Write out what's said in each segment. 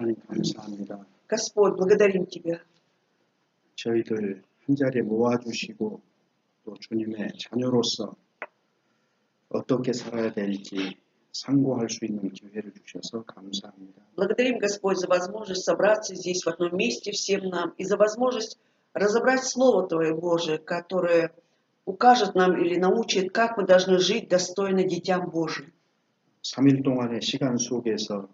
하나님 감사합니다. Господь, благодарим Тебя. 저희들 한자리에 모아주시고 또 주님의 자녀로서 어떻게 살아야 될지 상고할 수 있는 기회를 주셔서 감사합니다. Благодарим, Господь, за возможность собраться здесь в одном месте всем нам и за возможность разобрать Слово Твое Божие, которое укажет нам или научит, как мы должны жить достойно детям Божьим. 3일 동안의 시간 속에서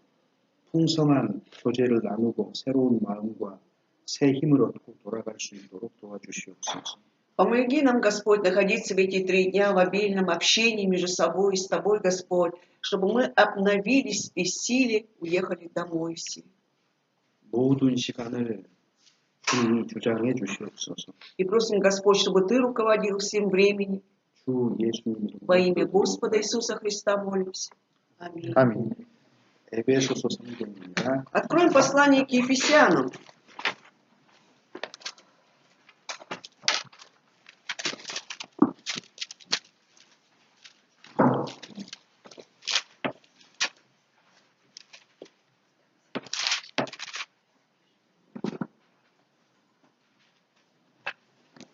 풍성한 교제를 나누고 새로운 마음과 새 힘을 얻고 돌아갈 수 있도록 도와주시옵소서. Помоги нам, Господь, находиться в эти 3 дня в обильном общении между собой и с Тобой, Господь, чтобы мы обновились и в силе уехали домой все. 모든 시간을 주님이 주장해 주시옵소서. И просим, Господь, чтобы Ты руководил всем временем. 주 예수님 Во имя Господа Иисуса Христа молимся. Аминь. 아멘. 에베소서 성경입니다. Откроем послание к Ефесянам.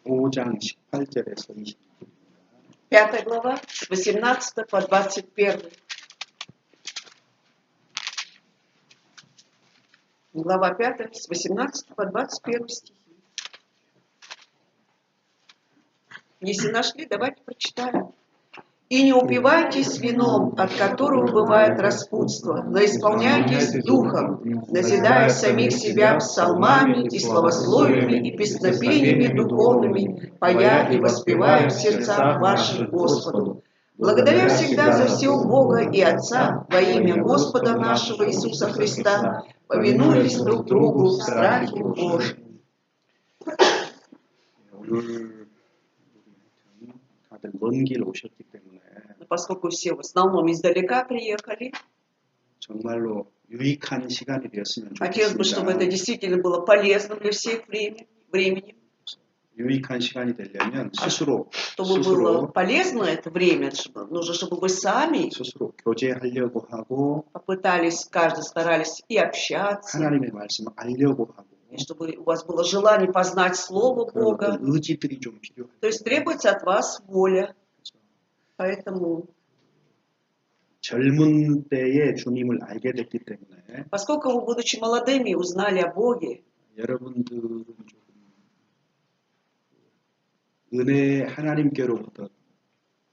오 장 18절에서 20절. 5 глава, с 18 по 21. Глава 5, с 18 по 21 стихи. Если нашли, давайте прочитаем. «И не упивайтесь вином, от которого бывает распутство, но исполняйтесь духом, назидая самих себя псалмами и славословиями и песнопениями духовными, поя и воспевая в сердцах ваших Господу, благодаря всегда за все Бога и Отца во имя Господа нашего Иисуса Христа, повинуясь друг другу в страхе Божьем». 오늘 다들 먼 길 오셨기 때문에 Поскольку все в основном издалека приехали, 정말로 유익한 시간이 되었으면 хотелось бы, чтобы это 좋겠습니다. действительно было полезно для всех времени. 유익한 시간이 되려면 스스로 Чтобы было полезно это время, нужно, чтобы вы сами 교제하려고 하고 попытались, каждый старались и общаться, 하나님의 말씀을 알려고 하고 и чтобы у вас было желание познать Слово 그런 Бога. 의지들이 좀 필요해요. То есть требуется от вас воля. Поэтому, 젊은 때에 주님을 알게 됐기 때문에 поскольку вы, будучи молодыми, узнали о Боге, 여러분들은 조금 은혜 하나님께로부터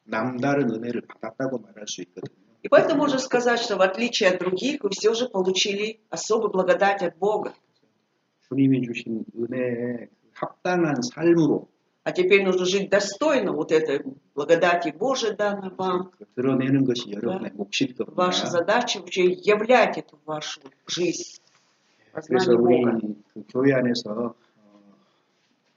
남다른 은혜를 받았다고 말할 수 있거든요. и поэтому можно сказать, что в отличие от других, вы все же получили особую благодать от Бога. 주님이 주신 은혜에 합당한 삶으로 А теперь нужно жить достойно вот этой благодати Божией, данной вам. 드러내는 것이 여러분의 몫일 Ваша 겁니다. задача вообще являть эту вашу жизнь, 그래서 познание Бога. 우리 그 교회 안에서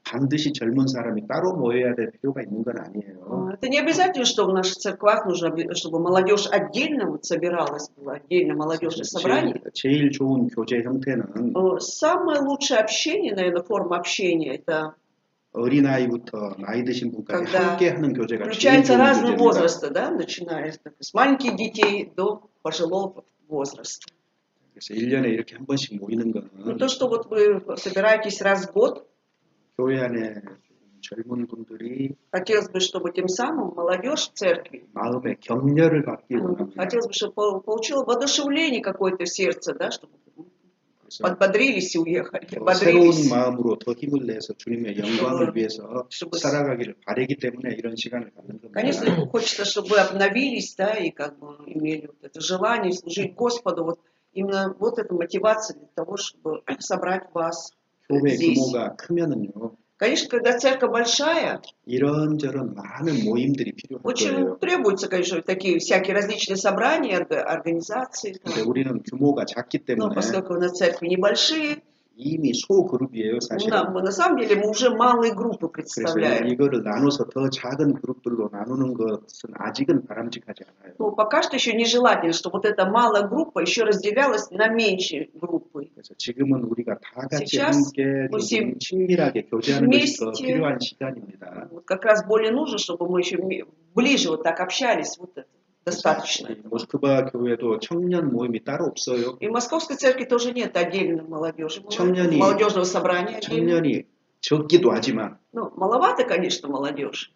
반드시 젊은 사람이 따로 모여야 될 필요가 있는 건 아니에요. Это не обязательно, что в наших церквах нужно, чтобы молодежь отдельно вот собиралась, было отдельно молодежное собрание. 제일 좋은 교제 형태는 Самое лучшее общение, наверное, форма общения, это 어린아이부터 나이 드신 분까지 когда 함께 하는 교제가 제일 включается 좋은 разного 교제입니다. возраста, да, начиная с маленьких детей до пожилого возраста. 그래서 1년에 이렇게 한 번씩 모이는 거는 То, что вот вы собираетесь раз в год, 교회 안에 젊은 분들이 хотелось бы, чтобы тем самым молодежь в церкви, 마음의 격려를 받기 원합니다. хотелось бы, чтобы получила воодушевление какое-то в сердце, да, чтобы 그래서 подбодрились и уехали, 새로운 ободрились. 마음으로 더 힘을 내서 주님의 영광을 위해서 살아가기를 바라기 때문에 이런 시간을 갖는 겁니다. Конечно, хочется, чтобы вы обновились, да, и как бы имели вот это желание служить Господу. Вот именно вот эта мотивация для того, чтобы собрать вас 교회 здесь. 규모가 크면은요. Конечно, когда церковь большая, 이런저런 많은 모임들이 필요할 очень 거예요. требуются, конечно, такие всякие различные собрания, организации. 근데 우리는 규모가 작기 Но 때문에 поскольку у нас церкви небольшие, 이미 소그룹이에요, 사실은. на самом деле мы уже малые группы 그래서 представляем. 이거를 나눠서 더 작은 그룹들로 나누는 것은 아직은 바람직하지 않아요. Но пока что еще нежелательно, чтобы вот эта малая группа еще разделялась на меньшие группы. 그래서 지금은 우리가 다 같이 Сейчас 함께 мы все 좀 친밀하게 교제하는 것이 더 вместе. 필요한 시간입니다. Вот как раз более нужно, чтобы мы еще ближе вот так общались. Вот это. достаточно. 이 모스크바 교회도 청년 모임이 따로 없어요. И в Московской церкви тоже нет отдельно молодежи, 청년이 молодежного собрания отдельно. 청년이 적기도 하지만 Ну, маловато, конечно, молодежи.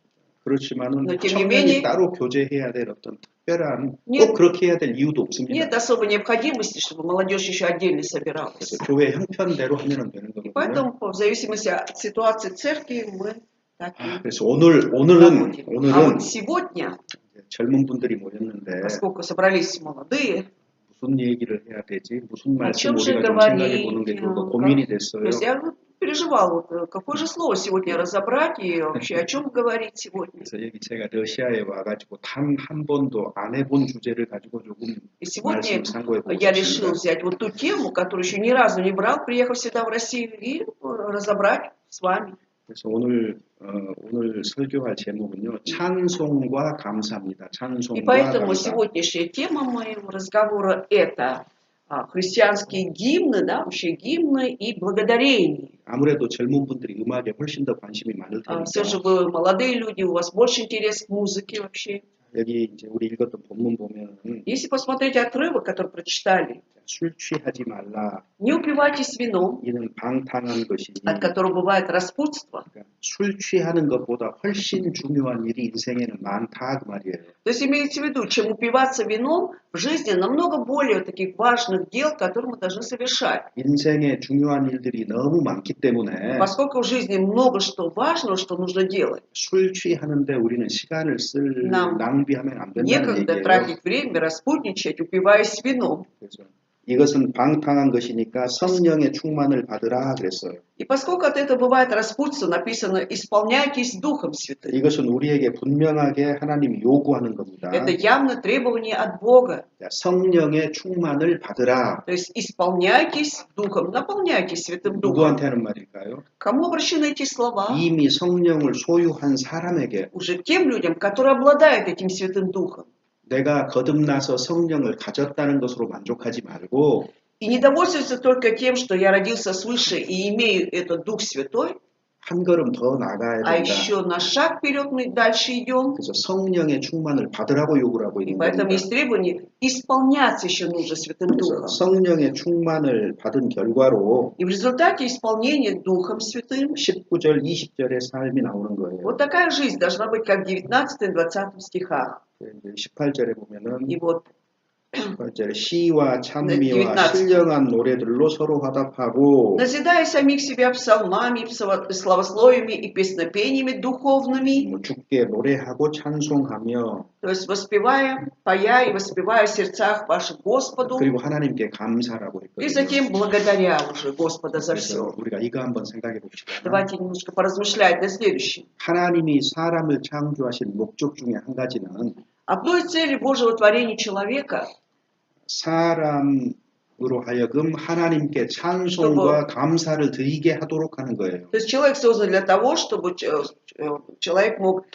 그렇지만은 Но тем не 청년이 менее 따로 교제해야 될 어떤 특별한 нет, 꼭 그렇게 해야 될 이유도 없습니다. нет особой необходимости, чтобы молодежь еще отдельно собиралась. 그래서 교회 형편대로 하면 되는 И 거거든요. поэтому, в зависимости от ситуации церкви, мы так и 그래서 오늘은 работаем. А вот сегодня, 젊은 분들이 모였는데 поскольку собрались молодые, 무슨 얘기를 해야 되지? 무슨 о 말씀 чем же 우리가 좀 생각해 보는 говорить? 게 좋을까 고민이 됐어요. То есть я переживал, вот, какое же слово сегодня разобрать и вообще о чем говорить сегодня. 그래서 여기 제가 러시아에 와가지고 단 한 번도 안 해본 주제를 가지고 조금 И сегодня 말씀 상고해 보고 я решил 싶습니다. взять вот ту тему, которую еще ни разу не брал, приехав сюда в Россию, и разобрать с вами. 그래서 오늘 설교할 제목은요, 찬송과 감사입니다. И 찬송과 поэтому 감사. сегодняшняя тема моего разговора это христианские гимны, да, вообще гимны и благодарение. 아무래도 젊은 분들이 음악에 훨씬 더 관심이 많을 Все же 테니까 вы молодые люди, у вас больше интерес к музыке вообще. 여기 이제 우리 읽었던 본문 보면 Если посмотреть отрывок, который прочитали, 술 취하지 말라. не упивайтесь вином, 이는 방탕한 것이니. от которого бывает распутство. 그러니까 술 취하는 것보다 훨씬 중요한 일이 인생에는 많다 그 말이에요. То есть имеется в виду, чем упиваться вином, в жизни намного более таких важных дел, которые мы должны совершать. 인생에 중요한 일들이 너무 많기 때문에 Поскольку в жизни много что важного, что нужно делать, 술 취하는데 우리는 시간을 낭비하면 안 된다는 некогда 얘기예요. тратить время, распутничать, упиваясь вином. 그래서 이것은 방탕한 것이니까 성령의 충만을 받으라 그랬어요. И поскольку от этого бывает распутство, написано «исполняйтесь Духом Святым». 이것은 우리에게 분명하게 하나님이 요구하는 겁니다. Это явно требование от Бога. 성령의 충만을 받으라. То есть исполняйтесь Духом, наполняйтесь Святым Духом. 누구한테 하는 말일까요? Кому обращены эти слова? 이미 성령을 소유한 사람에게. Уже тем людям, которые обладают этим Святым Духом. 내가 거듭나서 성령을 가졌다는 것으로 만족하지 말고 И не довольствуются только тем, что я родился свыше и имею этот Дух Святой, 한 걸음 더 나가야 а 된다. еще на шаг вперед мы дальше идем. 그래서 성령의 충만을 받으라고 요구를 하고 И 있는 поэтому 겁니다. есть требование исполняться еще нужно Святым 그래서 Духом. 성령의 충만을 받은 결과로 И в результате исполнения Духом Святым 19절, 20절의 삶이 나오는 거예요. вот такая жизнь должна быть, как в 19 и 20 стихах. 18절에 보면은 И вот 18절에 시와 찬미와 19. 신령한 노래들로 서로 화답하고 назидая самих себя псалмами, славословиями и песнопениями духовными, 주께 노래하고 찬송하며 то есть воспевая, пая и воспевая в сердцах ваших Господу, 그리고 하나님께 감사라고 и 했거든요. затем благодаря уже Господа за 그래서 все. 우리가 이거 한번 생각해 봅시다. Давайте немножко поразмышлять на следующем. 하나님이 사람을 창조하신 목적 중에 한 가지는 Одной из целей Божьего творения человека, 사람으로 하여금 하나님께 찬송과 감사를 드리게 하도록 하는 거예요. то есть человек создан для того, чтобы человек мог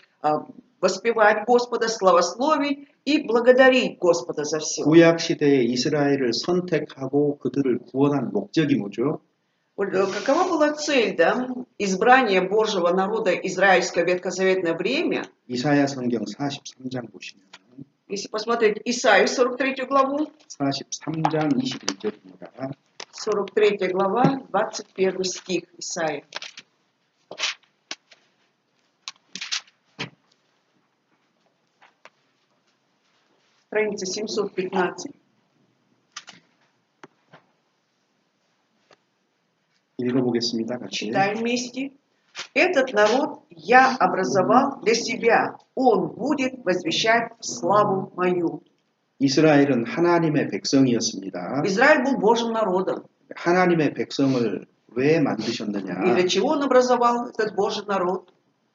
воспевать Господа, славословить и благодарить Господа за все. 구약 시대에 이스라엘을 선택하고 그들을 구원한 목적이 뭐죠? Какова была цель, да, избрания Божьего народа израильское ветхозаветное время? 이사야 성경 43장 보시면 Если посмотреть Исаию 43 главу, 43장 21절입니다. 43 глава, 21 стих Исаии. Страница 715. 읽어보겠습니다. 같이. Читаем вместе. Этот народ я образовал для себя. Он будет возвещать славу мою. 이스라엘은 하나님의 백성이었습니다. Израиль был Божьим народом. 하나님의 백성을 왜 И 만드셨느냐? для чего он образовал этот Божий народ?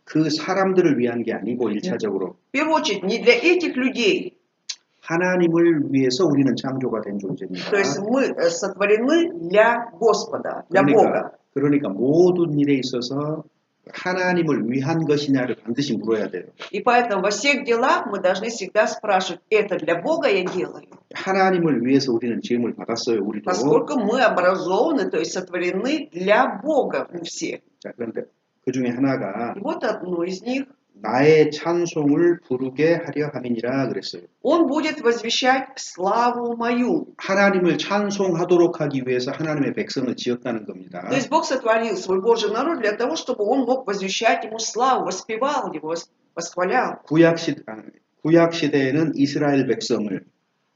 그 사람들을 위한 게 아니고 1차적으로 В первую очередь, не для этих людей. 하나님을 위해서 우리는 창조가 된 존재입니다. То есть мы сотворены для Господа, для Бога. 그러니까 모든 일에 있어서 하나님을 위한 것이냐를 반드시 물어야 돼요. И поэтому во всех делах мы должны всегда спрашивать, это для Бога я делаю? 하나님을 위해서 우리는 지음을 받았어요, 우리도. Поскольку мы образованы, то есть сотворены для Бога мы все. 자, 그런데 그 중에 하나가 И вот одно из них, 나의 찬송을 부르게 하려 함이니라 그랬어요. Он будет возвещать славу мою. 하나님을 찬송하도록 하기 위해서 하나님의 백성을 지었다는 겁니다. То есть Бог сотворил свой Божий народ для того, чтобы он мог возвещать ему славу, воспевал его, восхвалял. 구약 시대에는 이스라엘 백성을,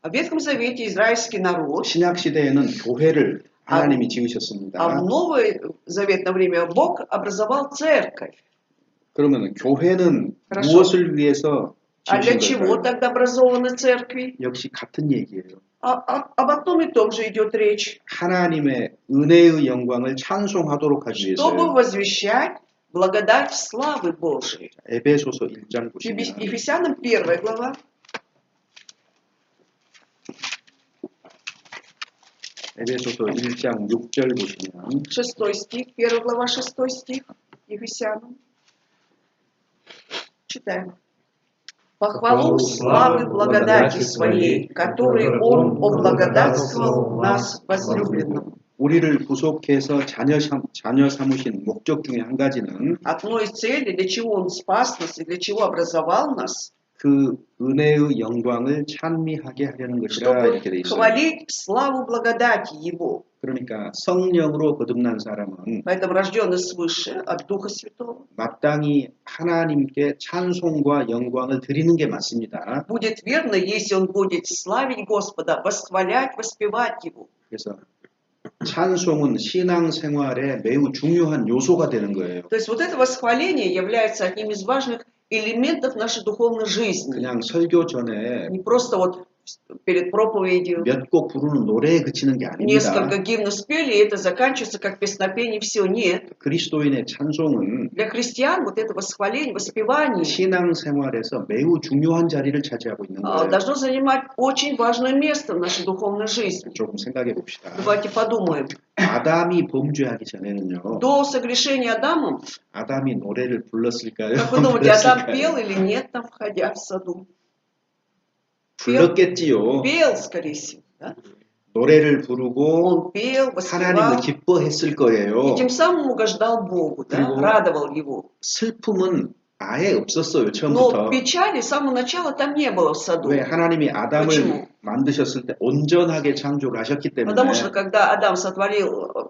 В Ветхом Завете израильский народ, 신약 시대에는 교회를 하나님이 지으셨습니다. а в Новое Заветное время Бог образовал церковь. 그러면 교회는 хорошо. 무엇을 위해서 А для 지으신 чего 걸까요? тогда образованы церкви? 역시 같은 얘기예요. Об одном и том же идет речь. 하나님의 은혜의 영광을 찬송하도록 하기 Чтобы 위해서요. возвещать благодать славы Божией. 에베소서 1장 보시면 Ефесянам 1 глава, 에베소서 1장 6절 보시면 6 стих, 1 глава, 6 стих, Ефесянам. Читаем. Похвалу славы благодати своей, которой Он облагодатствовал нас возлюбленным. 우리를 구속해서 자녀 삼으신 목적 중에 한 가지는 Одно из целей, для чего Он спас нас и для чего образовал нас, 그 은혜의 영광을 찬미하게 하려는 것이라 чтобы 이렇게 돼 있어요. хвалить славу благодати Его. 그러니까 성령으로 거듭난 사람은 Поэтому рожденный свыше от Духа Святого 마땅히 하나님께 찬송과 영광을 드리는 게 맞습니다. будет верно, если он будет славить Господа, восхвалять, воспевать Его. 그래서 찬송은 신앙생활에 매우 중요한 요소가 되는 거예요. То есть вот это восхваление является одним из важных элементов нашей духовной жизни. 그냥 설교 전에 Не просто вот перед проповедью 몇 곡 부르는 노래에 그치는 게 아닙니다. несколько гимнов спели, и это заканчивается как песнопение, все. Нет. 그리스도인의 찬송은 Для христиан вот это восхваление, воспевание 신앙생활에서 매우 중요한 자리를 차지하고 있는 거예요. должно занимать очень важное место в нашей духовной жизни. 조금 생각해 봅시다. Давайте подумаем. 아담이 범죄하기 전에는요. До согрешения Адамом, 아담이 노래를 불렀을까요? как вы думаете, Адам 불렀을까요? пел или нет, там, входя в саду? 불렀겠지요. Пел, скорее всего. Да? 노래를 부르고 Он пел, 하나님을 воспевал, 기뻐했을 거예요. и тем самым угождал Богу, да? 그리고 Радовал Его. 슬픔은 아예 없었어요. Но 처음부터. печали с самого начала там не было в саду. 왜 하나님이 아담을 почему? 만드셨을 때 온전하게 창조를 하셨기 때문에 Потому что когда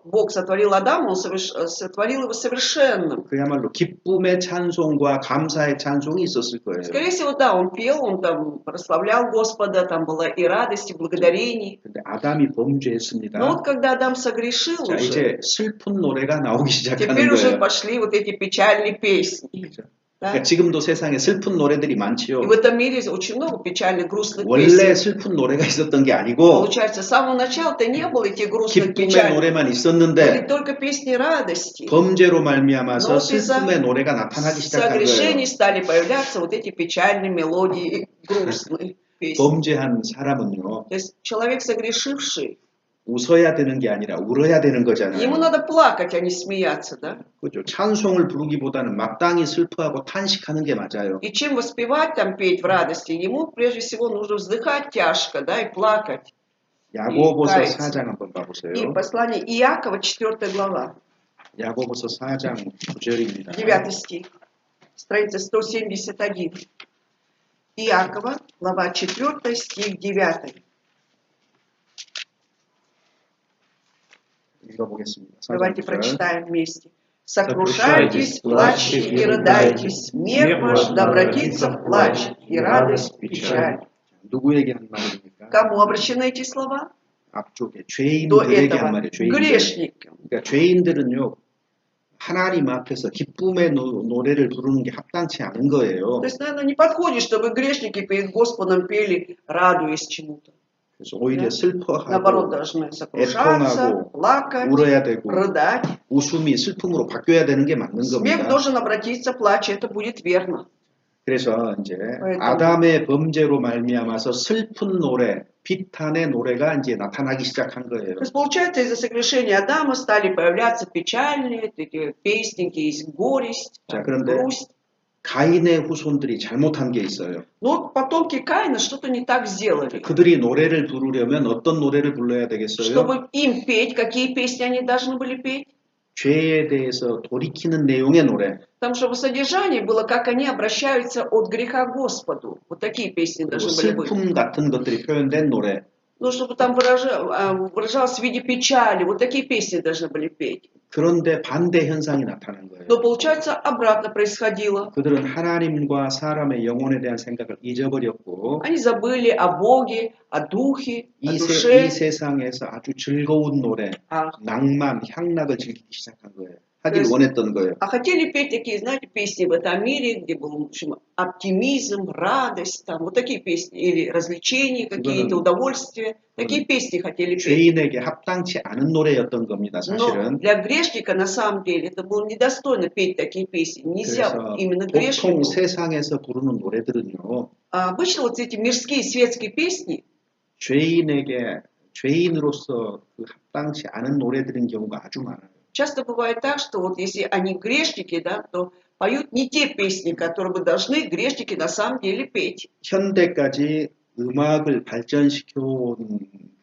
Бог сотворил Адама, Он сотворил его совершенным. 그야말로 기쁨의 찬송과 감사의 찬송이 있었을 거예요. Скорее всего, да, он пел, он там прославлял Господа, там была и радость, и благодарение. 근데 아담이 범죄했습니다. Но вот когда Адам согрешил 자, уже, 이제 슬픈 노래가 나오기 시작하는 теперь уже 거예요. пошли вот эти печальные песни. 그렇죠? Да? 그러니까 지금도 세상에 슬픈 노래들이 많지요. И в этом мире очень много печальных, грустных 원래 песен. 슬픈 노래가 있었던 게 아니고 Получается, с самого начала-то не было этих грустных 기쁨의 печалей. 노래만 Были 있었는데 только песни радости. 범죄로 말미암아서 Но из-за 슬픔의 노래가 나타나기 시작한 거예요. согрешений стали появляться вот эти печальные мелодии, грустные песни. 범죄한 사람은요. То есть человек согрешивший, 웃어야 되는 게 아니라 울어야 되는 ему 거잖아요. надо плакать, а не смеяться, да? 그죠? 찬송을 부르기보다는 마땅히 슬퍼하고 탄식하는 게 맞아요. И чем воспевать, там петь в радости, ему прежде всего нужно вздыхать тяжко, да, и плакать. 야고보서 каяться. 4장 한번 봐보세요. И послание Иакова, 4 глава, 야고보서 4장 9절입니다. 9 стих, страница 171. Иакова, глава 4, стих 9. 읽어보겠습니다. 4장 Давайте 9절. прочитаем вместе. «Сокрушайтесь, плачьте и рыдайте, смех ваш да обратится в плач, и радость в печаль». 누구에게 한 말입니까? Кому обращены эти слова? 앞쪽에 До 죄인들에게 한 этого 말이에요. 죄인들. грешникам. 그러니까 죄인들은요. 하나님 앞에서 기쁨의 노래를 부르는 게 합당치 않은 거예요. То есть, наверное, не подходит, чтобы грешники перед Господом пели, радуясь чему-то. 그래서 오히려 Да. 슬퍼하고 Наоборот, должны сокрушаться, 애통하고 плакать, 울어야 되고 рыдать. 웃음이 슬픔으로 바뀌어야 되는 게 맞는 Смех 겁니다. должен обратиться в плач, это будет верно. 그래서 이제 그래도- 아담의 범죄로 말미암아서 슬픈 노래, 비탄의 노래가 이제 나타나기 시작한 거예요. То есть, получается, из-за согрешения Адама стали появляться печальные такие песни, где есть горесть, 자, 그런데 грусть. 가인의 후손들이 잘못한 게 있어요. Но потомки Каина что-то не так сделали. 그들이 노래를 부르려면 어떤 노래를 불러야 되겠어요? Чтобы им петь, какие песни они должны были петь? 죄에 대해서 돌이키는 내용의 노래. Там, чтобы содержание было, как они обращаются от греха к Господу. Вот такие песни 그리고 должны были быть. 슬픔 같은 것들이 표현된 노래. Ну, чтобы там выражалось в виде печали. Вот такие песни должны были петь. 그런데 반대 현상이 나타난 거예요. Но, получается, обратно происходило. 그들은 하나님과 사람의 영혼에 대한 생각을 잊어버렸고 Они забыли о Боге, о Духе, о 이 душе. 세상에서 아주 즐거운 노래, А 낭만, 향락을 즐기기 시작한 거예요. 하길 그래서- 원했던 거예요. хотели петь такие, знаете, песни в этом мире, где был, в общем, оптимизм, радость, там, вот такие песни, или развлечения какие-то, удовольствия. Такие песни хотели петь. 죄인에게 합당치 않은 노래였던 겁니다, Но 사실은. для грешника, на самом деле, это было недостойно петь такие песни. Нельзя 그래서 именно 보통 грешнику. 세상에서 부르는 노래들은요, А обычно вот эти мирские светские песни, 죄인으로서 그 합당치 않은 노래들인 경우가 아주 많아요. часто бывает так, что вот если они грешники, да, то поют не те песни, которые бы должны грешники на самом деле петь. 현대까지 음악을 발전시켜온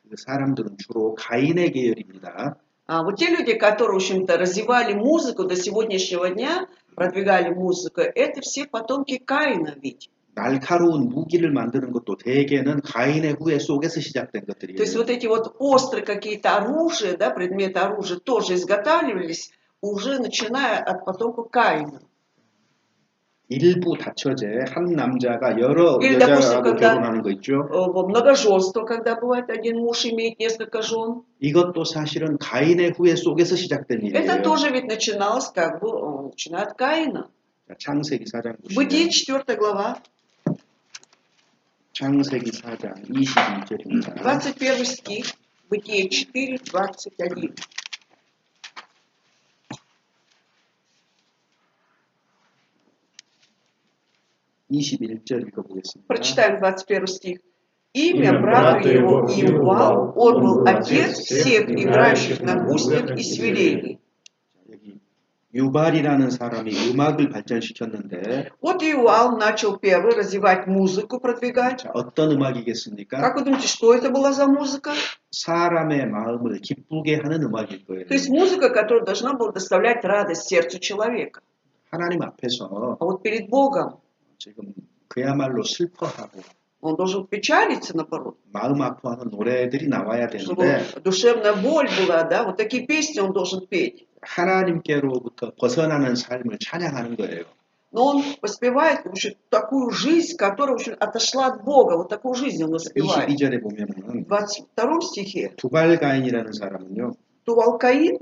그 사람들은 주로 가인의 계열입니다. А вот те люди, которые, в общем-то, развивали музыку до сегодняшнего дня, продвигали музыку, это все потомки Каина ведь. 날카로운 무기를 만드는 것도 대개는 가인의 후예 속에서 시작된 То есть 것들이에요. вот эти вот острые какие-то оружия, да, предметы оружия тоже изготавливались уже начиная от потомков Каина. 일부 다처제 한 남자가 여러 Или, 여자하고 допустим, 결혼하는 거 있죠. Многоженство, когда бывает один муж имеет несколько жен. 이것도 사실은 가인의 후예 속에서 시작된 Это 일이에요. тоже ведь начиналось как бы, начиная от Каина. 자, 창세기 4장 Бытие 보시면 4 глава, 창세기 4장 22절입니다. 21 стих, Бытие 4, 21. 21절 읽어보겠습니다. Прочитаем 21 стих. Имя брата его Иувал, он был отец всех играющих на гуслях и свиреи. 여기 유발이라는 사람이 음악을 발전시켰는데 Вот Иувал начал первый развивать музыку, продвигать. 자, 어떤 음악이겠습니까? Как вы думаете, что это была за музыка? 사람의 마음을 기쁘게 하는 음악일 거예요. То есть музыка, которая должна была доставлять радость сердцу человека. 하나님 앞에서 А вот перед Богом 지금 그야말로 슬퍼하고 он должен печалиться, наоборот, 마음 아파하는 노래들이 나와야 чтобы 되는데 душевная боль была, да, вот такие песни он должен петь. 하나님께로부터 벗어나는 삶을 찬양하는 거예요. Но он воспевает, в общем, такую жизнь, которая, в общем, отошла от Бога. Вот такую жизнь он воспевает. 22절에 보면은 В 22 стихе 두발가인이라는 사람은요 Тувал Каин,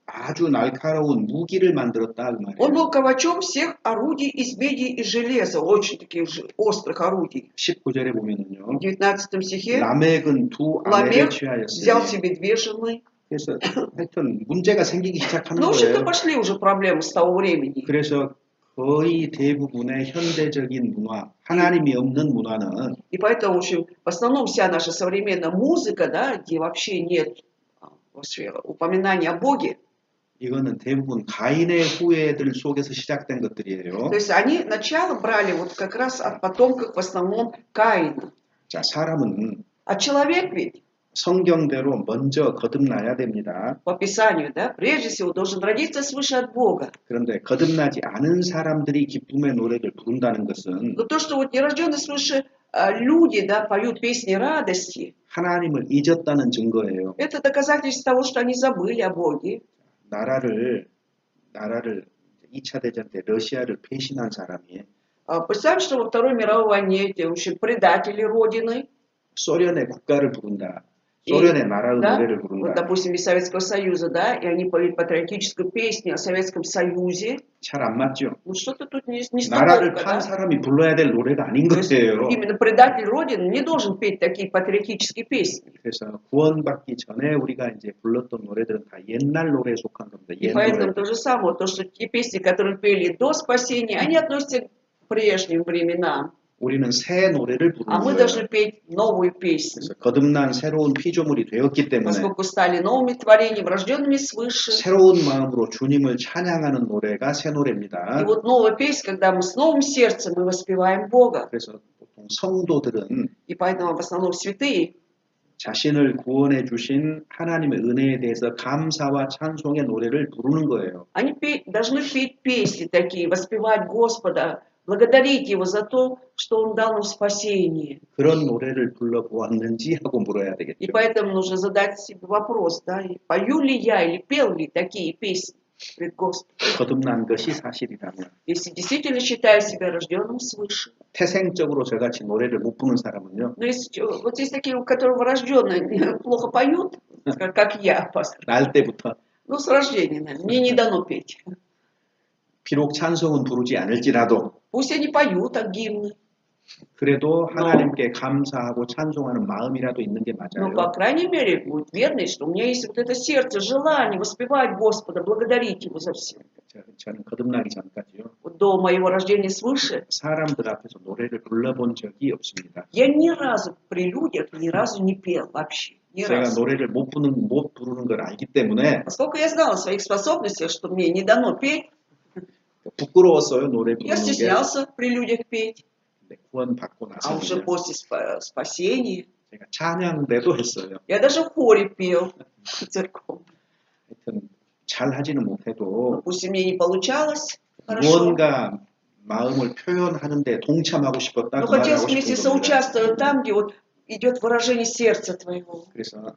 아주 날카로운 무기를 만들었다 그 он 말이에요. был ковачом всех орудий из меди и железа, очень таких острых орудий. 19절에 В 보면은요 19 стихе 라멕은 두 아내를 Ламех 취하였으니 взял себе 2 жены. 그래서 하여튼 문제가 생기기 시작하는 Ну, в общем-то, 거예요. пошли уже проблемы с того времени. 그래서 거의 대부분의 현대적인 문화, 하나님이 없는 문화는 И поэтому, в общем, в основном вся наша современная музыка, да, где вообще нет вообще упоминания о Боге, 이거는 대부분 가인의 후예들 속에서 시작된 것들이에요. то есть они начало брали вот как раз от потомков в основном Каина. 자, 사람은 А человек ведь 성경대로 먼저 거듭나야 됩니다. по Писанию, да, прежде всего должен родиться свыше от Бога. 그런데 거듭나지 않은 사람들이 기쁨의 노래를 부른다는 것은 Но то, что вот нерожденные свыше люди, да, поют песни радости, 하나님을 잊었다는 증거예요. это доказательство того, что они забыли о Боге. 나라를 2차 대전 때 러시아를 배신한 사람이 Представим, что во Второй мировой войне эти, в общем, предатели Родины, 소련의 국가를 부른다. 소련의 나라의 да, 노래를 вот, 부른다. допустим, из Советского Союза, да, и они поют патриотическую песню о Советском Союзе, 잘 안 맞죠? вот что-то тут не 나라를 стыковка, 판 да? 사람이 불러야 될 노래가 아닌 То есть 거예요. именно предатель Родины не должен петь такие патриотические песни. 그래서 구원받기 전에 우리가 이제 불렀던 노래들은 다 옛날 노래에 속한 겁니다. И 옛 поэтому 노래. то же самое, то, что те песни, которые пели до спасения, они относятся к прежним временам. 우리는 새 노래를 부르는 А мы 거예요. должны петь новую песню, 그래서 거듭난 새로운 피조물이 되었기 때문에 поскольку стали новыми творениями, рожденными свыше. 새로운 마음으로 주님을 찬양하는 노래가 새 И 노래입니다. вот новая песня, когда мы с новым сердцем мы воспеваем Бога. 그래서 보통 성도들은 И поэтому в основном святые 자신을 구원해 주신 하나님의 은혜에 대해서 감사와 찬송의 노래를 부르는 거예요. Они должны петь песни такие, воспевать Господа, благодарить Его за то, что Он дал нам спасение. 그런 노래를 불러보았는지 하고 물어야 И 되겠죠. поэтому нужно задать себе вопрос, да, пою ли я или пел ли такие песни пред Господом. 거듭난 것이 사실이라면 Если действительно считаю себя рожденным свыше. 태생적으로 저같이 노래를 못 부는 사람은요. Но вот есть такие, у которых рожденные плохо поют, как я, пастор. 날 때부터 Ну, с рождения, наверное. Мне не дано петь. 비록 찬송은 부르지 않을지라도 Пусть они поют так гимны, 그래도 하나님께 감사하고 찬송하는 마음이라도 있는 게 но, 맞아요. по крайней мере, будет верность, что у меня есть вот это сердце, желание воспевать Господа, благодарить Его за все. 저는 거듭나기 전까지요. Вот до моего рождения свыше 사람들 앞에서 노래를 불러본 적이 없습니다. я ни разу при людях ни разу не пел вообще. Ни 제가 разу. 노래를 못 부르는 걸 알기 때문에 Поскольку я знала о своих способностях, что мне не дано петь, 부끄러웠어요. 노래 я 부르는 게. стеснялся при людях петь. 구원받고 А уже 나서 после спасения 제가 찬양대도 했어요. я даже в хоре пел церковь. 하여튼 잘 하지는 못해도 Пусть и мне не получалось хорошо, 무언가 마음을 표현하는데 동참하고 싶었다. но 그 말을 хотелось 하고 вместе 싶은 겁니다. соучаствовать там, где вот идет выражение сердца твоего. 그래서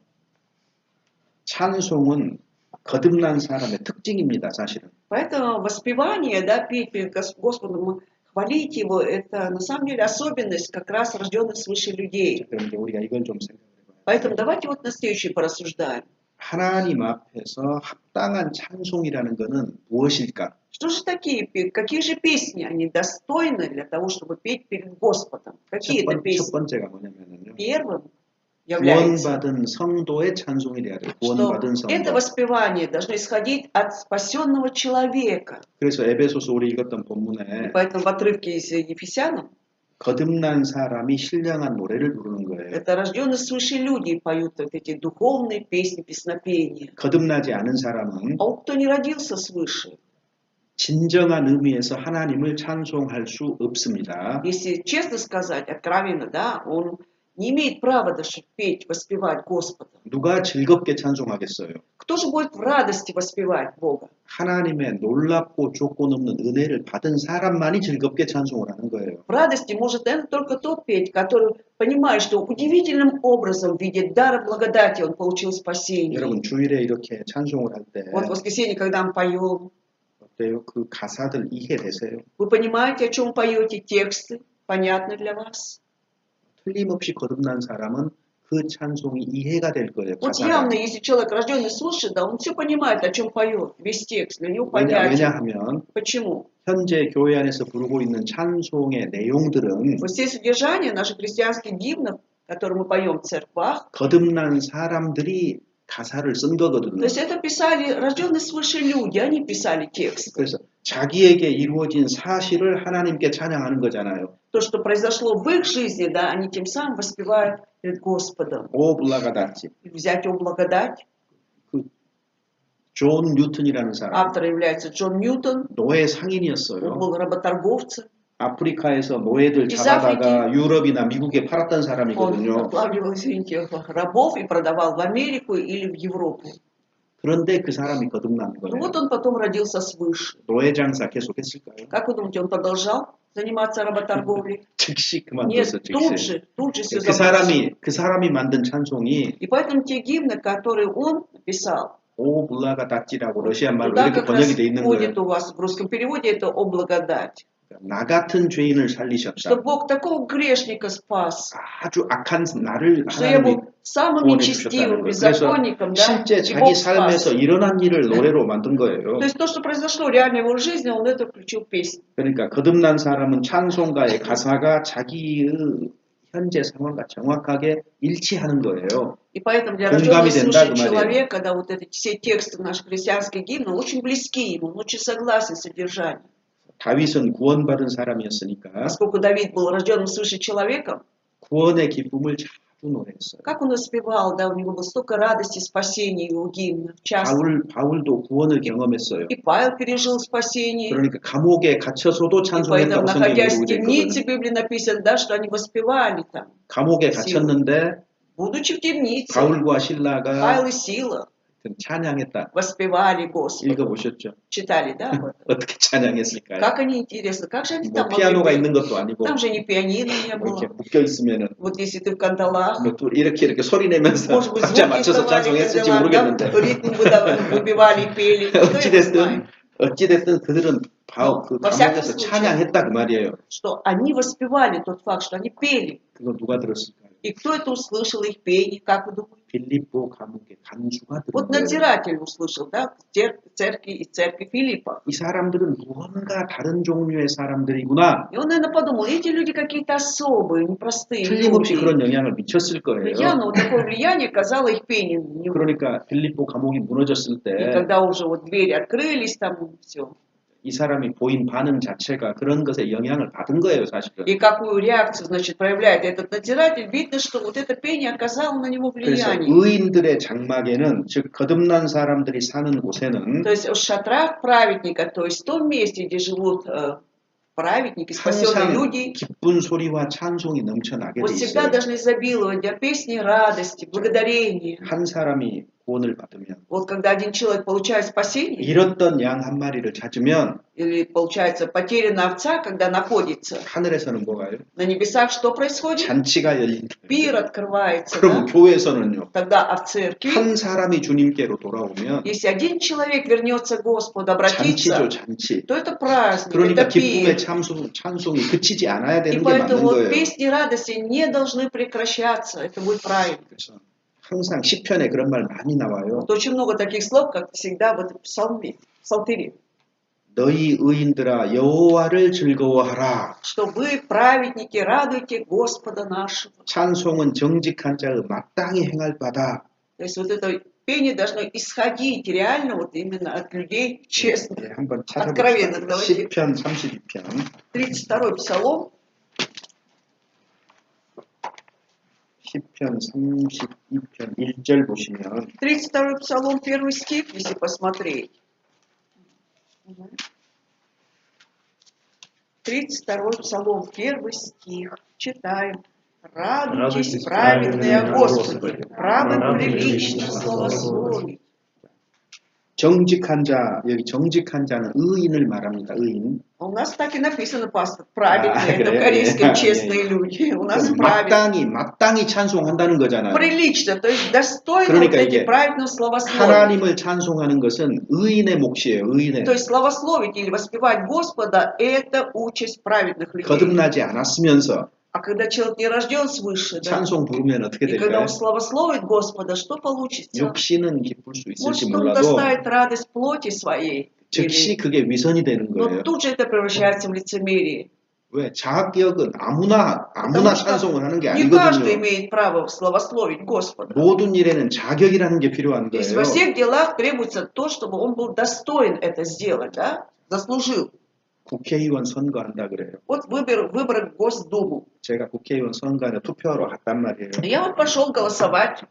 찬송은 거듭난 사람의 특징입니다. 사실은. Поэтому воспевание, да, петь перед Господом, хвалить Его, это на самом деле особенность как раз рожденных свыше людей. 그럼 이제 우리가 이걸 좀 생각해봐요. Поэтому давайте вот на следующее порассуждаем. 하나님 앞에서 합당한 찬송이라는 것은 무엇일까? Что же такие, какие же песни, они достойны для того, чтобы петь перед Господом? Какие это 첫 песни? 번째가 뭐냐면요. Первым является, 구원받은 성도의 찬송이 돼야 돼요. что 구원받은 это 성도. воспевание должно исходить от спасенного человека. 그래서 에베소서 우리 읽었던 И 본문에 поэтому в отрывке из Ефесянам 거듭난 사람이 신령한 노래를 부르는 거예요. это рожденные свыше люди поют вот эти духовные песни, песнопения. 거듭나지 않은 사람은 А вот кто не родился свыше, 진정한 의미에서 하나님을 찬송할 수 없습니다. если честно сказать, откровенно, да, он не имеет права даже петь, воспевать Господа. 누가 즐겁게 찬송하겠어요? Кто же будет в радости воспевать Бога? 하나님의 놀랍고 조건 없는 은혜를 받은 사람만이 즐겁게 찬송을 하는 거예요. В радости может, наверное, только тот петь, который понимает, что удивительным образом в виде дара благодати он получил спасение. 여러분 주일에 이렇게 찬송을 할 때 Вот в воскресенье, когда мы поем, 어때요? 그 가사들 이해되세요? вы понимаете, о чем поете, тексты, понятны для вас? 틀림없이 거듭난 사람은 그 찬송이 이해가 될 거예요. Вот 가사가. явно, если человек рожденный свыше, да, он все понимает, о чем поет, весь текст, для него понятен. 왜냐하면 Почему? 현재 교회 안에서 부르고 있는 찬송의 내용들은 Вот все содержания наших христианских гимнов, которые мы поем в церквах, 거듭난 사람들이 가사를 쓴 то 거거든요. есть это писали рожденные свыше люди, они писали текст. 그래서 자기에게 이루어진 사실을 하나님께 찬양하는 거잖아요. То, что произошло в их жизни, да, они тем самым воспевают перед Господом. 오 블라가다치. Взять его благодать. 존 뉴턴이라는 사람 Автор является Джон Ньютон, 노예 он 상인이었어요. был работорговцем. 아프리카에서 노예들 из 잡아다가 유럽이나 미국에 팔았던 Он 사람이거든요. отлавливал, извините, рабов и продавал в Америку или в Европу. 그런데 그 사람이 거듭난 Ну 거예요. вот он потом родился свыше. 노예 장사 계속했을까요? Как вы думаете, он продолжал заниматься работорговлей? 즉시 Нет, 그만뒀어. 즉시. тут же все 그 забросил. 그 사람이 만든 찬송이 И поэтому те гимны, которые он написал, 오 블라가다치라고 러시아 말로 туда 이렇게 как раз 번역이 돼 있는 거예요. входит у вас в русском переводе это «О благодать». 나 같은 죄인을 Что 살리셨다. Бог такого грешника спас, 아주 악한 나를 что я 하나님이 был самым 구원해 нечестивым 주셨다는 거예요. 그래서 беззаконником, да, 실제 и 자기 Бог спас. 삶에서 일어난 일을 노래로 만든 거예요. То есть то, что произошло реально в его жизни, он это включил в песню. 그러니까 거듭난 사람은 찬송가의 가사가 자기의 현재 상황과 정확하게 일치하는 거예요. И поэтому для 공감이 рожденного 된다, свыше 그 말이에요. человека, да, вот эти все тексты наших христианских гимнов очень близки ему, он очень согласен с содержанием. 다윗은 구원받은 사람이었으니까 Поскольку Давид был рожденным свыше человеком, 구원의 기쁨을 자주 노래했어요. как он воспевал, да, у него было столько радости, спасения его гимнов, часто. 바울도 구원을 경험했어요. И Павел пережил спасение, 그러니까 감옥에 갇혀서도 и поэтому, 찬송했다고 성경에 находясь в 기록이 темнице, 되거든요. в Библии написано, да, что они воспевали там. 감옥에 갇혔는데 Будучи в темнице, 바울과 신라가 Павел и Сила 찬양했다. воспевали Господа. 읽어보셨죠? Читали, да? об этом? 어떻게 찬양했을까요? Как они, интересно, как же они 뭐 там могли 피아노가 петь? 있는 것도 아니고 Там же ни пианино не 뭐 이렇게 было. 묶여 있으면은 Вот если ты в кандалах, 또 이렇게 소리 내면서 может быть, 박자 звуки 맞춰서 издавали 찬송했을지 кандалах, 모르겠는데 да, ритм выбивали и пели. Кто его знает? 어찌됐든 그들은 그 во всяком 감옥에서 случае, 찬양했다 그 말이에요. что они воспевали тот факт, что они пели. 그거 누가 들었을까요? И кто это услышал, их пение, как вы думаете? 빌립보 감옥의 간수가 들은 Вот 거예요. надзиратель услышал, да, церкви и церкви Филиппа. 이 사람들은 무언가 다른 종류의 사람들이구나. И он, наверное, подумал, эти люди какие-то особые, непростые 틀림없이 люди. 그런 영향을 미쳤을 거예요. Явно вот такое влияние оказало их пение на него. 그러니까 빌립보 감옥이 무너졌을 И 때 когда уже вот двери открылись, там все. 이 사람이 보인 반응 자체가 그런 것에 영향을 받은 거예요, 사실은. И какую реакцию, значит, проявляет этот надзиратель, видно, что вот это пение оказало на него 그래서 влияние. 의인들의 장막에는, 즉 거듭난 사람들이 사는 곳에는 То есть в шатрах праведника, то есть в том месте, где живут праведники, спасенные 항상 люди, 기쁜 소리와 찬송이 넘쳐나게 вот 돼 всегда 있어요. должны изобиловать песни радости, благодарения. 한 사람이 구원을 받으면 Вот когда один человек получает спасение, 잃었던 양 한 마리를 찾으면 или получается потерянная овца, когда находится 하늘에서는 뭐가요? на небесах, что происходит? 잔치가 열린다. Пир открывается, 그럼 да? 교회에서는요. Тогда в церкви, 한 사람이 주님께로 돌아오면 если один человек вернется к Господу, 잔치죠, обратится, 잔치. то это праздник, 그러니까 это 기쁨의 пир. 찬송이 그치지 않아야 И 되는 게 맞는 поэтому 거예요. песни радости не должны прекращаться. Это будет правильно. 그래서 항상 시편에 그런 말 많이 나와요. Вот очень много таких слов, как всегда в этом псалме, в псалтире. 너희 의인들아 여호와를 즐거워하라. Что вы, праведники, радуйте Господа нашего. 찬송은 정직한 자의 마땅히 행할 바다. То есть вот это пение должно исходить реально вот именно от людей честных. 네, 한번 откровенно. 찾아봅시다. 시편 32편. 32-й псалом. 시편 32편 1절 보시면 32-й псалом, 1 стих, если посмотреть. 32-й псалом, 1 стих. Читаем. Радуйтесь, праведные о Господе, правым прилично славословить. 정직한 자, 여기 정직한 자는 의인을 말합니다. 의인. У нас так и написано, пастор, праведные, это в 그래요? корейском 예. честные люди. У нас праведные. 마땅히 찬송한다는 거잖아요. Прилично, то есть достойно 그러니까 вот эти 이게 праведного славословия. 하나님을 찬송하는 것은 의인의 몫이에요. 의인의. То есть славословить или воспевать Господа – это участь праведных людей. 거듭나지 않았으면서 А когда человек не рожден свыше, да, 찬송 부르면 어떻게 и когда 될까요? он славословит Господа, что получится? 육신은 기쁠 수 있을지 Может, он 몰라도 доставит радость плоти своей, 즉시 그게 위선이 되는 но 거예요. тут же это превращается в лицемерие. 왜? 자격은 아무나 Потому что 찬송을 하는 게 не каждый 아니거든요. имеет право славословить Господа. 모든 일에는 자격이라는 게 필요한 То есть 거예요. во всех делах требуется то, чтобы он был достоин это сделать, да? Заслужил. 국회의원 선거한다 그래요. Вот выборы в Госдуму. 제가 국회의원 선거에 투표하러 갔단 말이에요. Я вот пошел голосовать,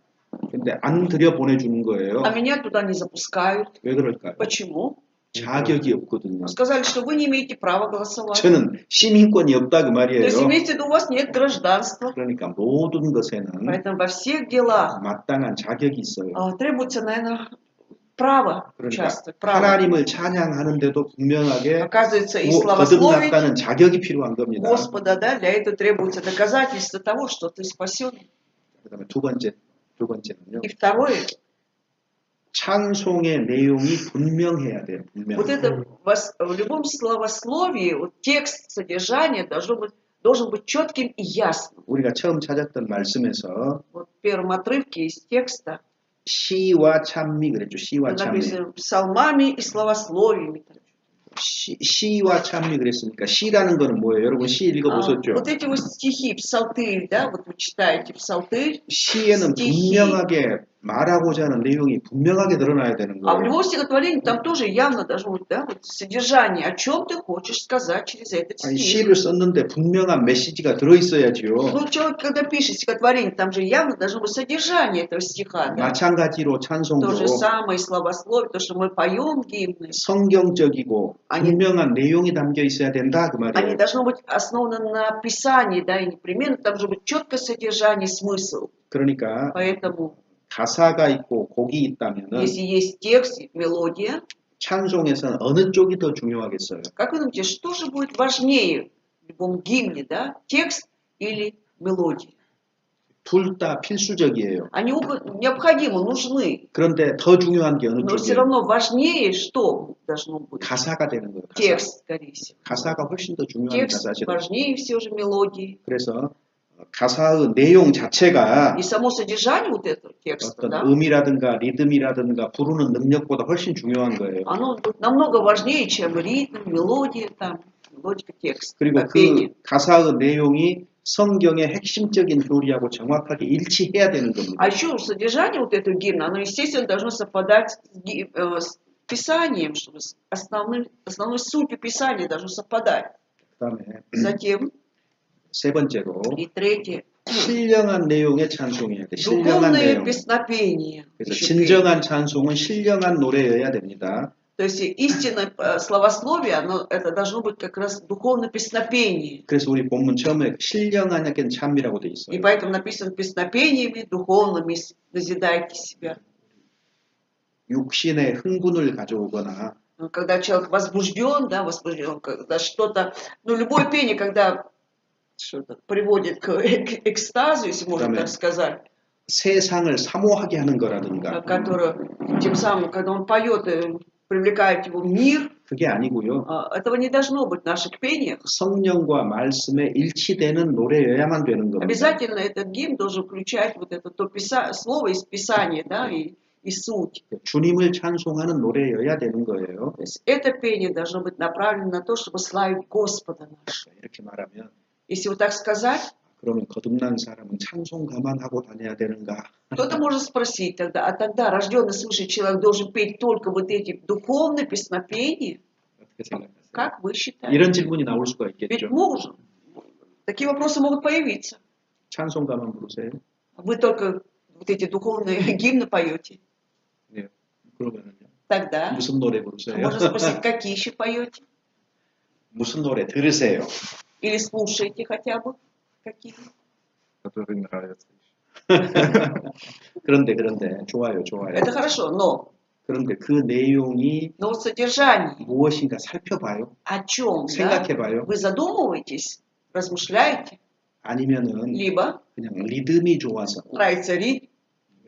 근데 안 들여 보내주는 거예요. а меня туда не запускают. 왜 그럴까요? Почему? 자격이 없거든요. Сказали, что вы не имеете права голосовать. 저는 시민권이 없다 그 То 말이에요. есть имеется в виду, у вас нет гражданства. 그러니까 모든 것에는 Поэтому во всех делах 마땅한 자격이 있어요. требуется, наверное, право 그러니까 участвовать. Право. 하나님을 찬양하는데도 분명하게 Оказывается, и славословить 거듭났다는 자격이 필요한 겁니다. Господа, да, для этого требуется доказательство того, что ты спасен. 그다음에 두 번째는요. И второе, 찬송의 내용이 분명해야 돼요. 분명. вот это в любом славословии, вот текст, содержание должен быть четким и ясным. 우리가 처음 찾았던 말씀에서 Вот в первом отрывке из текста 시와 찬미 그랬죠. 시와 찬미. написано псалмами и славословиями. 시와 찬미 그랬으니까 시라는 거는 뭐예요? 여러분 시 읽어보셨죠? Вот эти вот стихи, псалтырь, да, вот вы читаете псалтырь, 시에는 стихи. 분명하게 말하고자 하는 내용이 분명하게 드러나야 되는 А в 거예요. любом стихотворении там тоже явно должно быть, да, вот содержание, о чем ты хочешь сказать через этот 아니, стих. 시를 썼는데 분명한 메시지가 들어있어야지요. Ну, человек, когда пишет стихотворение, там же явно должно быть содержание этого стиха, да? 마찬가지로 То же 찬송도 самое словословие, то, что мы поем гимны, 성경적이고 분명한 내용이 담겨 있어야 된다 그 они 말이에요. должны быть основаны на Писании, да, и непременно там должно быть четкое содержание, смысл. 그러니까 Поэтому, 가사가 있고 곡이 있다면은 если есть текст, мелодия, 찬송에서는 어느 쪽이 더 중요하겠어요? как вы думаете, что же будет важнее в любом гимне, да, текст или мелодия? 둘 다 필수적이에요. Они оба необходимы, нужны, 그런데 더 중요한 게 어느 но все 쪽이에요? равно важнее, что должно быть? 가사가 되는 거예요. 가사. Текст, скорее всего. 가사가 훨씬 더 중요합니다, Текст 사실은. важнее все же мелодии. 그래서 가사의 내용 자체가 И само содержание вот этого текста, 어떤 да, 음이라든가 리듬이라든가 부르는 능력보다 훨씬 중요한 거예요. оно намного важнее, чем ритм, мелодия, там, мелодика, текст, 그리고 пение. 그 가사의 내용이 성경의 핵심적인 교리하고 정확하게 일치해야 되는 겁니다. А еще содержание вот этого гимна, оно, естественно, должно совпадать с Писанием, чтобы с основной сутью Писания должно совпадать. 그다음에 Затем, 세 번째로 и третье, 신령한 내용의 찬송이어야 돼. 신령한 духовные 내용. песнопения. 그래서 еще пение. 진정한 찬송은 신령한 노래여야 됩니다. То есть истинное словословие, это должно быть как раз духовное песнопение. 그래서 우리 본문 처음에 신령하냐겐 참이라고 돼 И 있어요. поэтому написано песнопениями духовными назидайте себя. 육신의 흥분을 가져오거나 Когда человек возбужден, да, когда что-то, ну, любое пение, когда что-то приводит к экстазу, если можно так сказать, 세상을 사모하게 하는 거라든가 которое, тем самым, когда он поет, привлекает его мир, 그게 아니고요. этого не должно быть в наших пениях. 성령과 말씀에 일치되는 노래여야만 되는 겁니다. Обязательно этот гимн должен включать вот это слово из Писания, да, и суть. 주님을 찬송하는 노래여야 되는 거예요. То есть это пение должно быть направлено на то, чтобы славить Господа нашего. 이렇게 말하면 Если вот так сказать, 그러면 거듭난 사람은 찬송가만 하고 다녀야 되는가? кто-то может спросить тогда, а тогда рожденный свыше человек должен петь только вот эти духовные песнопения? 어떻게 생각하세요? Как вы считаете? 이런 질문이 나올 수가 Ведь 있겠죠. можно. Такие вопросы могут появиться. 찬송가만 부르세요? Вы только вот эти духовные гимны поете. 네. 그러면은요. Тогда 무슨 노래 부르세요? можно спросить, какие еще поете? 무슨 노래 들으세요? Или слушаете хотя бы какие? который нравится. 그런데 좋아요. Это хорошо, но 그런데 그 내용이 вот содержание, 무엇인가 살펴봐요. о чем, да? 생각해봐요. Вы задумываетесь, размышляете, 아니면은 либо 그냥 리듬이 좋아서 нравится ритм.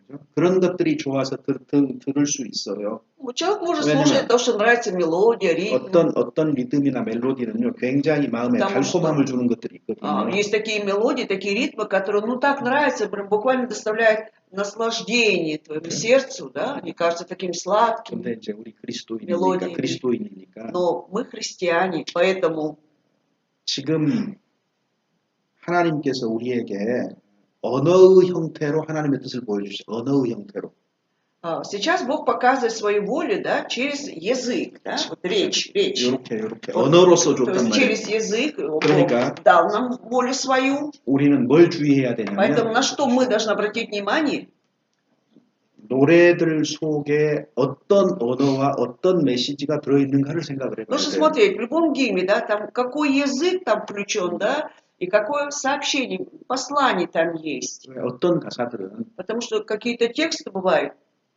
그죠? 그런 것들이 좋아서 들을 수 있어요. Человек может 왜냐면 слушать то, что нравится мелодия, ритм. 어떤 리듬이나 멜로디는요 굉장히 마음에 Потому что- 달콤함을 주는 것들이 있거든요. Есть такие мелодии, такие ритмы, которые, ну, так нравятся, прям буквально доставляют наслаждение твоему сердцу, да, они кажутся такими сладкими. 근데 이제 우리 멜로디. 그리스도인이니까 Но мы христиане, поэтому 지금 하나님께서 우리에게 언어의 형태로 하나님의 뜻을 보여주시죠. 언어의 형태로. сейчас Бог показывает свою волю, да, через язык, да, вот речь. 이렇게 Вот, 언어로서 то 줬단 есть 말이에요. через язык Бог 그러니까 дал нам волю свою. 우리는 뭘 주의해야 Поэтому 되냐면 на что мы должны обратить внимание? 노래들 속에 어떤 언어와 어떤 메시지가 들어있는가를 생각을 해봐야 Нужно 돼요. смотреть, в любом гимне, да, там какой язык там включен, да, и какое сообщение, послание там есть. 어떤 가사들은 Потому что какие-то тексты бывают,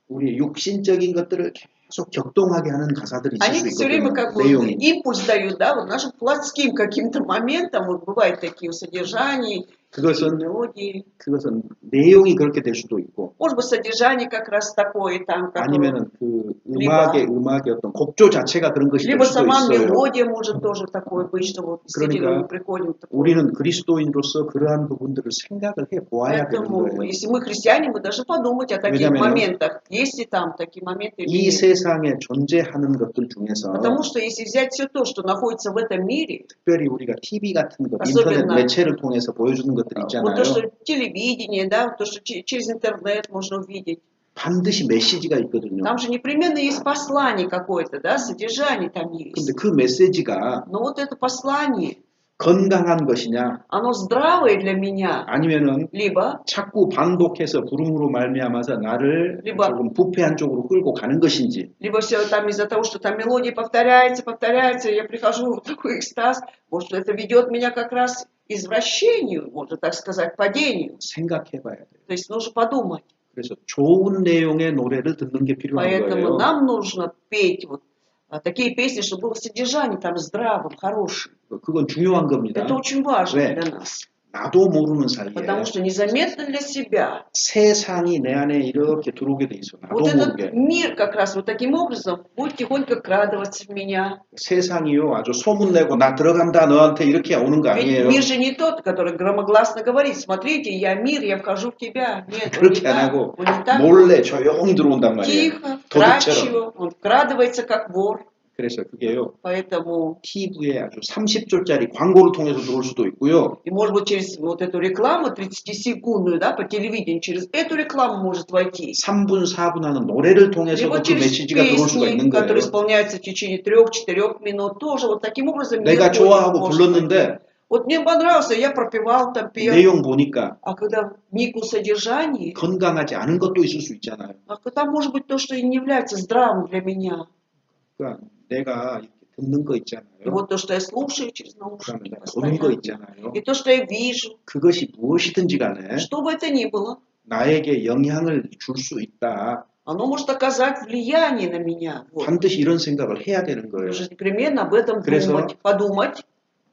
우리의 육신적인 것들을 계속 격동하게 하는 가사들이 있을 они 수 все время 있거든요. как бы 내용이. импульс дают, да, вот нашим плотским каким-то моментам, вот бывают такие содержания, 그것은 мелодии. 내용이 그렇게 될 수도 있고 Может быть, содержание как раз такое там, которое... 아니면은 그 음악의 어떤 곡조 자체가 그런 것이 될 Либо 수도 сама 있어요. мелодия может тоже такое быть, что вот действительно мы приходим к такому. 우리는 그리스도인으로서 그러한 부분들을 생각을 해 보아야 되는 Поэтому, 거예요. если мы христиане, мы должны подумать о таких 왜냐면요, моментах. Есть ли там такие моменты или 이 нет? 세상에 존재하는 것들 중에서 Потому что если взять все то, что находится в этом мире, 특별히 우리가 TV 같은 것, особенно 인터넷 매체를 통해서 보여주는 것들 вот 있잖아요. то, что телевидение, да, то, что через интернет можно увидеть, 반드시 메시지가 있거든요. Там же непременно есть послание какое-то, да, содержание там 근데 есть. 그 메시지가 Но вот это послание, 건강한 것이냐 оно здравое для меня, 아니면은 либо 자꾸 반복해서 부름으로 말미암아서 나를 리바. 조금 부패한 쪽으로 끌고 가는 것인지 все там из-за того, что там мелодия повторяется, я прихожу в такой экстаз, может, это ведет меня как раз к извращению, можно так сказать, падению. 생각해 봐야 돼요. То есть нужно подумать. 그래서 좋은 내용의 노래를 듣는 게 필요한 Поэтому 거예요. нам нужно петь вот такие песни, чтобы было содержание там здравым, хорошим. 그건 중요한 겁니다. Это очень важно 왜? для нас. 나도 모르는 사이에 Потому что незаметно для себя 세상이 내 안에 이렇게 들어오게 돼 있어. 나도 вот этот 모르게. мир как раз вот таким образом будет тихонько крадываться в меня. 세상이요 아주 소문내고 나 들어간다 너한테 이렇게 오는 거 Ведь 아니에요. мир же не тот, который громогласно говорит, смотрите, я мир, я вхожу в тебя. Нет, он не 그렇게 안 так. 하고 Он не так. 몰래 조용히 들어온단 말이에요. Тихо, 도둑처럼. вкрадчиво, он вкрадывается как вор. 그래서 그게요. Поэтому, TV에 아주 30초짜리 광고를 통해서 들어올 수도 있고요. и может быть через вот эту рекламу 30-секундную, да, по телевидению, через эту рекламу может войти. 3분, 4분 하는 노래를 통해서도 Либо 그 через 메시지가 들어올 수가 песни, 있는 거예요. которые исполняются в течение 3-4 минут, тоже вот таким образом мир 내가 Божий 좋아하고 может 불렀는데 войти. Вот мне понравился, я пропевал, там пел, 내용 보니까 а когда вник в содержание, 건강하지 않은 것도 있을 수 있잖아요. а там может быть то, что и не является здравым для меня. 그러니까 내가 이렇게 듣는 거 И 있잖아요. вот то, что я слушаю через 그다음에 наушники 내가 보는 거 постоянно, 있잖아요. и то, что я вижу, 그것이 무엇이든지 간에 что бы это ни было, 나에게 영향을 줄 수 있다. оно может оказать влияние на меня. Вот. 반드시 이런 생각을 해야 되는 거예요. Нужно непременно об этом 그래서 думать, подумать.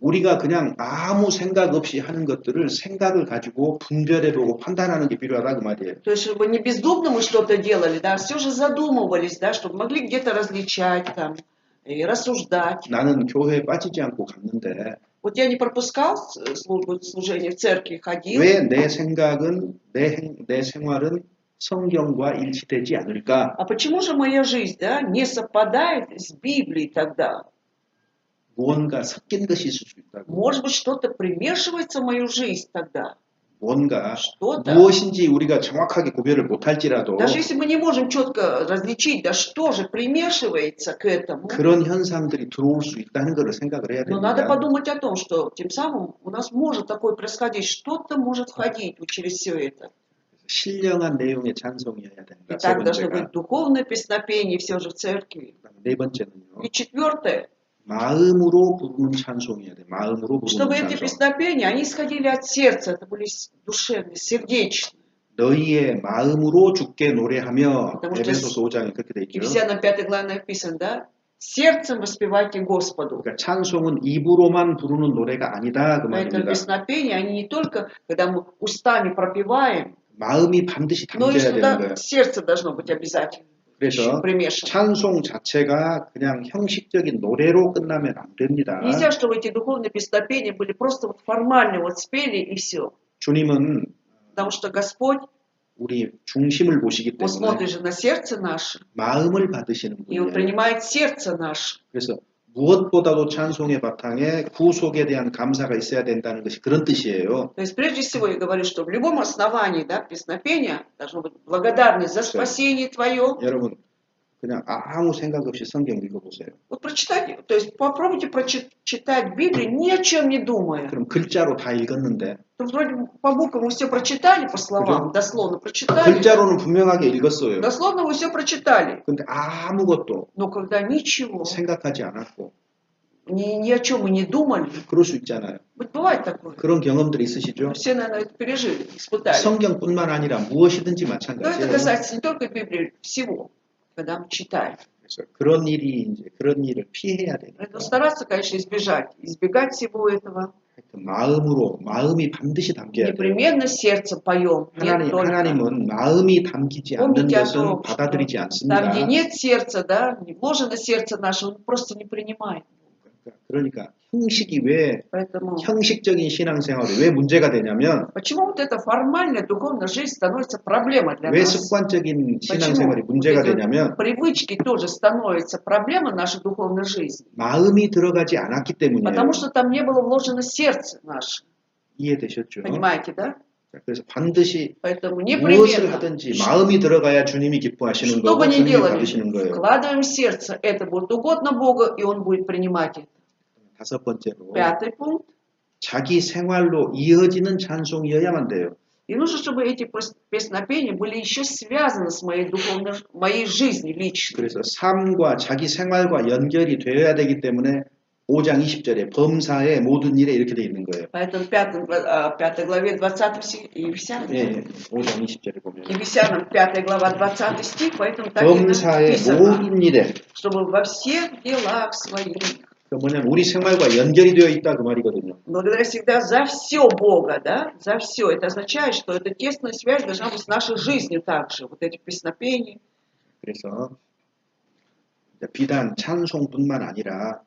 우리가 그냥 아무 생각 없이 하는 것들을 생각을 가지고 분별해보고 판단하는 게 필요하다 그 말이에요. То есть, чтобы не бездумно мы что-то делали, да, все же задумывались, да, чтобы могли где-то различать там и рассуждать. 나는 교회에 빠지지 않고 갔는데 Вот я не пропускал служение в церкви, ходил. 왜 내 생각은 내 생활은 성경과 일치되지 않을까? А почему же моя жизнь, да, не совпадает с Библией тогда? 무언가 섞인 것이 있을 수 있다고. Может быть, что-то примешивается в мою жизнь тогда. 뭔가 Что-то. 무엇인지 우리가 정확하게 구별을 못할지라도 Даже если мы не можем четко различить, да что же примешивается к этому, 그런 현상들이 들어올 수 있다는 것을 생각을 해야 но надо 됩니다. подумать о том, что тем самым у нас может такое происходить, что-то может входить вот через все это. 신령한 내용의 찬송이어야 된다. И 세 так должно 번째가. быть духовное песнопение все же в церкви. 네 번째는요. И четвертое, 마음으로 부르는 찬송이어야 돼. 마음으로 чтобы 부르는 эти 찬송. песнопения, они исходили от сердца, это были душевные, сердечные. 너희의 마음으로 주께 노래하며 Потому что 에베소서 5장에 그렇게 돼 있죠. Ефесянам 5 главе написано, да? Сердцем воспевайте Господу. 그러니까 찬송은 입으로만 부르는 노래가 아니다 그 Поэтому 말입니다. песнопения, они не только, когда мы устами пропеваем, 마음이 반드시 но и 담겨야 되는 сюда 거예요. сердце должно быть обязательно 그래서 примешано. 찬송 자체가 그냥 형식적인 노래로 끝나면 안 됩니다. Нельзя, чтобы эти духовные песнопения были просто вот формально, вот спели и все. 주님은 Потому что Господь, 우리 중심을 보시기 Он 때문에 смотрит же на сердце наше, 마음을 받으시는 и Он 분이에요. принимает сердце наше. 그래서 무엇보다도 찬송의 바탕에 구속에 대한 감사가 있어야 된다는 것이 그런 뜻이에요. То есть прежде всего я говорю, что в любом основании, да, песнопения должно быть благодарность за спасение твое. 여러분 그냥 아무 생각 없이 성경 읽어보세요. Вот прочитайте, то есть попробуйте прочитать Библию, ни о чем не думая. 그럼 글자로 다 읽었는데 То вроде по буквам вы все прочитали, по словам, дословно прочитали. 글자로는 분명하게 읽었어요. Дословно вы все прочитали. 근데 아무것도 Но когда ничего, 생각하지 않았고 ни о чем мы не думали, 그럴 수 있잖아요. вот бывает такое. 그런 경험들이 있으시죠? Все, наверное, это пережили, испытали. 성경뿐만 아니라 무엇이든지 Но это 마찬가지예요. касается не только Библии, всего, когда мы читаем. 그래서 그런 일을 피해야 돼요. Поэтому стараться, конечно, избегать всего этого. 마음이 반드시 담겨야 돼요. Непременно сердцем поем. Нет только. 하나님은 마음이 담기지 않는 Помните о 것은 том, 받아들이지 что 않습니다. там, где нет сердца, да, не вложено сердце наше, он просто не принимает. 그러니까 형식이 왜 Поэтому 형식적인 신앙생활이 왜 문제가 되냐면 почему вот эта формальная духовная жизнь становится проблемой для 왜 нас? 습관적인 Почему 신앙생활이 문제가 вот эти 되냐면 привычки тоже становятся проблемой нашей духовной жизни? 마음이 들어가지 않았기 때문이에요. Потому что там не было вложено сердце наше. 이해되셨죠? Понимаете, да? 그래서 반드시 Поэтому 무엇을 непременно, 하든지 마음이 들어가야 주님이 기뻐하시는 что бы 거고 ни 주님이 делали, 받으시는 거예요. вкладываем в сердце, это будет угодно Богу, и Он будет принимать это. 다섯 번째로 Пятый пункт. 자기 생활로 이어지는 찬송이어야만 돼요. И нужно, чтобы эти песнопения были еще связаны с моей жизнью личной. 그래서 삶과 자기 생활과 연결이 되어야 되기 때문에 5장 20절에 범사의 모든 일에 이렇게 돼 있는 거예요. Поэтому в 5 главе 20 Ефесянам, 예, 5장 20절에 보면 Ефесянам 5 глава 20 стих, поэтому так и 범사의 написано, 모든 일에 чтобы во всех делах своих, 그 뭐냐면 우리 생활과 연결이 되어 있다 그 말이거든요. благодаря всегда за все Бога, да, за все. Это означает, что эта тесная связь должна быть с нашей жизнью также. Вот эти песнопения. 그래서 비단 찬송뿐만 아니라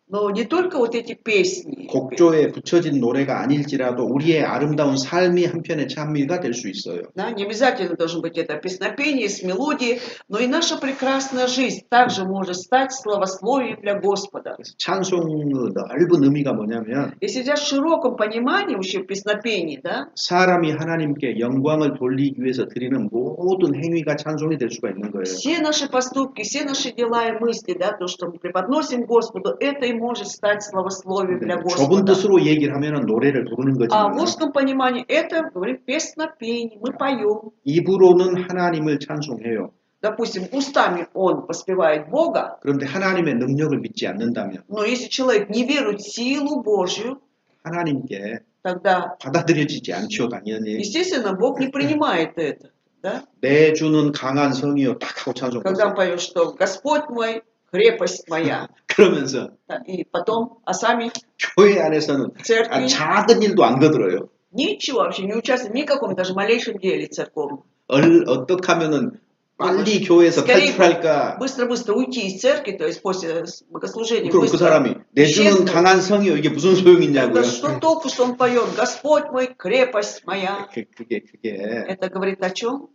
Но не только вот эти песни. 곡조에 붙여진 노래가 아닐지라도 우리의 아름다운 삶이 한편의 찬미가 될 수 있어요. Да, не обязательно должно быть это песнопение с мелодией, но и наша прекрасная жизнь также может стать славословием для Господа. 그래서 찬송의 넓은 의미가 뭐냐면 Если взять в широком понимании вообще песнопений, да, 사람이 하나님께 영광을 돌리기 위해서 드리는 모든 행위가 찬송이 될 수가 있는 거예요. все наши поступки, все наши дела и мысли, да, то, что мы преподносим Господу, это и может стать славословием для 좁은 Господа. 뜻으로 얘기를 하면 노래를 부르는 А 거지만 в узком понимании это, говорим, песнопение, мы поем. 입으로는 하나님을 찬송해요. Допустим, устами он воспевает Бога, 그런데 하나님의 능력을 믿지 않는다면 но если человек не верует в силу Божью, 하나님께 тогда, 받아들여지지 않죠, 당연히. естественно, Бог не принимает это. Да? 내 주는 강한 성이요 딱 하고 Когда он 찬송하세요. поет, что Господь мой, крепость моя. 그러면서 Да, и потом, а сами 교회 안에서는 в церкви 작은 일도 안 거들어요. ничего вообще, не участвуют ни в каком даже малейшем деле церковном. 어떻게 하면은 빨리 교회에서 Скорее 탈출할까? быстро-быстро уйти из церкви, то есть после богослужения 그럼 그 быстро 사람이 내 주는 исчезнуть. 강한 성이요 이게 무슨 소용이냐고요? Это что толку, что он поет? Господь мой, крепость моя. 그게 Это говорит о чем?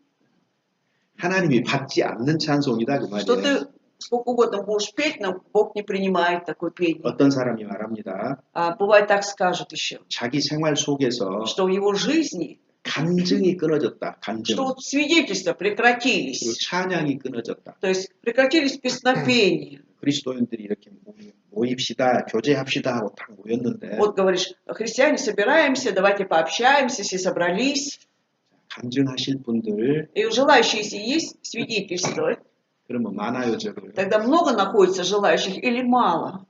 하나님이 받지 않는 찬송이다 그 Что 말이에요. ты сколько угодно будешь петь, но Бог не принимает такое пение. 어떤 사람이 말합니다. А бывает так скажут еще, 자기 생활 속에서 что в его жизни, 간증이 끊어졌다. 간증. что вот свидетельства 그리고 прекратились. 찬양이 끊어졌다. То есть прекратились песнопения. 그리스도인들이 이렇게 모입시다, 교제합시다 하고 딱 모였는데 Вот говоришь, христиане, собираемся, давайте пообщаемся, все собрались. 간증하실 분들 И желающие, если есть, свидетельствовать. 그러면 많아요, 적어요? Тогда много находится желающих или мало?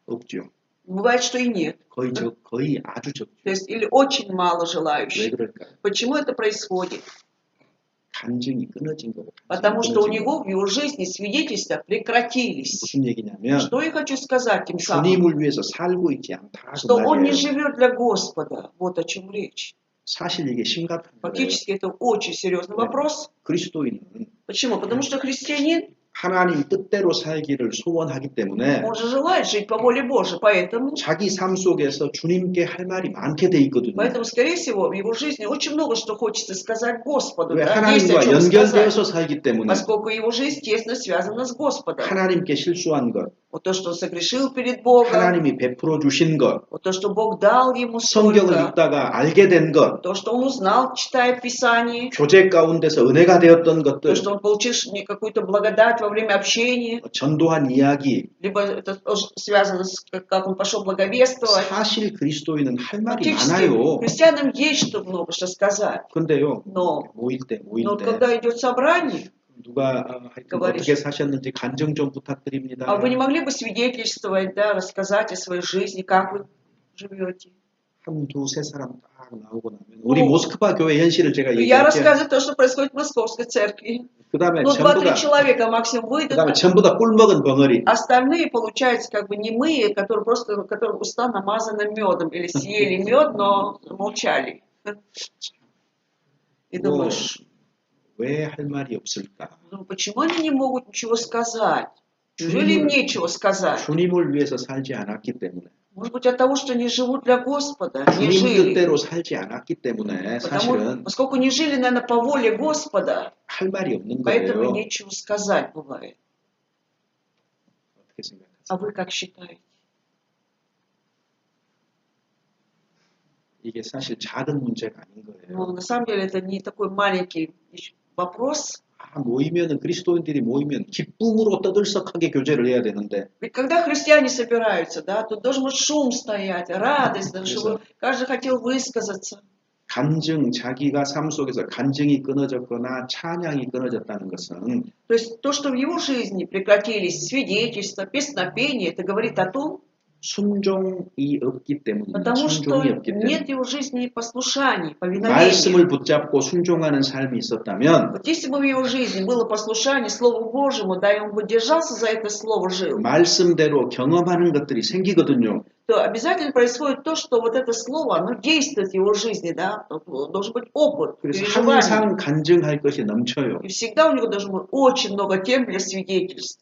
없죠. Бывает, что и нет. 거의 아주 적죠. То есть или очень мало 왜 желающих. 그럴까요? Почему это происходит? 간증이 끊어진 거예요. Потому что у него в его жизни свидетельства прекратились. 무슨 얘기냐면 Что я хочу сказать тем самым? 주님을 위해서 살고 있지 않다. 그 Что он не 말이에요. живет для Господа. Вот о чем речь. 사실 이게 심각한 거예요. Фактически это очень серьезный вопрос. 그리스도인은 Почему? Потому что христианин, 하나님 뜻대로 살기를 소원하기 때문에 он же желает жить по воле Божией, поэтому, 자기 삶 속에서 주님께 할 말이 많게 돼 있거든요. скорее всего, в его жизни очень много что хочется сказать Господу. 왜 Да? Есть о 하나님과 чем сказать. 연결되어서 살기 때문에 Поскольку его жизнь тесно связана с Господом. 하나님께 실수한 것, Вот то, что он согрешил перед Богом, 하나님이 베풀어 주신 것, вот то, что Бог дал ему 성경을 столько, 읽다가 알게 된 것, то, что он узнал, читая Писание, 교제 가운데서 은혜가 되었던 것들, то, что он получил какую-то благодать во время общения, 전도한 이야기, либо это тоже связано с как он пошел благовествовать. 사실 그리스도인은 할 말이 Фактически, 많아요. христианам есть что много что сказать. 근데요, Но 모일 때 когда идет собрание, 누가 하여튼 говоришь, 어떻게 사셨는지 간증 좀 부탁드립니다. а вы не могли бы свидетельствовать, да, рассказать о своей жизни, как вы живете? 한 두세 사람 딱 나오고 나면 우리 모스크바 교회 현실을 제가 Я 얘기할게요. рассказываю то, что происходит в Московской церкви. 그다음에 Ну, 전부 2-3 다 человека максимум выйдут. 그다음에 전부 다 꿀먹은 벙어리. Остальные, получается, как бы немые, которые просто, которых уста намазаны медом, или съели мед, но молчали. И думаешь, 왜 할 말이 없을까? ну, почему они не могут ничего сказать? Неужели им нечего сказать? 주님을 위해서 살지 않았기 때문에. Может быть, от того, что они живут для Господа, не 주님 жили. 뜻대로 살지 않았기 때문에 사실은 Поскольку не жили, наверное, по воле Господа, 할 말이 없는 поэтому 거예요. нечего сказать бывает. 어떻게 생각하세요? А вы как считаете? 이게 사실 작은 문제가 아닌 Но 거예요. на самом деле это не такой маленький вопрос. 모이면은 그리스도인들이 모이면 기쁨으로 떠들썩하게 교제를 해야 되는데 Ведь когда христиане собираются, да, тут должен быть шум стоять, радость, да, чтобы каждый хотел высказаться. 간증, 자기가 삶 속에서 간증이 끊어졌거나 찬양이 끊어졌다는 것은 То есть то, что в его жизни прекратились свидетельства, песнопения, это говорит о том, 순종이 없기 때문입니다. потому что 순종이 없기 нет в 때문에 его жизни послушаний, повиновения. 말씀을 붙잡고 순종하는 삶이 있었다면 Вот если бы в его жизни было послушание Слову Божьему, да, и он бы держался за это Слово, жил, 말씀대로 경험하는 것들이 생기거든요. то обязательно происходит то, что вот это Слово, оно действует в его жизни, да, должен быть опыт, 그래서 переживание. 항상 간증할 것이 넘쳐요. И всегда у него должно быть очень много тем для свидетельств.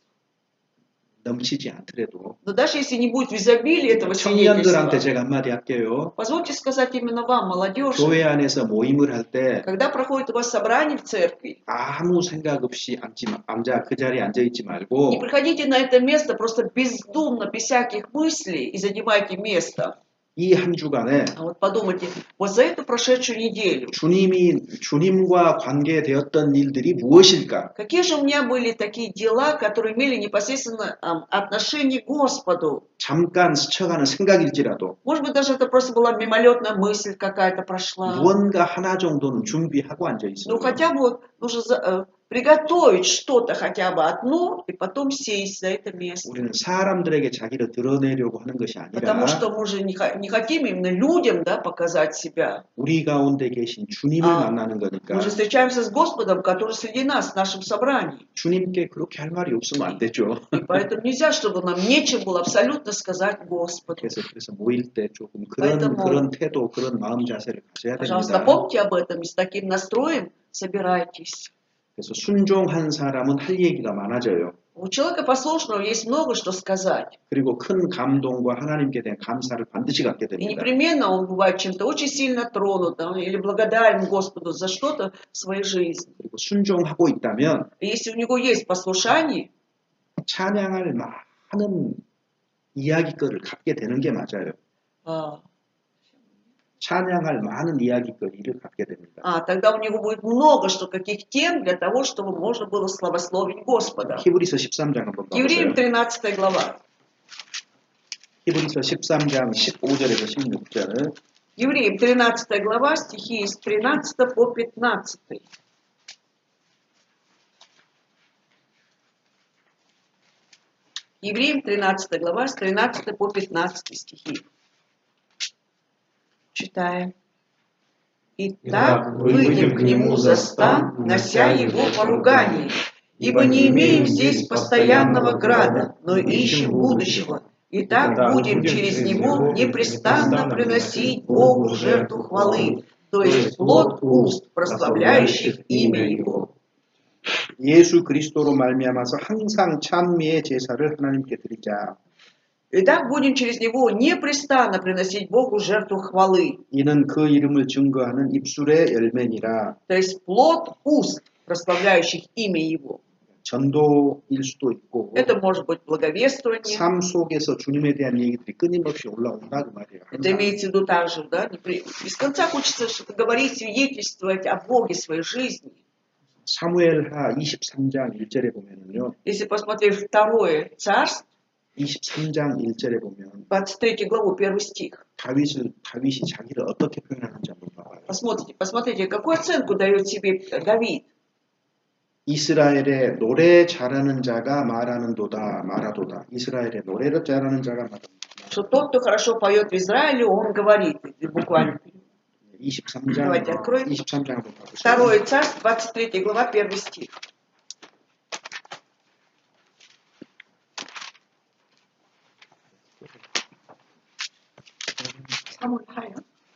넘치지 않더라도 Но даже если не будет в изобилии этого 청년들한테 свидетельства, 제가 한마디 할게요. позвольте сказать именно вам, молодежи, 교회 안에서 모임을 할 때 когда проходит у вас собрание в церкви, 아무 생각 없이 앉아 그 자리에 앉아 있지 не 말고 приходите на это место просто бездумно, без всяких мыслей и занимайте место. 이 한 주간에 А вот подумайте, вот за эту прошедшую неделю, 주님과 관계되었던 일들이 무엇일까? какие же у меня были такие дела, которые имели непосредственно отношение к Господу? 잠깐 스쳐가는 생각일지라도 Может быть, даже это просто была мимолетная мысль какая-то прошла. 무언가 하나 정도는 준비하고 앉아 있어요. Ну, хотя бы вот нужно приготовить что-то хотя бы одно и потом сесть за это место. 우리는 사람들에게 자기를 드러내려고 하는 것이 아니라 Потому что мы же не хотим именно людям, да, показать себя. 우리 가운데 계신 주님을 만나는 거니까 Мы же встречаемся с Господом, который среди нас, в нашем собрании. 주님께 그렇게 할 말이 없으면 안 되죠. И поэтому нельзя, чтобы нам нечем было абсолютно сказать Господу. 그래서 모일 때 조금 поэтому, 그런 태도, 그런 마음 자세를 가져야 Пожалуйста, 됩니다. помните об этом и с таким настроем собирайтесь. 그래서 순종한 사람은 할 얘기가 많아져요. У человека послушного есть много что сказать. 그리고 큰 감동과 하나님께 대한 감사를 반드시 갖게 И 됩니다. непременно он бывает чем-то очень сильно тронут, да, или благодарен Господу за что-то в своей жизни. 그리고 순종하고 있다면 И если у него есть послушание, 찬양할 많은 이야기거리를 갖게 되는 게 맞아요. 찬양할 많은 이야기거리를 갖게 됩니다. тогда у него будет много что каких тем для того, чтобы можно было славословить Господа. 히브리서 13장 한번 Евреям 봐보세요. 13 глава. 히브리서 13장 15절에서 16절. Евреям 13 глава, стихи с 13 по 15. Евреям 13 глава, с 13 по 15 стихи. Читаем. «Итак, выйдем к нему за стан, нося его поругание, ибо не имеем здесь постоянного града, но ищем будущего. Итак, будем через него непрестанно приносить Богу жертву хвалы, то есть плод уст, прославляющих имя Его». 예수 그리스도로 말미암아서 항상 찬미의 제사를 하나님께 드리자. Итак, будем через него непрестанно приносить Богу жертву хвалы. 이는 그 이름을 증거하는 입술의 열매니라. То есть плод уст, прославляющих имя Его. 전도일 수도 있고 Это может быть благовествование. 삶 속에서 주님에 대한 얘기들이 끊임없이 올라온다 그 말이에요. Это имеется в виду также, да? Без конца хочется что-то говорить, свидетельствовать о Боге своей жизни. 사무엘하 23장 1절에 보면은요. Если посмотреть второе царство, 23장 1절에 보면 23 главу, 1 стих. 다윗이 자기를 어떻게 표현하는지 한번 봐봐요. Посмотрите, какую оценку дает себе Давид. 이스라엘의 노래 잘하는 자가 말하도다. 이스라엘의 노래를 잘하는 자가 말하도다. Что тот, кто хорошо поет в Израиле, он говорит, буквально. 23장 Давайте откроем. 23장 한번 봐보세요. Второе царство, 23 глава, 1 стих.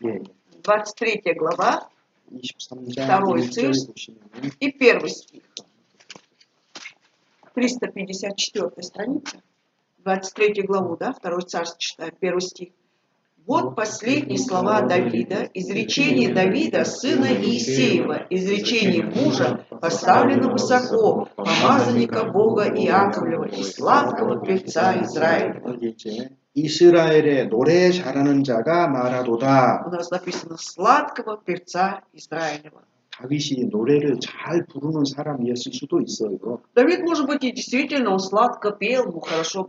예. 23 глава 23장 Второй 1절 царь. 보시면 и 1 стих. 354 страница. 23 главу, да, 2 царство читаем, 1 стих. Вот последние слова Давида, изречение Давида, сына Иисеева, изречение мужа, поставленного высоко, помазанника Бога Иаковлева и сладкого певца Израиля. 여기 이제 이스라엘의 노래 잘하는 자가 말하도다. У нас написано «сладкого перца Израилева». 다윗이 노래를 잘 부르는 사람이었을 수도 있어요. Давид, может быть, и действительно он сладко пел, ему хорошо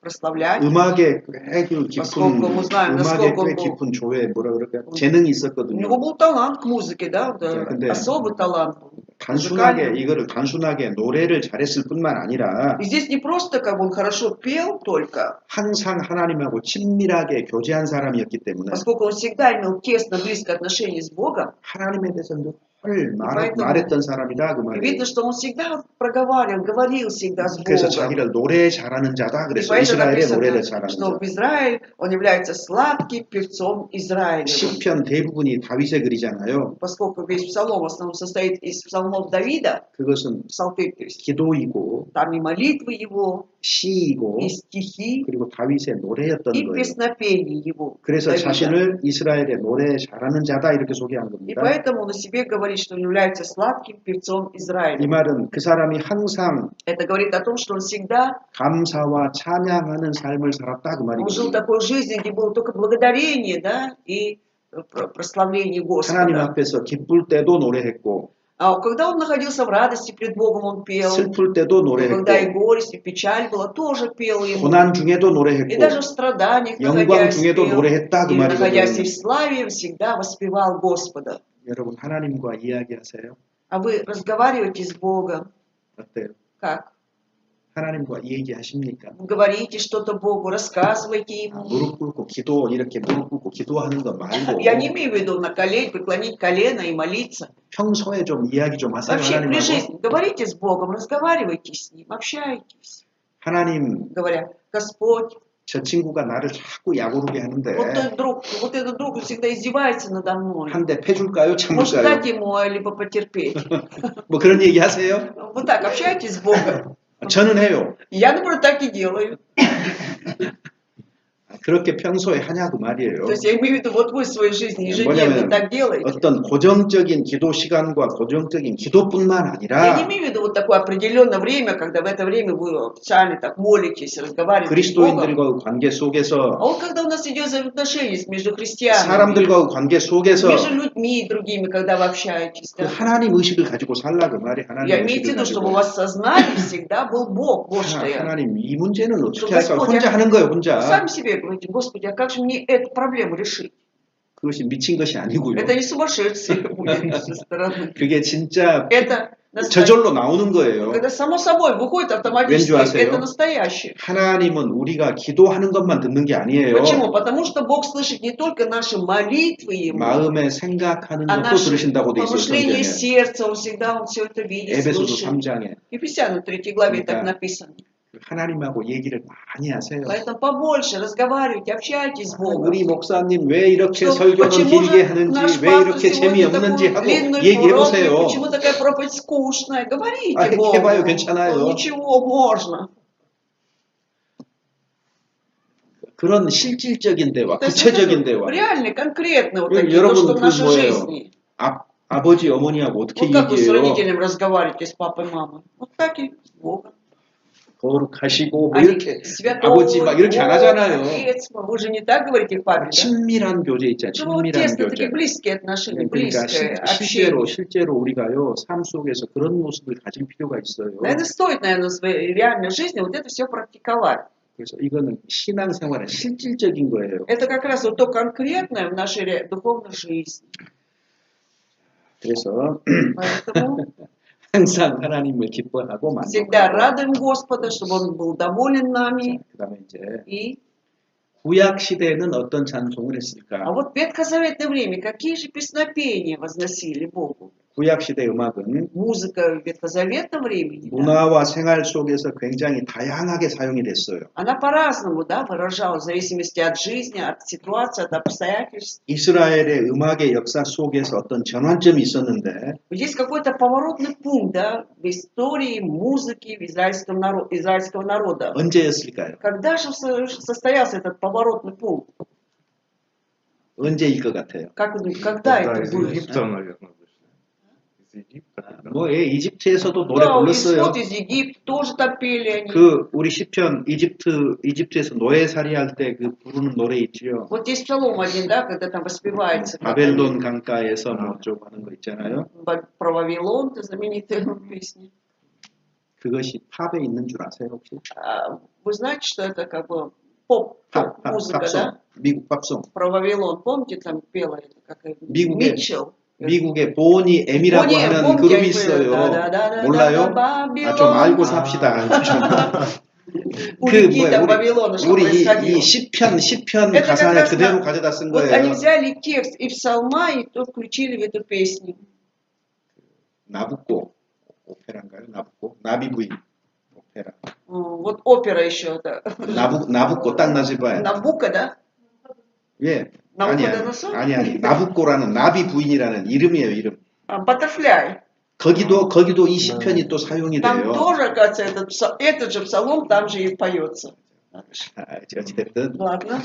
прославлять. 음악에 꽤 Поскольку мы знаем, насколько он был. 깊은 조회 뭐라 그럴까 재능이 У 있었거든요. него был талант к музыке, да, 근데 особый талант был. 단순하게 노래를 잘했을 뿐만 아니라 И здесь не просто как бы он хорошо пел только, 항상 하나님하고 친밀하게 교제한 사람이었기 때문에 поскольку он всегда имел тесно близкое отношение с Богом. 하나님에 대해서 늘 поэтому 말했던 사람이다 그 И 말이에요. видно, что он всегда проговаривал, говорил всегда с 그래서 Богом. 자기를 노래 잘하는 자다 И 그래서 поэтому 이스라엘의 노래를 написано, 잘하는 что 자. в Израиль он является сладким певцом Израилевым. 시편 대부분이 다윗의 글이잖아요. Поскольку весь псалом в основном состоит из псалмов Давида, 그것은 псалты, то есть, 기도이고 там и молитвы его, 시이고 и стихи, 그리고 다윗의 노래였던 и 거예요. песнопения его. 그래서 Давида. 자신을 이스라엘의 노래 잘하는 자다 이렇게 소개한 И 겁니다. поэтому он о себе говорит, что он является сладким певцом 이 Израиля. 말은 그 사람이 항상 Это говорит о том, что он всегда 감사와 찬양하는 삶을 살았다 그 он жил 말이거든요. такой жизнью, где было только благодарение, да, и прославление 하나님 Господа. 앞에서 기쁠 때도 노래했고 А когда он находился в радости пред Богом, он пел. 슬플 때도 Когда и 노래했고 горесть, и печаль была, тоже пел ему. 고난 중에도 И 노래했고 даже в страданиях, 영광 находясь, 중에도 пел. 노래했다 그 И находясь и 말이거든요. в славе, всегда воспевал Господа. 여러분 하나님과 이야기하세요. А вы разговариваете с Богом. 어때요? Как? 하나님과 얘기하십니까? Вы говорите что-то Богу, рассказываете Ему. 무릎 꿇고 기도 이렇게 무릎 꿇고 기도하는 거 말고 Я не имею в виду на колени, преклонить колено и молиться. 평소에 좀 이야기 좀 하세요. Вообще, при 하나님하고. жизни говорите с Богом, разговаривайте с Ним, общайтесь. 하나님, Говоря, Господь, 저 친구가 나를 자꾸 약오르게 하는데 вот этот друг всегда издевается надо мной. 한 대 패줄까요? Может 참을까요? дать ему, либо потерпеть. 뭐 그런 얘기 하세요? Вот так, общайтесь с Богом. 저는 해요. Я, например, так и делаю. 그렇게 평소에 하냐고 말이에요. То есть я имею в виду, вот вы в своей жизни ежедневно 뭐냐면 так делаете. 어떤 고정적인 기도 시간과 고정적인 기도뿐만 Я 아니라 не имею в виду вот такое определенное время, когда в это время вы специально так молитесь, разговариваете с Богом. 그리스도인들과의 관계 А 속에서 вот когда у нас идет взаимоотношения между христианами, 사람들과의 관계 속에서 между людьми и другими, когда вы общаетесь, 그 да? 하나님 의식을 가지고 살라 그 말이 하나님 Я имею в 의식을 виду, чтобы у 가지고 вас в сознании всегда был Бог. Вот что я. 하나님 이 문제는 어떻게 Что, 할까? Господь, 혼자 하는 거예요 혼자. Сами себе говорите, Господи, а как же мне эту проблему решить? 그것이 미친 것이 아니고요. Это не сумасшествие будет со стороны. 그게 진짜 Это настоящее. 저절로 나오는 거예요. Когда само собой выходит автоматически, 왠지 아세요? это настоящее. 하나님은 우리가 기도하는 것만 듣는 게 아니에요. Почему? Потому что Бог слышит не только наши молитвы Ему, 마음에 생각하는 а 것도 наши 들으신다고 돼 있어요. помышления 성경에. сердца, Он всегда Он все это видит, 에베소서 слышит. 3장에 Ефесянам 3 главе так написано. 하나님하고 얘기를 많이 하세요. Поэтому побольше разговаривайте, общайтесь с Богом. 우리 목사님 왜 이렇게 Что, 설교는 почему 길게 же наш 하는지 왜 пастор 이렇게 сегодня 재미없는지 такой 하고 длинный 얘기해 урок, 보세요. почему такая проповедь скучная? Говорите 아, Богу. 해봐요, 괜찮아요. Ну, ничего, можно. 그런 실질적인 대화, То есть 구체적인 вот это 대화. реально, конкретно, вот 예, такие, то, 여러분, что в 그 нашей 뭐예요? жизни. 아버지, 어머니하고 어떻게 Вот как вы с 얘기해요? родителями разговариваете, с папой, мамой? Вот так и с Богом. 거룩하시고 뭐 Они 이렇게 святой, 아버지 막 이렇게 안 하잖아요. Отец, вы же не так говорите к папе, да? 친밀한 교제 있잖아요. Ну, вот 친밀한 тесно, 교제. такие близкие отношения, 그러니까 близкое 실제로 общение. 우리가요 삶 속에서 그런 모습을 가질 필요가 있어요. Наверное, стоит, наверное, в своей реальной жизни вот это все практиковать. 그래서 이거는 신앙생활의 실질적인 거예요. Это как раз вот то конкретное в нашей духовной жизни. 그래서 Поэтому 항상 하나님을 기뻐하고 всегда 만족하고. радуем Господа, чтобы Он был доволен нами. 그다음에 이제 И, 구약 시대에는 어떤 찬송을 а 했을까? вот в ветхозаветное время какие же песнопения возносили Богу? 구약 시대 음악은 Музыка в ветхозаветном времени, да, 문화와 생활 속에서 굉장히 다양하게 사용이 됐어요. она по-разному, да, выражалась в зависимости от жизни, от ситуации, от обстоятельств. 이스라엘의 음악의 역사 속에서 어떤 전환점이 있었는데 Есть какой-то поворотный пункт, да, в истории музыки в израильского народа. 언제였을까요? Когда же состоялся этот поворотный пункт? 언제일 것 같아요? Как вы думаете, когда Да, это из было? Египта, наверное, вышли. Из из Египта. да? 뭐 예, 이집트에서도 노래 Да, 불렀어요. исход из Египта тоже там пели они. 그 우리 시편 이집트에서 노예살이 할 때 그 부르는 노래 있지요. Вот есть псалом один, да, когда там воспевается как 바벨론 они, 강가에서 뭐 어쩌고 하는 거 있잖아요. про Вавилон, это знаменитая песня. 그것이 팝에 있는 줄 아세요 혹시? Вы знаете, что это как бы 팝, поп-музыка, 팝송, да? 미국 팝송. Про Вавилон, помните, там пела это, как 미국의 Митчелл? 미국의 보니 M이라고 보니, 하는 помните, 그룹이 они 있어요. поют, 몰라요? Бабилон. 좀 알고 삽시다. У реки там Вавилона, что 우리 происходило. 이 시편 Это как 가사를 раз 그대로 가져다 쓴 вот они 거예요. взяли текст и псалма, и то включили в эту песню. 나부코 오페라인가요? 나부코 나비부인 오페라. Вот опера еще, да. 나부코 딱 나집어요. Набука, да? 예. 나부코도너솔? 아니. 나부코라는 나비 부인이라는 이름이에요, 이름. Butterfly. 거기도 이 시편이 또 사용이 Там 돼요. тоже, оказывается, этот же псалом там же и поется. 어찌됐든 Ладно.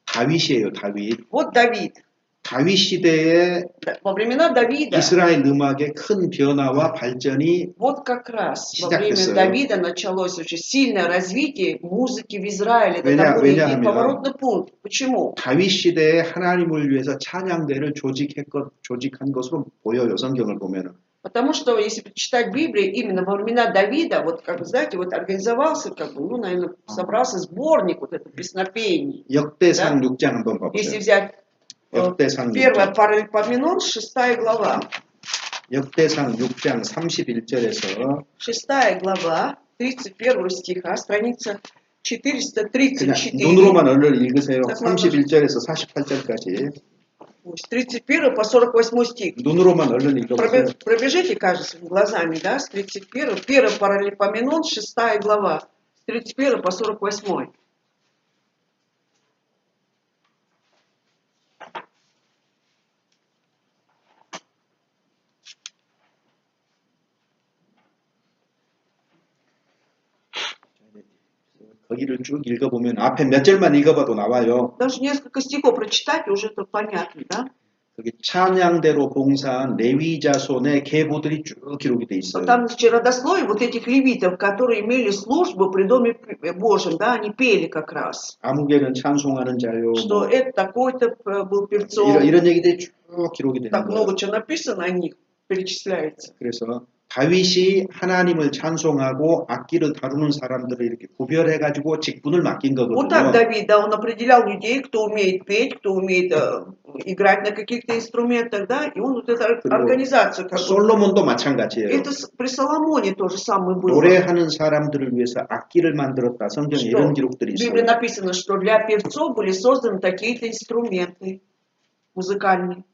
다윗이에요, 다윗. Вот Давид. 다윗 시대에 Во времена Давида, 이스라엘 음악의 큰 변화와 발전이 вот как раз во время 시작됐어요. Давида началось очень сильное развитие музыки в Израиле. Это такой 왜냐하면 поворотный пункт. Почему? 다윗 시대에 하나님을 위해서 찬양대를 조직한 것으로 보여요, 성경을 보면은. Потому что, если почитать Библию, именно во времена Давида, вот как вы знаете, вот организовался, как бы, ну, наверное, собрался сборник вот это песнопений. 역대상 6장 한번 Если 봐보세요. взять 역대상 1 6장. Паралипоменон, 6 глава. 역대상 6장 31절에서 6 глава, 31 стиха, страница 그냥 434. 눈으로만 얼른 읽으세요. Так, ладно. 31절에서 48절까지. С 31 по 48 стих. 눈으로만 얼른 읽어보세요. Пробежите, кажется, глазами, да, с 31. 1 Паралипоменон, 6 глава, с 31 по 48. 거기를 쭉 읽어보면 앞에 몇 절만 읽어봐도 나와요. Даже несколько стихов прочитать, уже это понятно, да? 거기 찬양대로 봉사한 레위 자손의 계보들이 쭉 기록이 돼 있어요. Там в родословии вот этих левитов, которые имели службу при Доме Божьем, да, они пели как раз. 아무개는 찬송하는 자요. Что это такой-то был певцом. 이런 얘기들이 쭉 기록이 되는 Так 거예요. много чего написано о них, перечисляется. 그래서 다윗이 하나님을 찬송하고 악기를 다루는 사람들을 이렇게 구별해가지고 직분을 맡긴 Вот так 거거든요. Давид, да, он определял людей, кто умеет петь, кто умеет играть на каких-то инструментах, да, и он вот эту организацию как бы... 솔로몬도 마찬가지예요. Это при Соломоне то же самое было. 노래하는 사람들을 위해서 악기를 만들었다. 성경에 Что? 이런 기록들이 В Библии 있어요. написано, что для певцов были созданы такие-то инструменты музыкальные.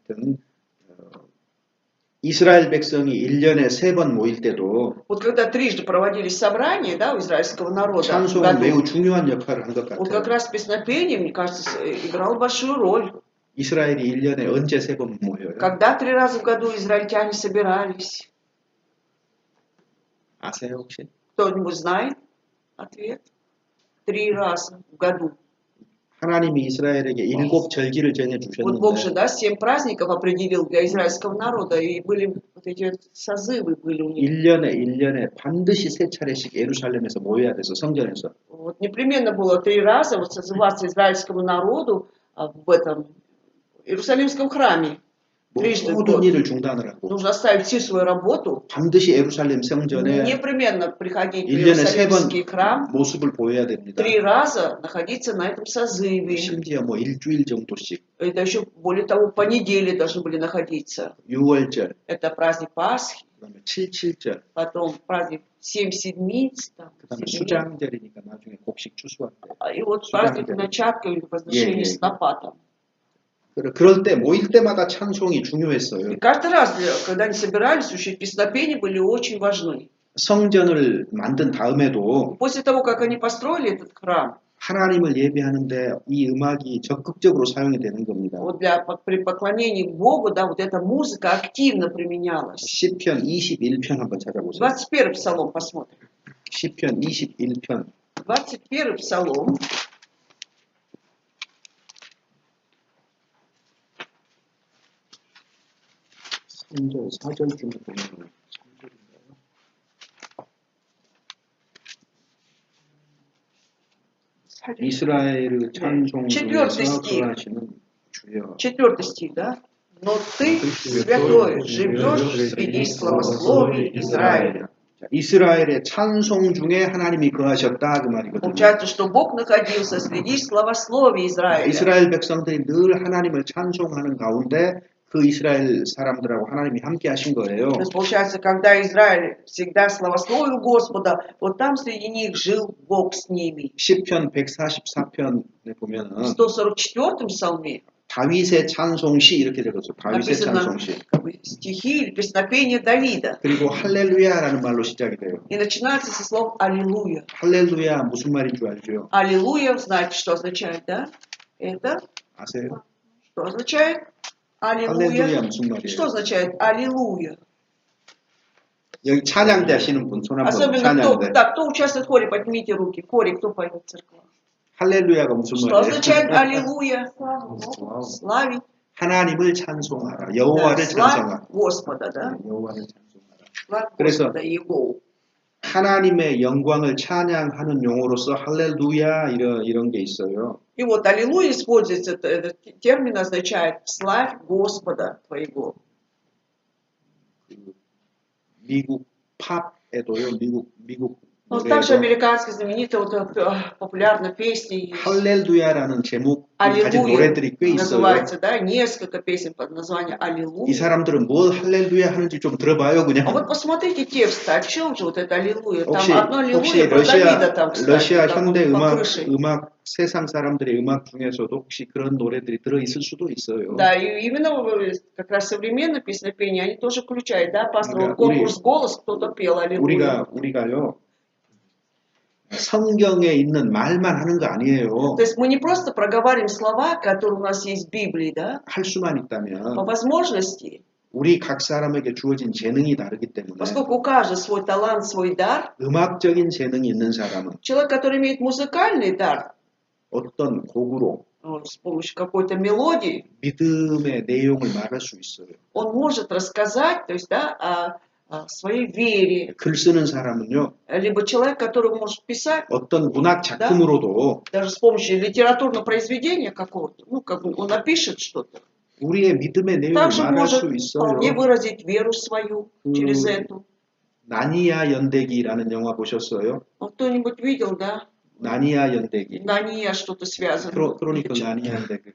하여튼 이스라엘 백성이 1년에 3번 모일 때도 Вот когда трижды проводились собрания, да, у израильского народа, в 찬송은 매우 году, 중요한 역할을 한 것 вот как 같아요. раз песнопение, мне кажется, играло большую роль. 이스라엘이 1년에 언제 3번 모여요? Когда 3 раза в году израильтяне собирались? 아세요 혹시? Кто-нибудь знает ответ? 3 раза в году. 하나님이 이스라엘에게 7 절기를 정해 Вот Бог же, 주셨는데 да, 7 праздников определил для израильского народа, и были вот эти созывы были у них. 1년에 반드시 3차례씩 예루살렘에서 모여야 돼서 성전에서 Вот непременно было 3 раза вот созываться израильскому народу в этом Иерусалимском храме. Трижды в 모든 год. 일을 중단을 하고 Нужно оставить всю свою работу, 반드시 예루살렘 성전에 непременно приходить в 1년에 3번 Иерусалимский храм, 모습을 보여야 됩니다. 3 раза находиться на этом созыве. 심지어 뭐 일주일 정도씩 Это еще, более того, по неделе должны были находиться. 6월절, Это праздник Пасхи, 그다음에 7.7절, потом праздник 7 седмиц, там, 그다음에 7 수장절이니까 나중에 곡식 추수할 때. и вот праздник начатка или возношения снопа там. 그럴 때 모일 때마다 찬송이 중요했어요. И каждый раз, когда они собирались, учить песнопения были очень важны. 성전을 만든 다음에도 После того, как они построили этот храм, 하나님을 예배하는데 이 음악이 적극적으로 사용이 되는 겁니다. вот при поклонении Богу, да, вот эта музыка активно применялась. 시편 21편 한번 찾아보세요. 21 псалом посмотрим. 시편 21편 21 Псалом. 3절, 4절쯤에 보면 3절인가요? 이스라엘의 찬송 중에서 거하시는 주여. 4 стих, да? Но ты, святой, живешь среди славословий Израиля. 이스라엘의 찬송 중에 하나님이 거하셨다 그 말이거든요. Получается, что Бог находился среди славословий Израиля. 이스라엘 백성들이 늘 하나님을 찬송하는 가운데 그 이스라엘 사람들하고 하나님이 함께 하신 거예요. То есть, получается, когда Израиль всегда славословил Господа, вот там среди них жил Бог с ними. 시편 144편에 보면은 В 144-м псалме 다윗의 찬송시 이렇게 적었어요. 다윗의 написано 찬송시. стихи или песнопения Давида. 그리고 할렐루야라는 말로 시작이 돼요. И начинается со слов «Аллилуйя». 할렐루야 무슨 말인 줄 알죠? «Аллилуйя», знаете, что означает, да? Это 아세요? что означает? 할렐루야 «Аллилуйя». 무슨 말이에요? Что означает «Аллилуйя»? 여기 찬양대 하시는 분 손 한번 찬양대. кто участвует в хоре, поднимите руки. В хоре кто поет в церкви? 할렐루야가 무슨 Что 말이에요? означает «Аллилуйя»? Славить. 하나님을 찬송하라. 여호와를 찬송하라. Славь Господа, да? 여호와를 찬송하라. Славь 그래서 Господа Его. 하나님의 영광을 찬양하는 용어로서 할렐루야 이런 게 있어요. И вот «Аллилуйя» используется, этот термин означает «славь Господа твоего». 미국 팝에도요. 미국 Вот также 노래에도 американская знаменитая вот, популярная песня 할렐루야라는 제목 가진 «Аллилуйя» 노래들이 꽤 있어요. называется, да, несколько песен под названием 이 «Аллилуйя». 사람들은 뭘 할렐루야 하는지 좀 들어봐요 А 그냥. вот посмотрите тексты, о чем же вот это «Аллилуйя»? 혹시 Там одно 혹시 «Аллилуйя» про Давида там, кстати, 러시아 как 현대 он по крыше. 음악 세상 사람들의 음악 중에서도 혹시 그런 노래들이 들어 있을 수도 있어요. Да, и именно как раз современное песнопение, они тоже включают, да, пастор, 그러니까 вот конкурс «Голос», кто-то пел «Аллилуйя». 우리가요 성경에 있는 말만 하는 거 아니에요. То есть мы не просто проговариваем слова, которые у нас есть в Библии, да, 할 수만 있다면 по возможности, 우리 각 사람에게 주어진 재능이 다르기 때문에 поскольку у каждого свой талант, свой дар, 음악적인 재능이 있는 사람은 человек, который имеет музыкальный дар, 어떤 곡으로 с помощью какой-то мелодии, 믿음의 내용을 말할 수 있어요. он может рассказать, то есть, да, о своей вере. 글 쓰는 사람은요 Либо человек, который может писать, 어떤 문학 작품으로도 даже с помощью литературного произведения какого-то, ну, как он напишет что-то, 우리의 믿음의 내용을 также 말할 может 수 있어요. вполне выразить веру свою через эту. 나니아 연대기라는 영화 보셨어요? Вот кто-нибудь видел, да? 나니아 연대기. Нания что-то связано. 크로니커 나니아 연대기.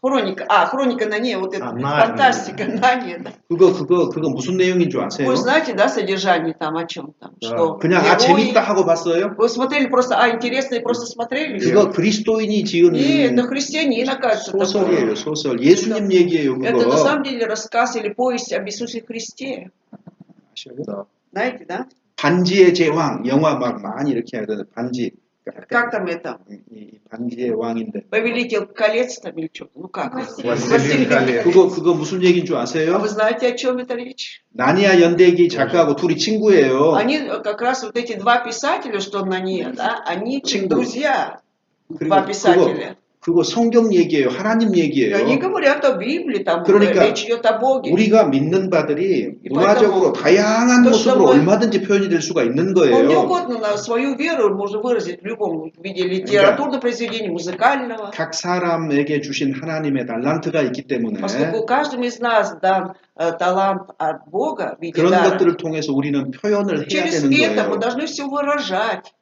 Хроника Нания, вот это фантастика Нания, да. 그거 무슨 내용인 줄 아세요? Вы знаете, да, содержание там о чем там? Что 그냥 герои- 재밌다 하고 봤어요? Вы смотрели просто, интересно и просто смотрели? 그거 그리스도인이 지은 Нет, это христианин, оказывается, 소설이에요, такое. 소설. 예수님 얘기예요, Это на 그거. самом деле рассказ или повесть об Иисусе Христе. 아셔요? Знаете, да? 반지의 제왕 영화 막 많이 이렇게 하거든요. 반지. Как там это? 이 반지의 왕인데. Повелитель колец там или что-то? Ну как? Властелин колец. 그거 무슨 얘기인 줄 А 아세요? вы знаете, о чем это речь? 나니아 연대기 작가하고 둘이 친구예요. Они как раз вот эти два писателя, что Нания, да, они 친구. друзья, 그리고 два писателя. 그거 성경 얘기예요. 하나님 И 얘기예요. они говорят о Библии, там 그러니까 речь идет о Боге. 우리가 믿는 바들이 И 문화적으로 поэтому 다양한 то, 모습으로 что мы- 얼마든지 표현이 될 수가 있는 Вполне 거예요. угодно на свою веру можно выразить в любом виде литературного произведения, музыкального. 각 사람에게 주신 하나님의 달란트가 있기 때문에 Поскольку каждому из нас дан талант от Бога в виде 그런 дара, 것들을 통해서 우리는 표현을 해야 через 되는 это мы 거예요. должны все выражать.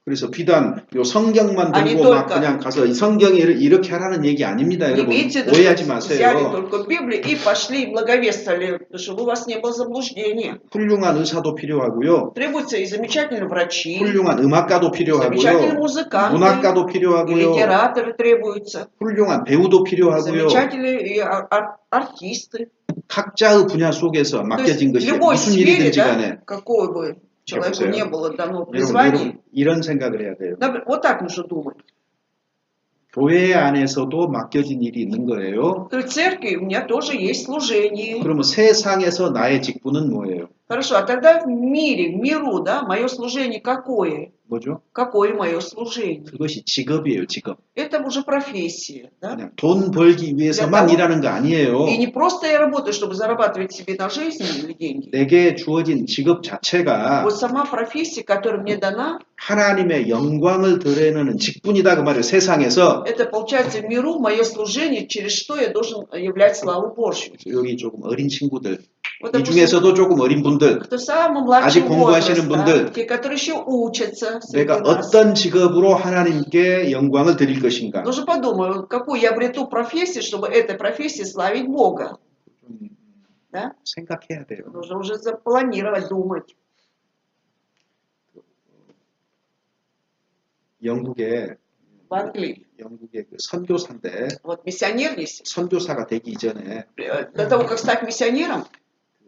그래서 비단 요 성경만 아니, 들고 막 только- 그냥 가서 이 성경이 이렇게 하라는 얘기 아닙니다, Не 여러분. имейте в виду, 오해하지 что взяли 마세요. только Библию и пошли и благовествовали, чтобы у вас не было заблуждения. 훌륭한 의사도 필요하고요. Требуются и замечательные врачи, 훌륭한 음악가도 замечательные 필요하고요. музыканты, 문학가도 и 필요하고요. литераторы требуются, 훌륭한 배우도 필요하고요. замечательные и артисты. 각자의 분야 속에서 То есть 맡겨진 в 것이 любой 무슨 сфере, 일이든지 да, 간에 какой бы человеку 여보세요? не было дано 여러분, призвание, 이런 생각을 해야 돼요. вот так нужно думать. 교회 안에서도 맡겨진 일이 있는 거예요. То есть в церкви у меня тоже есть служение. 그러면 세상에서 나의 직분은 뭐예요? Хорошо, а тогда в миру, да, мое служение какое? 뭐죠? Какое мое служение? 그것이 직업이에요, 직업. Это уже профессия, да? 그냥 돈 벌기 위해서만 того- 일하는 거 아니에요. И не просто я работаю, чтобы зарабатывать себе на жизнь или деньги. 내게 주어진 직업 자체가 Вот сама профессия, которая мне дана, 하나님의 영광을 드러내는 직분이다 그 말이에요. 세상에서. это получается в миру мое служение, через что я должен являть славу Божью. 여기 조금 어린 친구들, Вот, 이 допустим, 중에서도 조금 어린 분들, кто самый 아직 младший 공부하시는 возраст, 분들, да, те, которые еще учатся среди 내가 нас. 어떤 직업으로 하나님께 영광을 드릴 것인가. Нужно подумать, какую я обрету профессию, чтобы этой профессией славить Бога. 좀 Да? 생각해야 돼요. Нужно уже запланировать, думать. 영국의 В Англии. 그 선교사인데 Вот миссионер есть. 선교사가 되기 이전에 До того, как стать миссионером,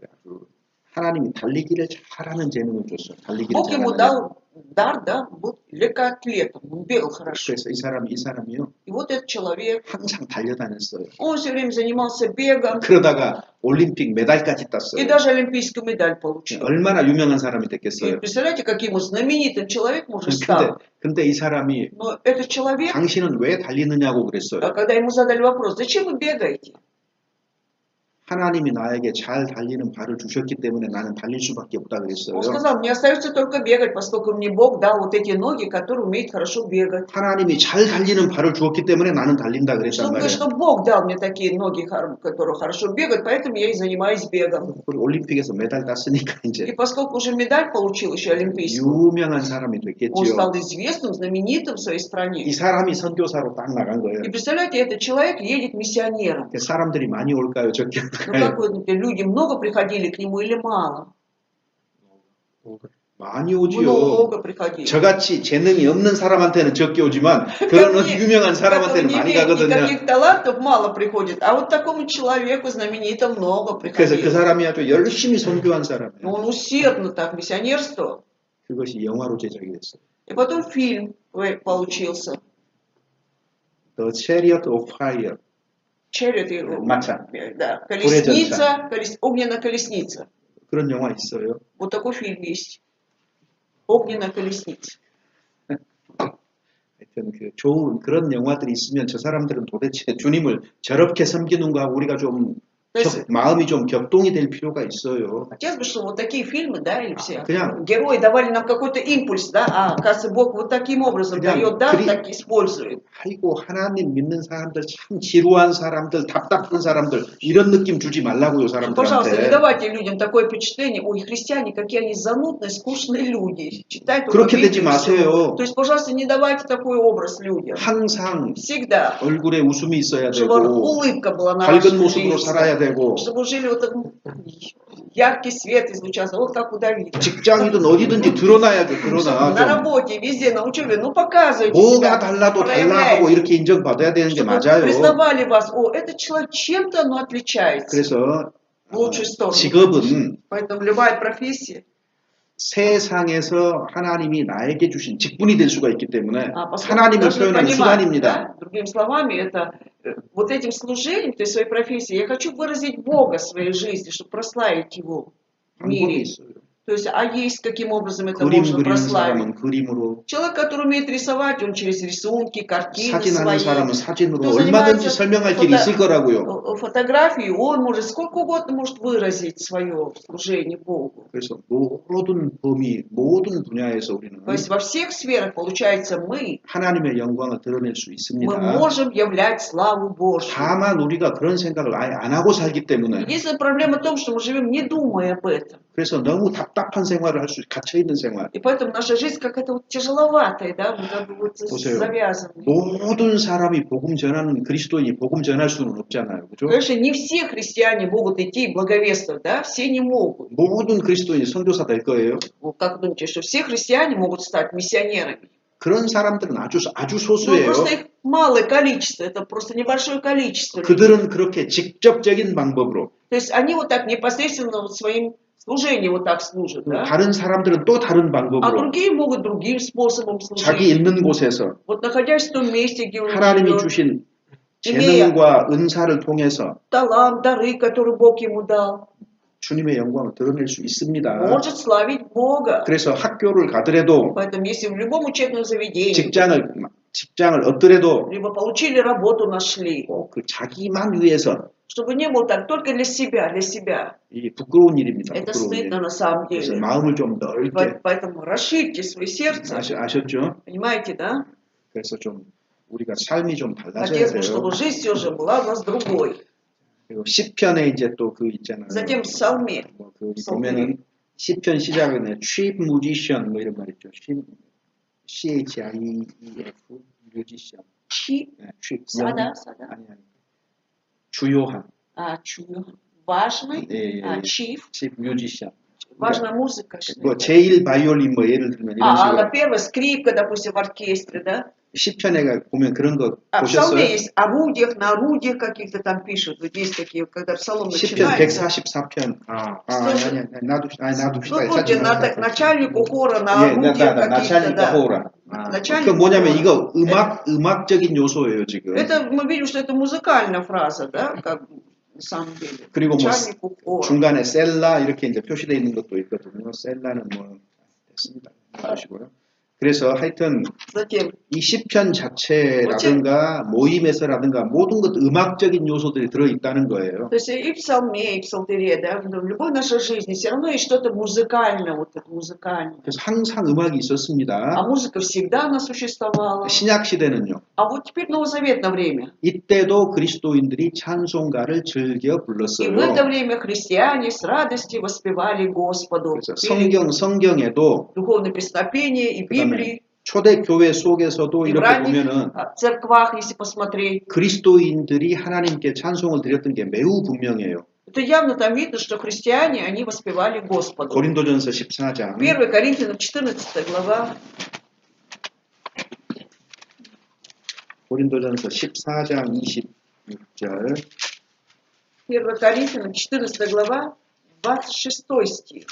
아주 하나님이 달리기를 잘하는 재능을 줬어요. 달리기를 Бог ему 잘하는. дал дар, да, был легкоатлетом, он бегал хорошо. 그래서 이 사람이요 И вот этот человек, 항상 달려다녔어요. он все время занимался бегом 그러다가 올림픽 메달까지 и 땄어요. даже олимпийскую медаль получил. 얼마나 유명한 사람이 И 됐겠어요. представляете, каким знаменитым человеком уже 근데, стал. 근데 이 사람이 Но этот человек, 당신은 왜 달리느냐고 그랬어요. когда ему задали вопрос, зачем вы бегаете? 하나님이 나에게 잘 달리는 발을 주셨기 때문에 나는 달릴 수밖에 없다 그랬어요. Он сказал, мне остается только бегать, поскольку мне Бог дал вот эти ноги, которые умеют хорошо бегать. 하나님이 잘 달리는 발을 주었기 때문에 나는 달린다 그랬단 Что, 말이에요. что Бог дал мне такие ноги, которые хорошо бегают, поэтому я и занимаюсь бегом. 그리고 올림픽에서 메달 땄으니까 И 이제 поскольку уже медаль получил еще олимпийскую, 유명한 사람이 он 됐겠지요. стал известным, знаменитым в своей стране. 이 사람이 선교사로 딱 나간 거예요. И представляете, этот человек едет миссионером. 사람들이 많이 올까요? 적게 Ну 올까요? как вы думаете, люди много приходили к нему или мало? 많이 오지요. Много приходили. 저같이 재능이 없는 사람한테는 적게 오지만 그런 Ко мне, 유명한 который 사람한테는 не 많이 имеет 가거든요. никаких талантов, мало приходит. А вот такому человеку знаменитому много 그래서 그 приходило. 사람이 아주 열심히 선교한 사람이에요. Он усердно так миссионерствовал. 그것이 영화로 제작이 됐어요. И потом фильм получился. The Chariot of Fire. Chariot, 마차. да, колесница, огненная колесница. 그런 영화 있어요. Вот такой фильм есть. Огненная колесница. 하여튼 그 좋은 그런 영화들이 있으면 저 사람들은 도대체 주님을 저렇게 섬기는 거하고 우리가 좀 마음이 좀 격동이 될 필요가 있어요. Хотелось бы, чтобы вот такие фильмы, да, или все 그냥 герои давали нам какой-то импульс, да, а оказывается, Бог вот таким образом 그냥 дает дар, так использует. 아이고 하나님 믿는 사람들 참 지루한 사람들, 답답한 사람들 이런 느낌 주지 말라고요 Пожалуйста, не 사람들한테. давайте людям такое впечатление, ой, христиане, какие они занудные, скучные люди. Читают только 그렇게 되지 Библию, всё. 마세요. То есть, пожалуйста, не давайте такой образ людям. 항상 Всегда. 얼굴에 웃음이 있어야 Чтобы 되고 улыбка была на 밝은 вашем 모습으로 лице. 살아야 되고 Чтобы жили вот такой яркий свет излучался, вот как у Давида. 직장이든 어디든지 드러나야죠. Чтобы 드러나. на 좀. работе, везде, на учебе, ну показывайте 뭐가 себя, 달라도 달라 하고 проявляйте. 이렇게 인정받아야 되는 게 Чтобы 맞아요. признавали вас, о, этот человек чем-то, но отличается. 그래서 В лучшую сторону. 직업은 Поэтому любая профессия, 세상에서 하나님이 나에게 주신 직분이 될 수가 있기 때문에 поскольку 하나님을 должны 표현하는 понимать, 수단입니다. да, другими словами, это вот этим служением, то есть своей профессией, я хочу выразить Бога в своей жизни, чтобы прославить Его в 방법이 мире. 있어요. То есть, а есть каким образом это 그림 можно 그리는 прославить? 사람은 그림으로, Человек, который умеет рисовать, он через рисунки, картины 사진하는 свои. 사람은 사진으로 또 얼마든지 занимается 설명할 길이 있을 거라고요. Фотографии, он может сколько угодно может выразить свое служение Богу. 그래서 모든 범위, 모든 분야에서 우리는 То есть во всех сферах, получается, мы 하나님의 영광을 드러낼 수 있습니다. можем являть славу Божью. 다만 우리가 그런 생각을 아예 안 하고 살기 때문에 Единственная проблема в том, что мы живем не думая об этом. 그래서 너무 답답한 생활을 할 수, 갇혀있는 생활. И поэтому наша жизнь какая-то вот тяжеловатая, да, мы как бы вот 보세요. завязаны. 모든 사람이 복음 전하는 그리스도인이 복음 전할 수는 없잖아요. 그죠? Конечно, не все христиане могут идти и благовествовать, да, все не могут. 모든 그리스도인이 선교사 될 거예요. Вот как думаете, что все христиане могут стать миссионерами? 그런 사람들은 아주 Ну, 소수예요. просто их малое количество, это просто небольшое количество. 그들은 그렇게 직접적인 방법으로 То есть они вот так непосредственно вот своим служением вот так служат, да? 다른 사람들은 또 다른 А 방법으로 другие могут другим способом 자기 служить. 있는 곳에서 Вот находясь в том месте, где он 하나님이 живет, 주신 재능과 은사를 통해서 талант, дары, которые Бог ему дал, 주님의 영광을 드러낼 수 있습니다. может славить Бога. 그래서 학교를 가더라도 Поэтому если в любом учебном заведении, 직장을 얻더라도 либо получили работу, нашли, 꼭 그 자기만 위해서 чтобы не было так только для себя. 이게 부끄러운 일입니다. Это 부끄러운 일. стыдно на самом 그래서 деле. 마음을 좀 넓게 Поэтому расширьте свое сердце. 아셨죠? Понимаете, да? 그래서 좀 우리가 삶이 좀 달라져야 Хотелось бы, 돼요. чтобы жизнь все же была у нас другой. 그리고 시편에 이제 또 그 있잖아요. Затем в псалме. 그 보면은 시편 시작은 chief musician 뭐 이런 말 있죠. CHIEF 뮤지션. chief. Сада. 아니. 주요한. Важный. 예. Chief. chief musician. Важная музыка. 뭐 제일 바이올린 뭐 예를 들면 이런 식으로. на первая скрипка, допустим, в оркестре, да? 시편에 보면 그런 거 В псалме 보셨어요? есть орудиях, на орудиях каких-то там пишут. Вот есть такие, когда псалом 시편 начинается. 144편. 놔둡시다. Ну, тут начальнику хора на 예, орудиях каких-то, начальник да. 호라. Начальник 그 뭐냐면 хора. 이거 음악적인 요소예요 지금. Это мы видим, что это музыкальная фраза, да, как бы, на самом деле. 그리고 뭐 начальнику хора. 중간에 셀라 이렇게 이제 표시되어 있는 것도 있거든요. 셀라는 뭐 됐습니다. 보시고요. 그래서 하여튼 Затем, 이 시편 자체라든가 모임에서라든가 모든 것 음악적인 요소들이 들어있다는 거예요. то есть и в псалме, и в псалтыре, да, в любой нашей жизни все равно есть что-то музыкальное, вот это музыкальное. 그래서 항상 음악이 있었습니다. А музыка всегда она существовала. 신약 시대는요. А вот теперь новозаветное время. 이때도 그리스도인들이 찬송가를 즐겨 И в 불렀어요. это время христиане с радостью воспевали Господу. 그래서 Пели 성경에도 духовное песнопение и Библии. 초대 교회 속에서도 И в 이렇게 ранних 보면은 церквах, если посмотреть, 그리스도인들이 하나님께 찬송을 드렸던 게 매우 분명해요. это явно там видно, что христиане, они воспевали Господу. 고린도전서 14장 1 Коринфянам 14 глава, 고린도전서 14장 26절 1 Коринфянам 14 глава, 26 стих.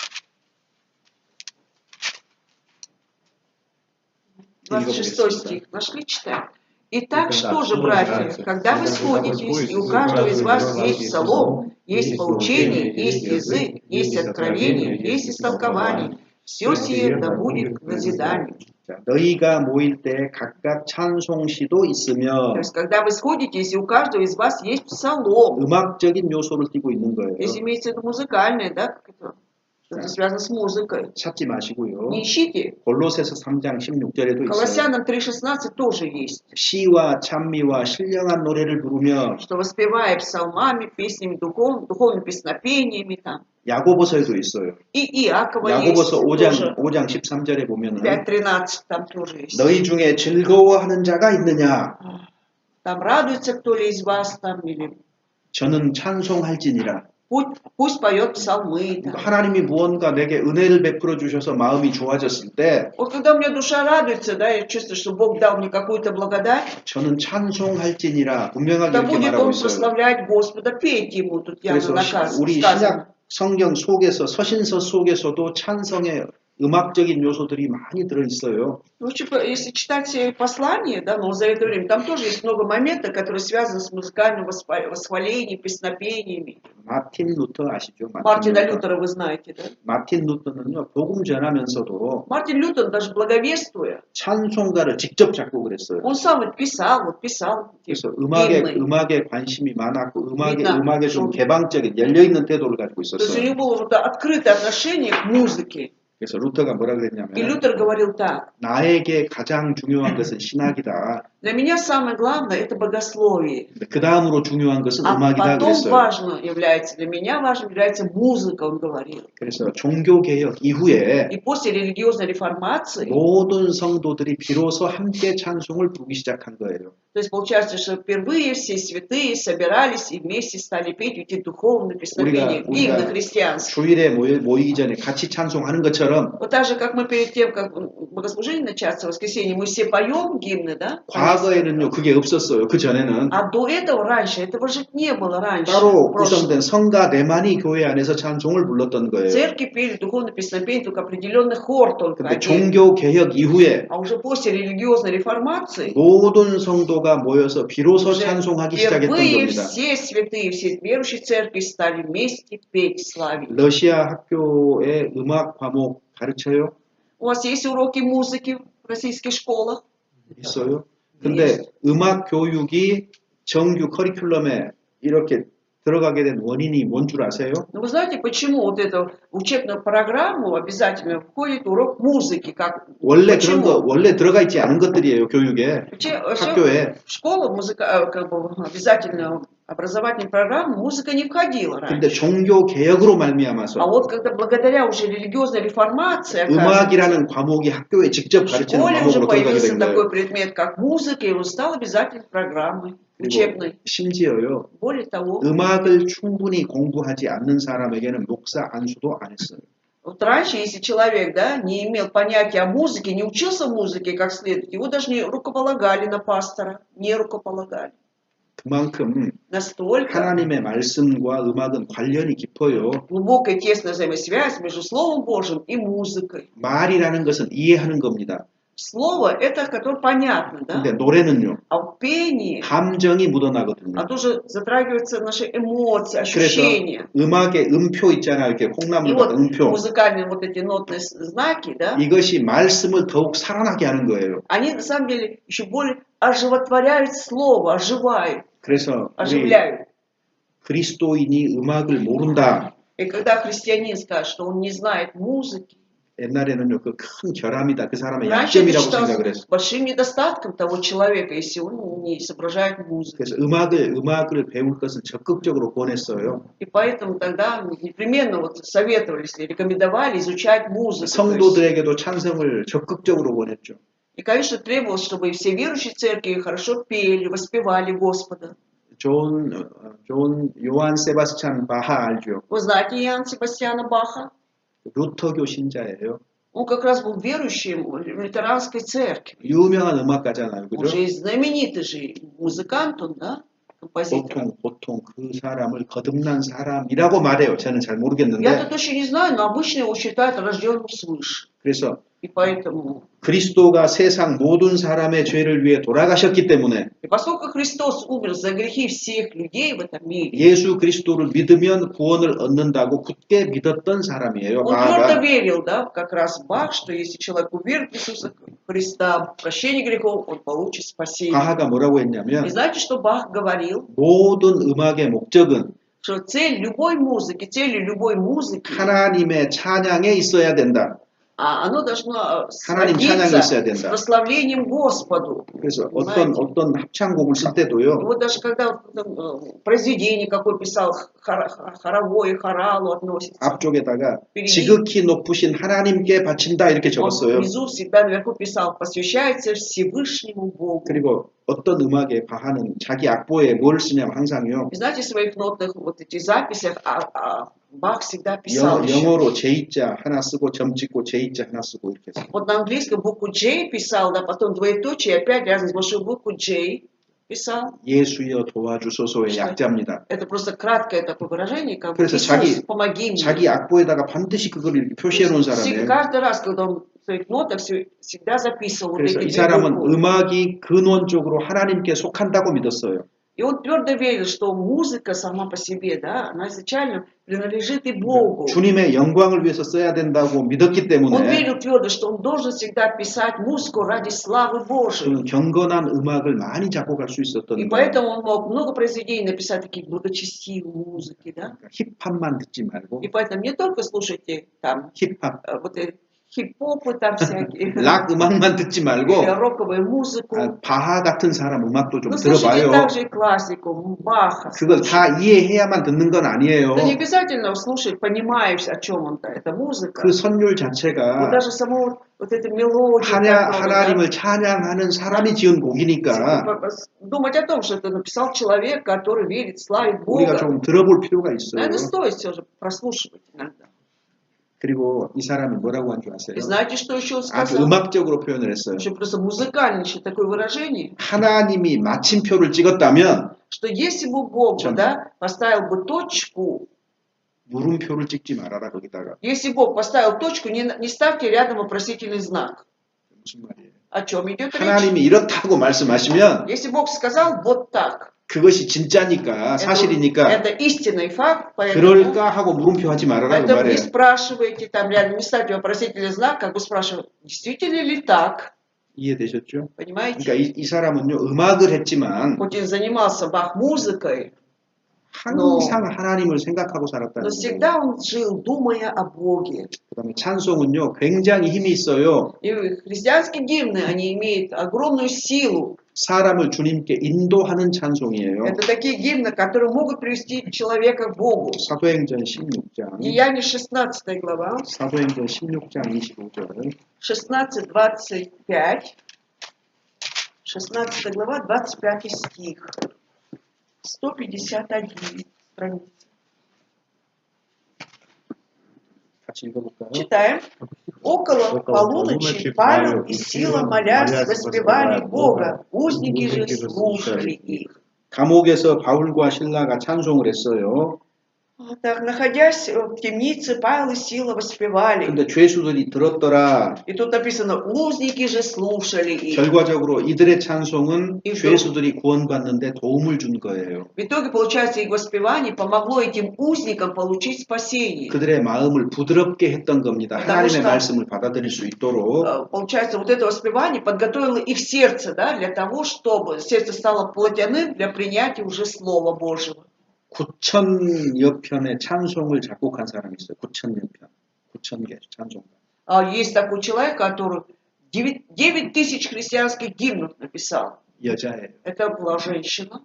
26 стих. Нашли, читаем. Итак, что же, братья, когда вы сходитесь, и у каждого из вас есть псалом, есть поучение, есть язык, есть откровение, есть истолкование, все сие да будет к назиданию. 자, 너희가 모일 때 각각 찬송시도 있으며 То есть, когда вы сходитесь, и у каждого из вас есть псалом. 음악적인 요소를 띠고 있는 거예요. Здесь имеется в виду музыкальное, да, как это? Что-то связано с музыкой. 찾지 마시고요. Не ищите. 골로새서 3장 16절에도 있어요. Колоссянам 3:16 тоже есть. 시와 찬미와 신령한 노래를 부르며 Что воспевая псалмами, песнями, духовными песнопениями там. 야고보서에도 있어요. И Иакова есть 야고보서 тоже. 5장 13절에 보면은 5:13 там тоже есть. 너희 중에 즐거워하는 자가 있느냐? Там радуется кто ли из вас там или 저는 찬송할지니라. пусть поет псалмы. Там. 하나님이 무언가 내게 은혜를 베풀어 주셔서 마음이 좋아졌을 때 Вот когда у меня душа радуется, да, я чувствую, что Бог дал мне какую-то благодать, 저는 찬송할지니라 분명하게 да 이렇게 будет 말하고 он 있어요. прославлять Господа, петь ему тут явно 그래서 наказ 우리 сказано. 신약 성경 속에서 서신서 속에서도 찬성의 음악적인 요소들이 많이 들어 있어요. Ну, если читать послание, да, но за это время, там тоже есть много моментов, которые связаны с музыкальным восхвалением, песнопениями. 마틴 루터 아시죠? Мартина Лютера вы знаете, да? 마틴 루터는요 복음 전하면서도 Мартин Лютер даже благовествуя, 찬송가를 직접 작곡을 했어요. он сам вот писал 그래서 гимны. 음악에 관심이 많았고 видно, 음악에 좀 что- 개방적인 열려 있는 태도를 가지고 То есть у 있었어요. него было вот открытое отношение к музыке. 그래서 루터가 뭐라 И 그랬냐면 Лютер говорил так: 나에게 가장 중요한 것은 신학이다. для меня самое главное это богословие. 그 다음으로 중요한 것은 А 음악이다 потом 그랬어요. важно является, для меня важно является музыка, он говорил. 그래서 종교개혁 이후에 И после религиозной реформации, 모든 성도들이 비로소 함께 찬송을 부르기 시작한 거예요. то есть получается, что впервые все святые собирались и вместе стали петь эти духовные песнопения, гимны христианские. 주일에 모이기 전에 같이 찬송하는 것처럼 Вот так же, как мы перед тем, как богослужение начаться в воскресенье, мы все поем гимны, да? 과거에는요 그게 없었어요. 그 전에는 А до этого раньше, этого же не было раньше. 따로 в прошлом. 구성된 성가대만이 교회 안에서 찬송을 불렀던 거예요. Церкви пели духовное песнопение, только определенный хор только 근데 отдельно. 종교 개혁 이후에 А уже после религиозной реформации 모든 성도가 모여서 비로소 уже 찬송하기 시작했던 впервые 겁니다. все святые, все верующие церкви стали вместе петь, славить. 러시아 학교의 음악 과목 가르쳐요? У вас есть уроки музыки в российских школах? 있어요. 근데 음악 교육이 정규 커리큘럼에 이렇게 들어가게 된 원인이 뭔 줄 아세요? Но вы знаете, почему вот эту учебную программу обязательно входит урок музыки? Как, 원래 почему? 그런 거 원래 들어가 있지 않은 것들이에요, 교육에. 학교에. В школу музыка, как бы, обязательно образовательной программы музыка не входила 근데 раньше. 종교 개혁으로 А 말미암아서 вот когда благодаря уже религиозной реформации, 음악이라는 과목이 학교에 직접 в 가르치는 школе уже 과목으로 들어가게 появился 된 거예요. такой предмет, как музыка, и он стал обязательной программой учебной. 심지어요. Более того, 음악을 충분히 공부하지 않는 사람에게는 목사 안수도 안 했어요. вот раньше, если человек, да, не имел понятия о музыке, не учился музыке как следует, его даже не рукополагали на пастора, не рукополагали. 그만큼 Настолько 하나님의 말씀과 음악은 관련이 깊어요. глубокая тесная взаимосвязь между Словом Божьим и музыкой. 말이라는 것은 이해하는 겁니다. Слово это, которое понятно, да? 근데 노래는요. А в пении, 감정이 묻어나거든요. а тоже затрагиваются наши эмоции, 그래서 ощущения. 음악의 음표 있잖아요. 이렇게 И 콩나물 вот 같은 음표. музыкальные вот эти нотные знаки, да, 이것이 말씀을 더욱 살아나게 하는 거예요. они на самом деле еще более оживотворяют слово, оживают, 그래서 우리 оживляют. 그리스도인이 음악을 모른다. И когда христианин скажет, что он не знает музыки, 옛날에는요, 그 큰 결함이다. 그 사람의 раньше это 약점이라고 생각을 считалось 했어요. большим недостатком того человека, если он не соображает музыку. 그래서 음악을 배울 것을 적극적으로 권했어요. И поэтому тогда непременно вот советовались, рекомендовали изучать музыку. То есть, 성도들에게도 찬성을 적극적으로 권했죠. и, конечно, требовалось, чтобы все верующие церкви хорошо пели, воспевали Господа. 존 요한 세바스찬 바하 알죠? Вы знаете Иоанна Себастьяна Баха? 루터교 신자예요. Он как раз был верующим в лютеранской церкви. 유명한 음악가잖아요. Он 그죠? же знаменитый же музыкант, он, да? Композитор. 보통 그 사람을 거듭난 사람이라고 말해요. 저는 잘 Я 모르겠는데. тут точно не знаю, но обычно его считают рожденным свыше. 그래서 И поэтому... 그리스도가 세상 모든 사람의 죄를 위해 돌아가셨기 때문에 И поскольку Христос умер за грехи всех людей в этом мире, 예수 그리스도를 믿으면 구원을 얻는다고 굳게 믿었던 사람이에요. он твердо 바하가. верил, да, как раз Бах, что если человек уверует в Иисуса Христа, в прощение грехов, он получит спасение. 바하가 뭐라고 И 했냐면 знаете, что Бах говорил? 모든 음악의 목적은 Что целью любой музыки 하나님의 찬양에 있어야 된다. оно должно 하나님 찬양이 있어야 сводиться 된다. с прославлением Господу. 그래서 Понимаете? 어떤 합창곡을 쓸 때도요. Вот даже когда произведение какое писал, хоровое, хоралу относится, 앞쪽에다가 впереди, 지극히 높으신 하나님께 바친다 이렇게 он 적었어요. внизу всегда наверху писал, посвящается Всевышнему Богу. 그리고 어떤 음악에 바하는 자기 악보에 뭘 쓰냐면 항상요. И знаете, в своих нотных вот этих записях Бах всегда писал еще. 영어로 J자 하나 쓰고 점 찍고 J자 하나 쓰고 이렇게 써요. Вот на английском букву J писал, да, потом двоеточие, опять рядом с большой буквой J писал. 예수여 도와주소서의 약자입니다. Это просто краткое такое выражение, как бы 그래서 Иисус, помоги мне. 자기 악보에다가 반드시 그걸 이렇게 표시해 놓은 사람이에요. Каждый раз, когда он в своих нотах всегда записывал вот 그래서 эти 이 две 사람은 буквы. 음악이 근원적으로 하나님께 속한다고 믿었어요. И он твердо верил, что музыка сама по себе, да, она изначально принадлежит и Богу. 주님의 영광을 위해서 써야 된다고 믿었기 Он 때문에 верил твердо, что он должен всегда писать музыку ради славы Божией. 그는 경건한 음악을 많이 작곡할 수 있었던 И 거예요. поэтому он мог много произведений написать, такие благочестивые музыки, да. 힙합만 듣지 말고 И поэтому не только слушайте там 힙합, вот эти хип-попы там всякие, 락 음악만 듣지 или 말고 роковую музыку. 바하 같은 사람 음악도 좀 Но слушайте 들어봐요. также и классику, Баха. 그걸 다 이해해야만 듣는 건 아니에요. Да не обязательно слушать, понимая, о чем он-то, это музыка. 그 선율 Вот 자체가 даже само вот эта мелодия, 하나님을 찬양하는 사람이 지은 곡이니까 думать о том, что это написал человек, который верит, славит 우리가 Бога. 좀 들어볼 필요가 있어요. Наверное, стоит все же прослушивать иногда. 그리고 이 사람이 뭐라고 한 줄 아세요? И знаете, что еще он 아주 сказал? 음악적으로 표현을 했어요. Еще просто музыкальнейшее такое выражение, 하나님이 마침표를 찍었다면 что если бы Бог 참. да, поставил бы точку, 물음표를 찍지 말아라 거기다가. если Бог поставил точку, не ставьте рядом вопросительный знак. 무슨 말이에요? О чем идет речь? 하나님이 이렇다고 말씀하시면 Если Бог сказал вот так, 그것이 진짜니까 사실이니까 это истинный факт, поэтому 그럴까 하고 물음표 하지 말아라 그 поэтому не 말이에요. спрашивайте там рядом, не ставьте вопросительный знак, как бы спрашивают, действительно ли так, 이해되셨죠? понимаете? 그러니까 이 사람은요 음악을 했지만 Хоть он занимался Бах-музыкой, 항상 하나님을 생각하고 но 살았다는 거예요. всегда он жил, думая о Боге. 그다음에 찬송은요 굉장히 힘이 있어요. И христианские гимны, они имеют огромную силу. 사람을 주님께 인도하는 찬송이에요. Это такие гимны, которые могут привести человека к Богу. 사도행전 16장 Деяние 16 глава, 사도행전 16장 25절 16-25, 16 глава, 25 стих, 151 страница. 같이 읽어볼까요? Читаем. Около полуночи Павел и Сила, молясь, воспевали Бога. Узники же слушали их. 감옥에서 바울과 신라가 찬송을 했어요. Так, находясь в темнице, Павел и Сила воспевали. 근데 죄수들이 들었더라. И тут написано, узники же слушали их. 결과적으로 이들의 찬송은 이거- 죄수들이 구원받는데 도움을 준 거예요. В итоге, получается, их воспевание помогло этим узникам получить спасение. 그들의 마음을 부드럽게 했던 겁니다. потому 하나님의 что- 말씀을 받아들일 수 있도록. Получается, вот это воспевание подготовило их сердце, да, для того, чтобы сердце стало плотяным для принятия уже Слова Божьего. 9,000여 편의 찬송을 작곡한 사람이 있어요. 9,000여 편. 9,000개 찬송가. Есть такой человек, который 9 тысяч христианских гимнов написал. 여자예요. Это была женщина.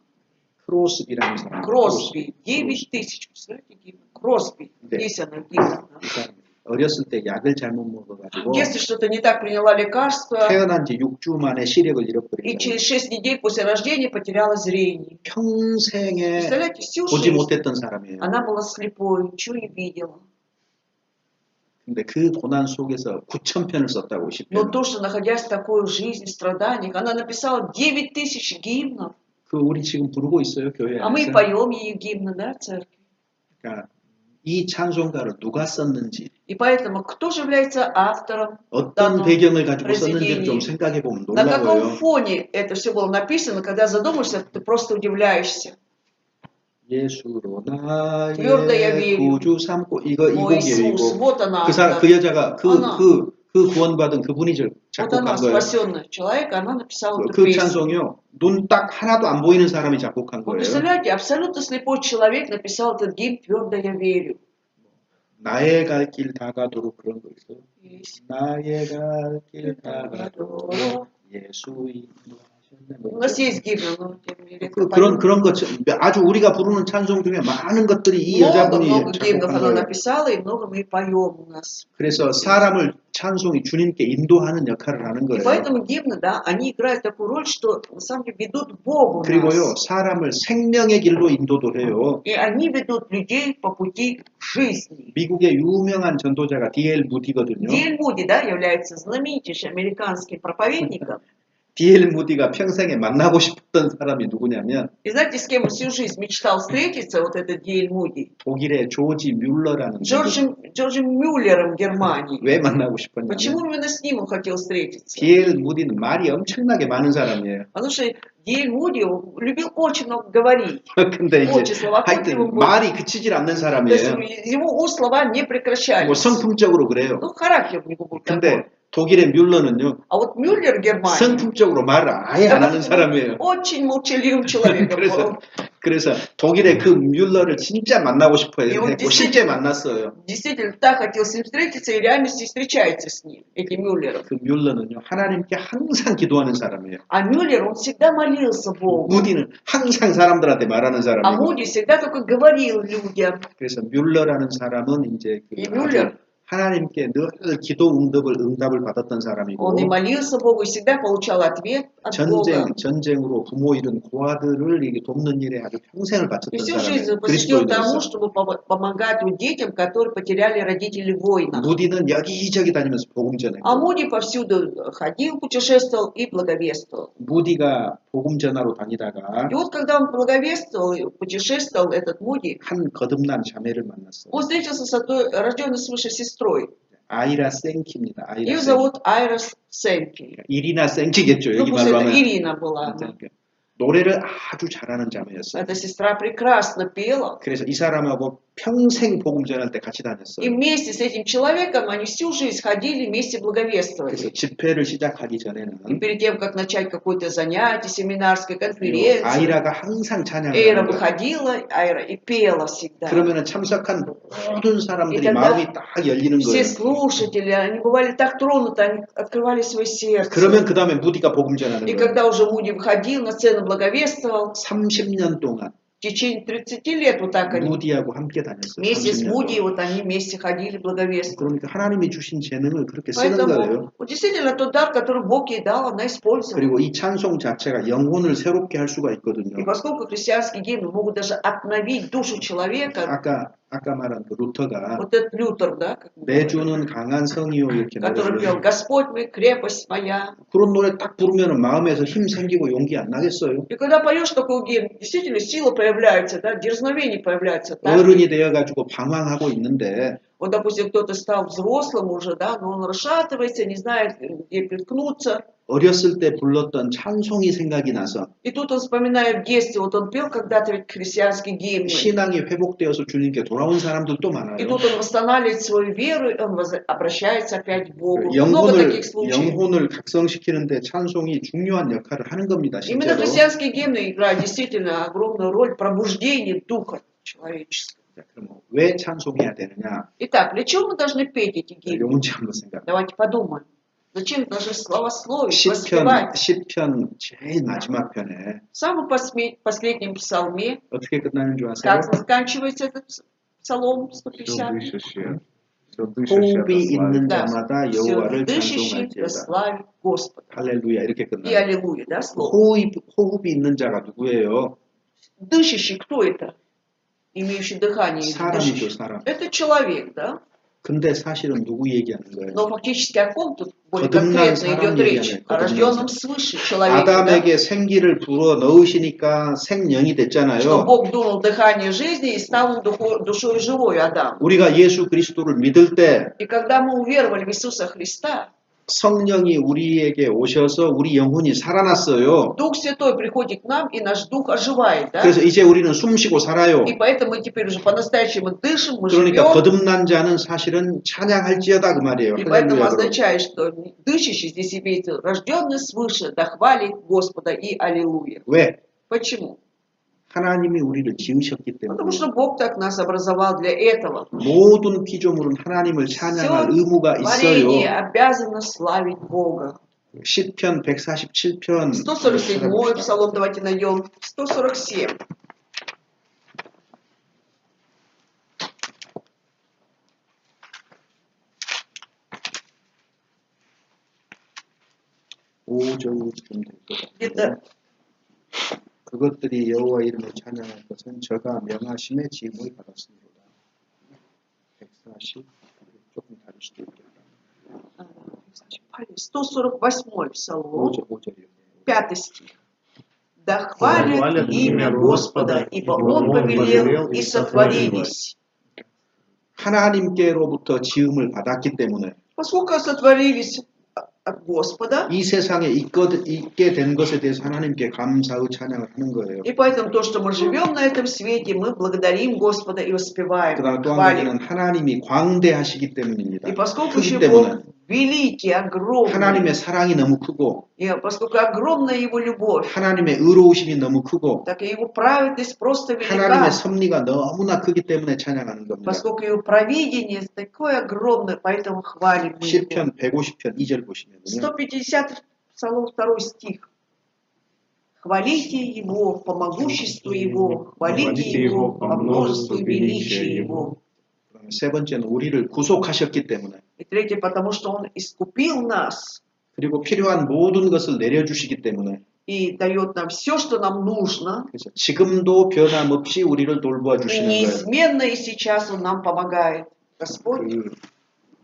크로스비라는 사람. Кросби. 9 тысяч. Представляете, гимн? Кросби. Да. Есть она гимн. 이 사람 어렸을 때 약을 잘못 먹어가지고 В детстве что-то не так приняла лекарство, 태어난 지 6주 만에 시력을 и 잃어버린 через 6 недель после рождения потеряла зрение. 평생에 Представляете, всю 보지 жизнь 못했던 사람이에요. она была слепой, ничего не видела. 근데 그 고난 속에서 9,000편을 썼다고 Но 10편. то, что находясь в такой жизни, страданиях, она написала 9 тысяч гимнов. 그 우리 지금 부르고 있어요 교회 А мы 안에서. поем ее гимны, да, в церкви. 그러니까 이 찬송가를 누가 썼는지 И поэтому, кто же является автором, 어떤 данного 배경을 가지고 썼는지를 произведения? 좀 생각해 보면 На каком 놀라워요. фоне это все было написано, когда задумаешься, ты просто удивляешься. 예수로 Твердая 나의 верю. 구주 삼고 이거 이 Мой 곡이에요. Иисус, 이곡. вот она, 그 여자가 하나. 그 구원받은 그분이 вот 작곡한 она, 거예요. спасенная человек, она написала эту 그 песню. 찬송이요. 눈 딱 하나도 안 보이는 사람이 작곡한 Вы 거예요. представляете, абсолютно слепой человек написал этот гимн «Твердо я верю». 나의 갈 길 다가도록 그런 거 있어요. Есть. 나의 갈 길 다가도록 예수 인도하셨네. У нас есть гимн, но тем не менее, редко 그런 поем. 것 아주 우리가 부르는 찬송 중에 많은 것들이 이 여자분이 Много гимнов 작곡한 она 거예요. написала, и много мы поем у нас. 그래서 사람을 찬송이 주님께 인도하는 역할을 하는 И 거예요. поэтому гимны, да, они играют такую роль, что на самом деле ведут к Богу 그리고요 нас. 사람을 생명의 길로 인도도 해요. И они ведут людей по пути жизни. 미국의 유명한 전도자가 D.L. 무디거든요. Ди.Эль Муди, да, является знаменитейшим американским проповедником. D.L. 무디가 평생에 만나고 싶었던 사람이 누구냐면 И знаете, с кем он всю жизнь мечтал встретиться, вот этот Ди.Эль Муди? 독일의 조지 뮬러라는 분이 Джорджем Мюллером Германии. 왜 만나고 싶었냐면 Почему именно с ним он хотел встретиться? D.L. 무디는 말이 엄청나게 많은 사람이에요. Потому что Ди.Эль Муди любил очень много говорить. 근데 이제 Очень словоохотливым 하여튼 был. 말이 그치질 않는 То есть 사람이에요. его уст слова не 뭐 прекращались. 성품적으로 그래요. Ну, характер у него был такой. 근데 독일의 뮬러는요. А вот Мюллер Германии 성품적으로 말을 아예 안 하는 사람이에요. очень молчаливым человеком был. 그래서 독일의 그 뮬러를 진짜 만나고 싶어 И он 했고 실제 만났어요. действительно так хотел с ним встретиться и в реальности встречается с ним, этим Мюллером. 그 뮬러는요 하나님께 항상 기도하는 사람이에요. А Мюллер, он всегда молился Богу. 무디는 항상 사람들한테 말하는 А 사람이에요. Муди всегда только говорил людям. 그래서 뮬러라는 사람은 이제 그 이 뮬러. 하나님께 늘 기도 응답을 받았던 Он и 사람이고 молился Богу, и всегда получал ответ от Бога. 전쟁으로 부모 잃은 고아들을 이게 돕는 일에 아주 평생을 И 바쳤던 всю жизнь 사람이에요. посвятил тому, 그리스도인으로서. чтобы помогать детям, которые потеряли родителей в войнах. 무디는 여기저기 다니면서 복음 전했고 А Муди повсюду ходил, путешествовал и благовествовал. 무디가 복음 전하러 다니다가 И вот когда он благовествовал и путешествовал, этот Муди, 한 거듭난 자매를 만났어요. он встретился с одной рожденной свыше сестрой. 아이라 생키입니다. 아이라 Ее 생키. зовут Айра Сенки. 이리나 생키겠죠. Ну, 여기 пусть 말로 это 하면. Ирина была. она. 노래를 아주 잘하는 자매였어요. Эта сестра прекрасно пела. 그래서 이 사람하고 평생 복음 전할 때 같이 И 다녔어요. вместе с этим человеком они всю жизнь ходили, вместе благовествовали. 그래서 집회를 시작하기 И 전에는 перед тем, как начать какое-то занятие, семинарское, конференцию, 아이라가 항상 찬양을 Эйра 하는 거예요. выходила, Айра и пела всегда. 그러면 참석한 모든 사람들이 И тогда 마음이 딱 열리는 Все 거예요. слушатели, они бывали так тронуты, они открывали свое сердце. 그러면 그 다음에 무디가 복음 전하는 И 거예요. когда уже Муди выходил на сцену, благовествовал, 30년 동안 в течение 30 лет вот так они 무디하고 함께 다녔어요. вместе с 30년 Муди, 동안. вот они вместе ходили, благовествовали. 그러니까 하나님이 주신 재능을 그렇게 쓰는 거예요. Поэтому вот действительно тот дар, который Бог ей дал, она использовала. 그리고 이 찬송 자체가 영혼을 새롭게 할 수가 있거든요. И поскольку христианские гимны могут даже обновить душу человека, 아까 말한 그 루터가 вот этот Лютер, да, как мы 내 говорим, 주는 강한 성이요 이렇게 который пел 노래를 «Господь мой, крепость моя». 그런 노래 딱 부르면 마음에서 힘 생기고 용기 안 на겠어요? И когда поешь такой гимн, действительно сила появляется, да, дерзновение появляется. Так? 어른이 되어가지고 방황하고 있는데 Вот, допустим, кто-то стал взрослым уже, да, но он расшатывается, не знает, где приткнуться. 어렸을 때 불렀던 찬송이 생각이 나서 И тут он вспоминает в детстве, вот он пел когда-то ведь христианские гимны. 신앙이 회복되어서 주님께 돌아온 사람들도 И 많아요. тут он восстанавливает свою веру, и он обращается опять к Богу. Много таких случаев. 영혼을 각성시키는데 찬송이 중요한 역할을 하는 겁니다. Именно 실제로. христианские гимны играют действительно огромную роль в пробуждении духа человеческого. 자, 그럼 왜 찬송해야 되느냐? Итак, для чего мы должны петь эти 요 гимны? 문제 한번 생각. Давайте подумаем. Зачем мы должны славословить, 10편, воспевать? 10편 제일 ма지막 편에 В самом последнем псалме, 어떻게 끝나는 줄 아세요? как заканчивается этот псалом Все 150? дышащее. Все дышащее. 호흡이 있는 Да, 자마다 все 여호와를 дышащий 찬송할지어다. славит Господа. 할렐루야 이렇게 И 끝나요. аллилуйя, да, слово. 호흡이 있는 자가 누구예요? Дышащий кто это? Имеющий дыхание или 사람이죠, дышащий? 사람. Это человек, да? 근데 사실은 누구 얘기하는 거예요? Но фактически о ком тут более 거듭난 конкретно 사람 идет речь? 얘기하네, О 거듭난 рожденном 사람. свыше человеке, да? 아담에게 생기를 불어 넣으시니까 생명이 Что 됐잖아요. Бог дунул дыхание жизни и стал он душой живой Адам. 우리가 예수 그리스도를 믿을 때 И когда мы уверовали в Иисуса Христа, 성령이 우리에게 오셔서 우리 영혼이 살아났어요. Дух Святой приходит к нам, и наш дух оживает, да? 그래서 이제 우리는 숨쉬고 살아요. И поэтому мы теперь уже по-настоящему дышим, мы 그러니까 живем. 거듭난 자는 사실은 찬양할지어다 그 말이에요. И поэтому 할렐루야. означает, что дышащий здесь имеется рожденный свыше, да хвалит Господа и аллилуйя. 왜? Почему? 하나님이 우리를 지으셨기 때문에 Потому что Бог так нас образовал для этого. 모든 피조물은 하나님을 찬양할 의무가 Творение 있어요. обязано славить Бога. 시편 147편 147-й псалом давайте найдем. 147. 오절쯤 될 것 같아요. Где-то 그것들이 여호와 이름을 찬양할 것은 저가 명하심의 지음을 받았습니다. 140 조금 다를 수도 있겠다. 148, псалом, 5절이요. 5 стих. Да хвалят имя Господа, ибо Он повелел и сотворились. 하나님께로부터 지음을 받았기 때문에 Поскольку сотворились от Господа, 이 세상에 있게 된 것에 대해서 하나님께 감사의 찬양을 하는 거예요. и поэтому то, что мы живем на этом свете, мы благодарим Господа и воспеваем, 그다음 또 한 хвалим. 가지는 하나님이 광대하시기 때문입니다. И поскольку 크기 еще 때문에 Бог великий, огромный, 하나님의 사랑이 너무 크고 и поскольку огромная Его любовь, 하나님의 의로우심이 너무 크고 так и Его праведность просто 하나님의 велика. 섭리가 너무나 크기 때문에 찬양하는 겁니다. Поскольку Его провидение такое огромное, поэтому хвалим мы Его. 시편 150편 2절 보시면요. 150 Псалом 2 стих. Хвалите Его по могуществу Его, хвалите Его по множеству величия Его. 세 번째는 우리를 구속하셨기 때문에 И третье, потому что Он искупил нас 그리고 필요한 모든 것을 내려주시기 때문에 и дает нам все, что нам нужно. 그래서 지금도 변함없이 우리를 돌보아 И 주시는 거예요. неизменно и сейчас Он нам помогает. Господь. 그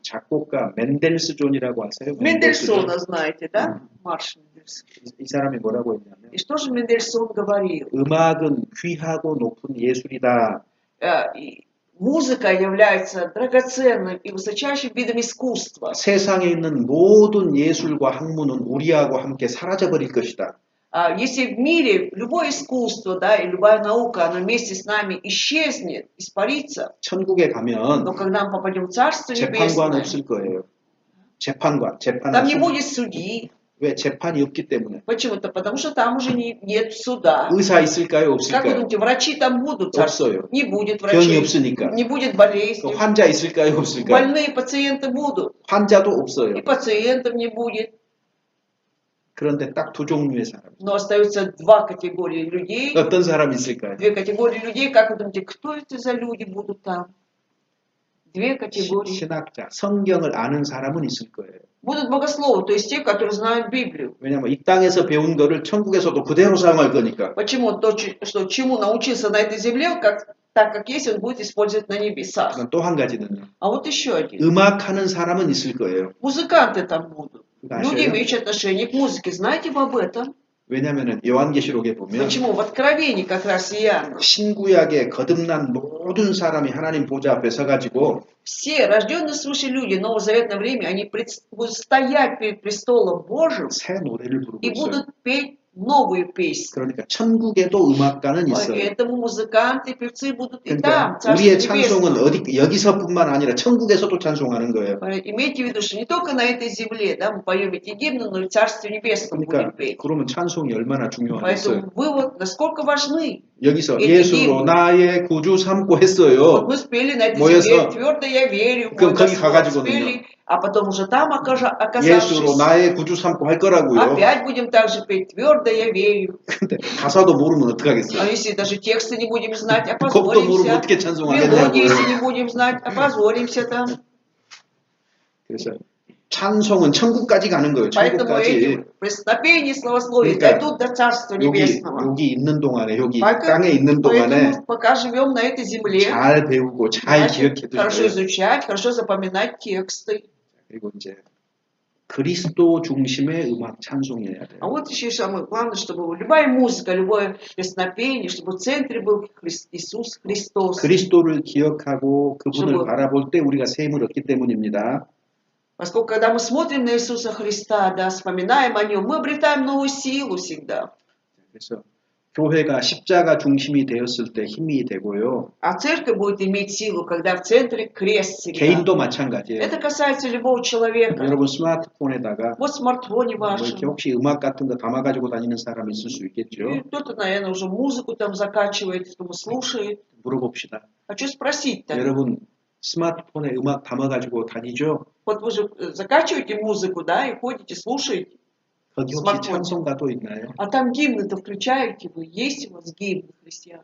작곡가 멘델스존이라고 아세요? Мендельсона знаете, да? Марш Мендельсона. 이 사람이 뭐라고 했냐면 И что же Мендельсон говорил? 음악은 귀하고 높은 예술이다. И музыка является драгоценным и высочайшим видом искусства. 세상에 있는 모든 예술과 학문은 우리하고 함께 사라져버릴 것이다. Если в мире любое искусство, да, и любая наука, она вместе с нами исчезнет, испарится, 천국에 가면 но когда мы попадем в Царство 재판관 Небесное, 없을 거예요. 재판관, там не будет судьи. 왜 재판이 없기 때문에. Почему-то? Потому что там уже нет суда. 의사 있을까요, Как вы 없을까요? думаете, врачи там будут? Царство? 없어요. Не будет 병이 врачей, 없으니까. не будет 또 болезней. 환자 있을까요, 없을까요? Больные пациенты будут, 환자도 없어요. и пациентов не будет. 그런데 딱 두 종류의 사람. Но остаются два категории людей. 어떤 사람이 있을까요? Две категории людей. Как вы думаете, кто это за люди будут там? Две категории. 신학자, 성경을 아는 사람은 있을 거예요. Будут богословы, то есть те, которые знают Библию. 왜냐하면 이 땅에서 배운 거를 천국에서도 그대로 사용할 거니까. Почему? То, что чему научился на этой земле, так как есть, он будет использовать на небесах. 또 한 가지는요. А вот еще один. 음악하는 사람은 있을 거예요. Музыканты там будут. Да, Люди, серьезно? имеющие отношение к музыке. Знаете вы об этом? 왜냐하면 요한계시록에 보면 Почему? В Откровении как раз Иоанна. 신구약에 거듭난 모든 사람이 하나님 보좌 앞에 서가지고 Все рожденные свыше люди новозаветного времени, они будут стоять перед престолом Божьим 새 노래를 부르고 и 있어요. будут петь новую песню. 그러니까 천국에도 음악가는 있어요. Поэтому музыканты, певцы будут и 그러니까 там, Царство 우리의 찬송은 Небесное. 여기서뿐만 아니라 천국에서도 찬송하는 거예요. Имейте в виду, что не только на этой земле, да, мы поем эти гимны, но и в Царстве Небесном 그러니까 будем петь. 그러면 찬송이 얼마나 중요하겠어요. Поэтому вывод, насколько важны. 여기서 эти 예수로 гимны. 나의 구주 삼고 Вот 했어요. мы спели на этой 모여서 земле, твердо я верю, 그 мой 거기 Господь, 가가지고는요. спели, а потом уже там 예수로 оказавшись, 나의 구주 삼고 할 거라고요. опять будем также петь, твердо я верю. 근데 가사도 모르면 А 어떡하겠어요. если даже тексты не будем знать, 곡도 모르면 опозоримся. 어떻게 Мелодии, 찬송하겠냐고요. если не будем знать, опозоримся там. 그래서 찬송은 천국까지 가는 거예요. Поэтому 천국까지. эти песнопения, словословия 그러니까 дойдут до Царства 여기 Небесного. 여기 있는 동안에 여기 Поэтому, 땅에 있는 동안에 пока живем на этой земле, 잘 배우고 잘 기억해 значит, хорошо 두세요. изучать, хорошо запоминать тексты. 그리고 이제 그리스도 중심의 음악 찬송이어야 돼요. А вот еще самое главное, чтобы любая музыка, любое песнопение, чтобы в центре был Иисус Христос. 그리스도를 기억하고 그분을 чтобы- 바라볼 때 우리가 새 힘을 얻기 때문입니다. Поскольку когда мы смотрим на Иисуса Христа, да, вспоминаем о Нем, мы обретаем новую силу всегда. 그래서 교회가 십자가 중심이 되었을 때 힘이 되고요. А церковь будет иметь силу, когда в центре крест всегда. 개인도 마찬가지예요. Это касается любого человека. 여러분 스마트폰에다가 Вот в смартфоне 뭐 вашем. 이렇게 혹시 음악 같은 거 담아가지고 다니는 사람이 있을 수 И 있겠죠. кто-то, наверное, уже музыку там закачивает, чтобы слушает. 물어봅시다. Хочу спросить-то. 여러분 스마트폰에 음악 담아가지고 다니죠? Вот вы же закачиваете музыку, да, и ходите, слушаете. 거기 혹시 스마트폰. 찬송가도 있나요? А там гимны-то включаете вы? Есть у вас гимны христиан?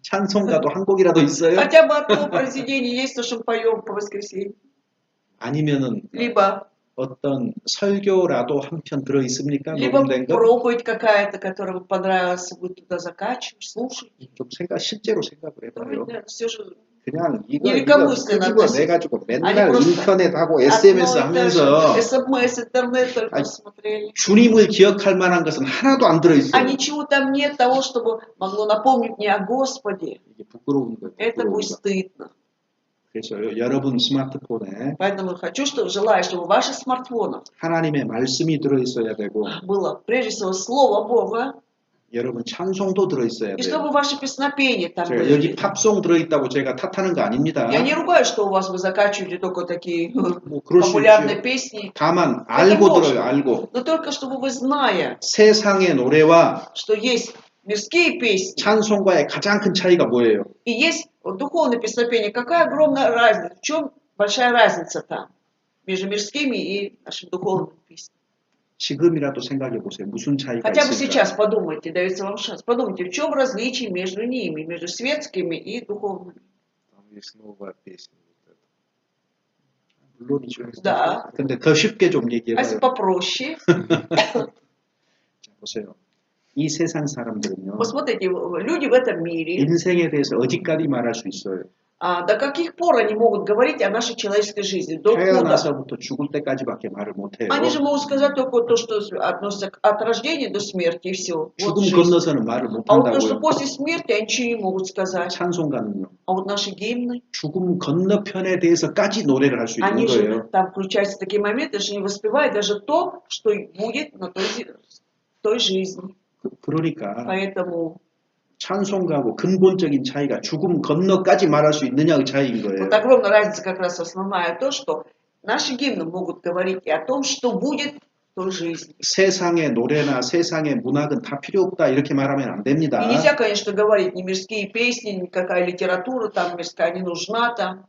찬송가도 한 곡이라도 있어요? Хотя бы одно произведение есть, то, что мы поем по воскресеньям. 아니면은 Либо 어떤 설교라도 한 편 들어 있습니까? Либо 녹음된 거? проповедь какая-то, которая вам понравилась, вы туда закачиваете, слушаете. 좀 실제로 생각을 해봐요. Все же 그냥 이거 Великомысленно 끄집어 относиться. 내가지고 아니, 맨날 просто 인터넷하고 одно SMS и то 하면서 же. СМС, интернет только 아니, смотрели. 주님을 기억할 만한 것은 하나도 안 А 들어있어요. ничего там нет того, чтобы могло напомнить мне о Господе. 이게 부끄러운 거예요. Это 부끄러운 будет 거. стыдно. 그래서 여러분 스마트폰에 Поэтому хочу, желаю, чтобы в ваших смартфонах 하나님의 말씀이 들어있어야 되고 было прежде всего Слово Бога, 여러분 찬송도 들어있어야 и 돼요. чтобы ваши песнопения там 제가 여기 были. 팝송 들어있다고 제가 탓하는 거 아닙니다. Я не ругаю, что у вас вы закачиваете только такие 뭐 그럴 수 популярные 있죠. песни, 다만 알고 можно. 들어요. 알고. но только чтобы вы, зная, 세상의 노래와 что есть мирские песни 찬송과의 가장 큰 차이가 뭐예요? и есть духовное песнопение, какая огромная разница, в чем большая разница там между мирскими и нашими духовными песнями. 지금이라도 생각해 보세요. 무슨 차이가 Хотя бы 있을까? сейчас подумайте, дается вам шанс, подумайте, в чем различие между ними, между светскими и духовными. Там есть новая песня. Вот 물론이죠. Да. 근데 더 쉽게 좀 А если 얘기해봐요. попроще? 자, 보세요. 이 세상 사람들은요, Посмотрите, люди в этом мире, 인생에 대해서 어디까지 말할 수 있어요? до каких пор они могут говорить о нашей человеческой жизни? До куда? 태어나서부터 죽을 때까지밖에 말을 못해요. Они же могут сказать только то, что относится от рождения до смерти, и все. Вот 죽음 жизнь. 건너서는 말을 А вот то, что 못한다고요. после смерти, они ничего не могут сказать. 찬송가는요. А вот наши гимны, 죽음 건너편에 대해서까지 노래를 할 수 있는 они же, 거예요. там включаются такие моменты, что они воспевают даже то, что будет на той жизни. 그러니까 Поэтому 찬송가하고 근본적인 차이가 죽음 건너까지 말할 수 있느냐의 차이인 거예요. вот огромная разница как раз основная то, что наши гимны могут говорить и о том, что будет в той жизни. 세상의 노래나 세상의 문학은 다 필요 없다 이렇게 말하면 안 됩니다. И нельзя, конечно, говорить ни мирские песни, никакая литература там мирская не нужна там.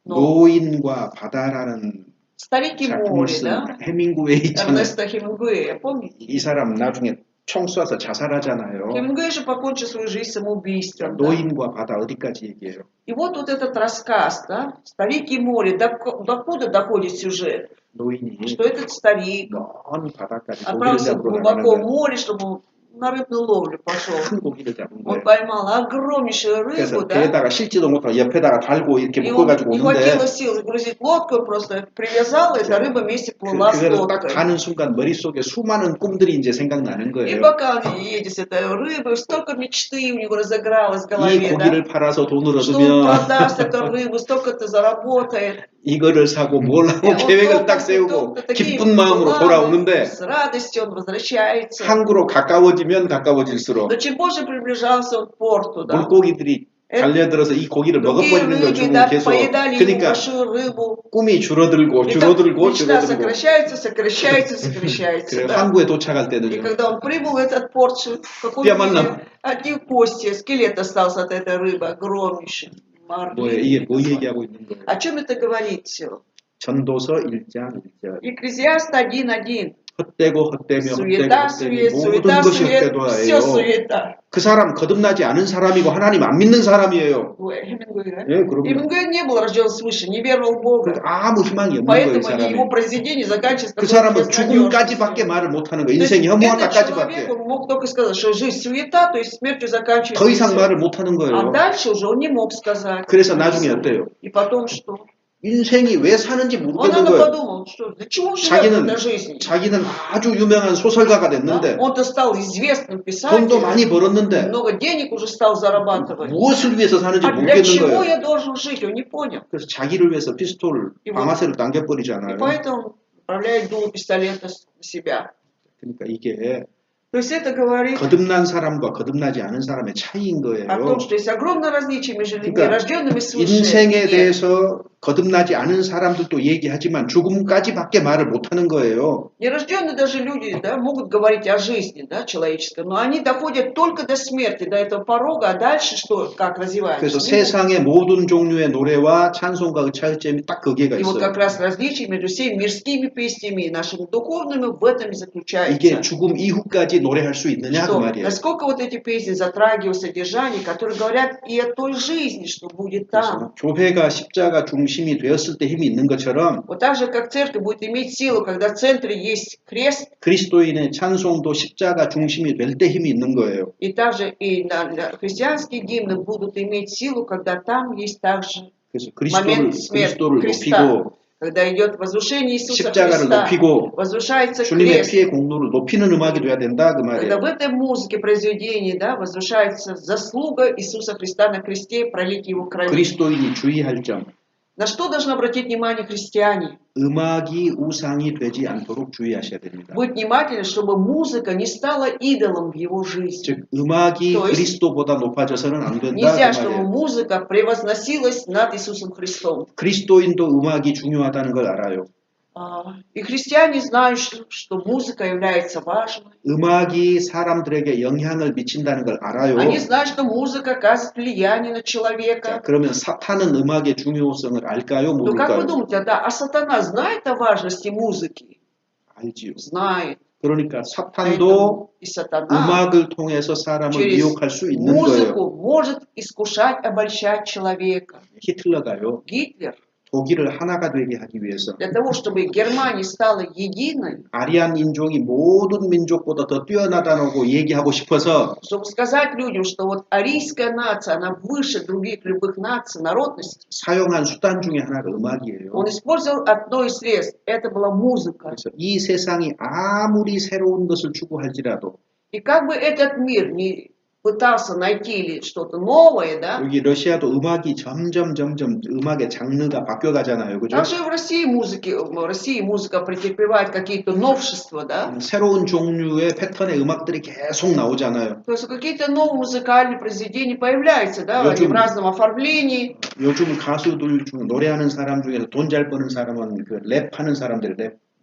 Но 노인과 바다라는 «Старики 작품을 море», 쓴 да? 해밍구웨이 있잖아요. Эрнеста Хемингуэя, помните? 이 사람 на중에 총 쏴서 자살하잖아요. Хемингуэй же покончил свою жизнь самоубийством. Да? 노인과 바다 어디까지 얘기해요? И вот этот рассказ, да? «Старики море», докуда доходит сюжет? 노인이 Что этот старик 먼 바다까지 고기를 отправился 잡으러 나가는 глубоко в 거예요. море, чтобы на рыбную ловлю пошел. 큰 고기를 잡은 Он 거예요. поймал огромнейшую 그래서 рыбу, да? 배에다가 실지도 못하고 옆에다가 달고 이렇게 И он 묶어가지고 не 오는데 хватило сил загрузить лодку, он просто привязал, и эта рыба вместе плыла с 그거를 딱 лодкой. 가는 순간 머릿속에 수많은 꿈들이 이제 생각나는 И 거예요. пока он едет с этой рыбой, столько мечты у него разыгралось в 이 голове, 고기를 да? 팔아서 돈을 Что он 얻으면 продаст эту рыбу, столько-то заработает. 이거를 사고 뭘 하고 Он 계획을 딱 только 세우고 такие 기쁜 마음으로 планы, 돌아오는데 с радостью он возвращается. 항구로 가까워지면 가까워질수록 Но чем больше приближался он к порту, да? 물고기들이 달려들어서 이 고기를 Другие 먹어버리는 걸 рыбы, 주고 да, 계속 поедали ему 그러니까 большую рыбу. 꿈이 줄어들고 И так 줄어들고 мечта 줄어들고 сокращается, сокращается, сокращается. 그래 Да. 항구에 도착할 И 때는요 когда он прибыл в этот порт, в каком 뼈 만남. виде одни кости, скелет остался от этой рыбы, огромнейший. 뭐예요? 이게 뭐 얘기하고 있는 거예요? О чем это говорит все? 전도서 1장 1절 Экклезиаст 1:1. 헛되고 헛되며 суета, 헛되고 сует, 헛되니 모든 суета, 것이 сует, все 헛되도하여 суета. 그 사람 거듭나지 않은 사람이고 하나님 안 믿는 사람이에요. Ой, Хемингуэй, да? 예, 그럼요. Хемингуэй не был рожден свыше, не веровал в Бога. 그러니까 아무 희망이 없는 거예요, 이 Поэтому 사람이. его произведение заканчивается 그 такой 사람은 죽음까지밖에 безнадежностью. 말을 못하는 거예요. То есть 인생이 этот 허무하다까지밖에. человек, он мог только сказать, что жизнь суета, то есть смертью заканчивается. 더 и 이상 всё. 말을 못하는 А 거예요. дальше уже он не мог сказать. 그래서 나중에 어때요? И потом что? 인생이 왜 사는지 Он 모르겠는 надо 거예요. подумал, что для чего он живет в этой жизни? 자기는 아주 유명한 소설가가 Да? 됐는데 Он-то стал известным 돈도 많이 писателем, 벌었는데 много денег уже стал зарабатывать. 무엇을 위해서 사는지 А для 모르겠는 чего 거예요. я должен жить? Он не понял. 그래서 자기를 위해서 피스톨 이거- 방아쇠를 И 당겨버리잖아요. поэтому направляет дуло пистолета на себя. 그러니까 이게 То есть это говорит 거듭난 사람과 거듭나지 않은 사람의 차이인 о 거예요. том, что есть огромное различие между людьми, 그러니까 рожденными свыше. 인생에 и нет. 대해서 거듭나지 않은 사람들도 얘기하지만 죽음까지밖에 말을 못하는 거예요. Нерожденные даже люди, да, могут говорить о жизни, да, человеческой, но они доходят только до смерти, до этого порога, а дальше что, как развивается? 그래서 Не могут. 세상의 모든 종류의 노래와 찬송가의 차이점이 딱 거기가 И вот 있어요. как раз различие между всеми мирскими песнями и нашими духовными в этом и заключается. 이게 죽음 이후까지 노래할 수 있느냐 그 Что, 말이에요. насколько вот эти песни затрагивают содержание, которые говорят и о той жизни, что будет там. 그래서 교회가 십자가 중심이 되었을 때 힘이 있는 것처럼 Вот так же, как церковь будет иметь силу, когда в центре есть крест, 그리스도인의 찬송도 십자가 중심이 될 때 힘이 있는 거예요. и также и христианские гимны будут иметь силу, когда там есть также 그래서 момент смерти 그리스도를 креста, 높이고 когда идет возвышение Иисуса 십자가를 Христа, 높이고 возвышается 주님의 крест, 피의 공로를 높이는 음악이 돼야 된다 그 когда 말이에요. в этой музыке, произведении, да, возвышается заслуга Иисуса Христа на кресте, пролитие Его крови. 그리스도인이 주의할 점, На что должны обратить внимание христиане? 음악이 우상이 되지 않도록 주의하셔야 됩니다. Быть внимательны, чтобы музыка не стала идолом в его жизни. 즉 음악이 То есть 그리스도보다 높아져서는 안 된다 Нельзя, 그 чтобы 말이에요. музыка превозносилась над Иисусом Христом. 그리스도인도 음악이 중요하다는 걸 알아요. И христиане знают, что музыка является важной. 음악이 사람들에게 영향을 미친다는 걸 알아요. Они знают, что музыка оказывает влияние на 자, человека. 그러면 사탄은 음악의 중요성을 알까요? Но как вы 모를까요? думаете, а сатана знает о важности музыки? 알지요. Знает. 그러니까 사탄도 Поэтому и сатана 음악을 통해서 사람을 через 미혹할 수 있는 거예요. музыку может искушать, обольщать человека. 히틀러가요. Гитлер 독일을 하나가 되게 하기 위해서 Для того, чтобы Германия стала единой, 아리안 인종이 모든 민족보다 더 뛰어나다고 얘기하고 싶어서 чтобы сказать людям, что вот арийская нация, она выше других любых наций, народностей, 사용한 수단 중에 하나가 음악이에요. он использовал одно из средств. Это была музыка. 그래서 이 세상이 아무리 새로운 것을 추구할지라도 И как бы этот мир не пытался найти или что-то новое, да, 여기 러시아도 음악이 점점 음악의 장르가 바뀌어가잖아요, 그죠? также и в России музыка претерпевает какие-то новшества, да, 새로운 종류의 패턴의 음악들이 계속 나오잖아요. то есть какие-то новые музыкальные произведения появляются, да, они в разном оформлении. 요즘 가수들 중 노래하는 사람 중에서 돈 잘 버는 사람은 그 랩하는 사람들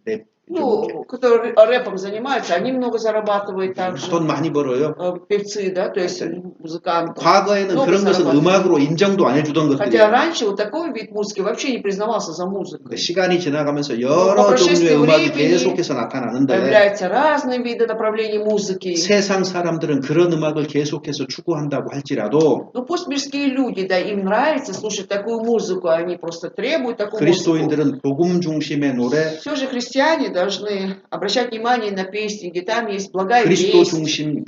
랩 Ну, которые рэпом занимаются, они много зарабатывают также. 돈 많이 벌어요. Певцы, да, то есть музыканты. 과거에는 много 그런 것은 зарабатывают. 음악으로 인정도 안 해주던 Хотя 것들이에요. раньше вот такой вид музыки вообще не признавался за 근데 музыкой. 시간이 지나가면서 по 여러 прошествии 종류의 음악이 времени 계속해서 나타나는데 Появляются разные виды направлений музыки. 세상 사람들은 그런 음악을 계속해서 추구한다고 할지라도 Ну пусть мирские люди, да, им нравится слушать такую музыку, они просто требуют такую музыку. 그리스도인들은 복음 중심의 노래, Все же христиане должны обращать внимание на песни, где там есть благая 그리스도 весть, 중심의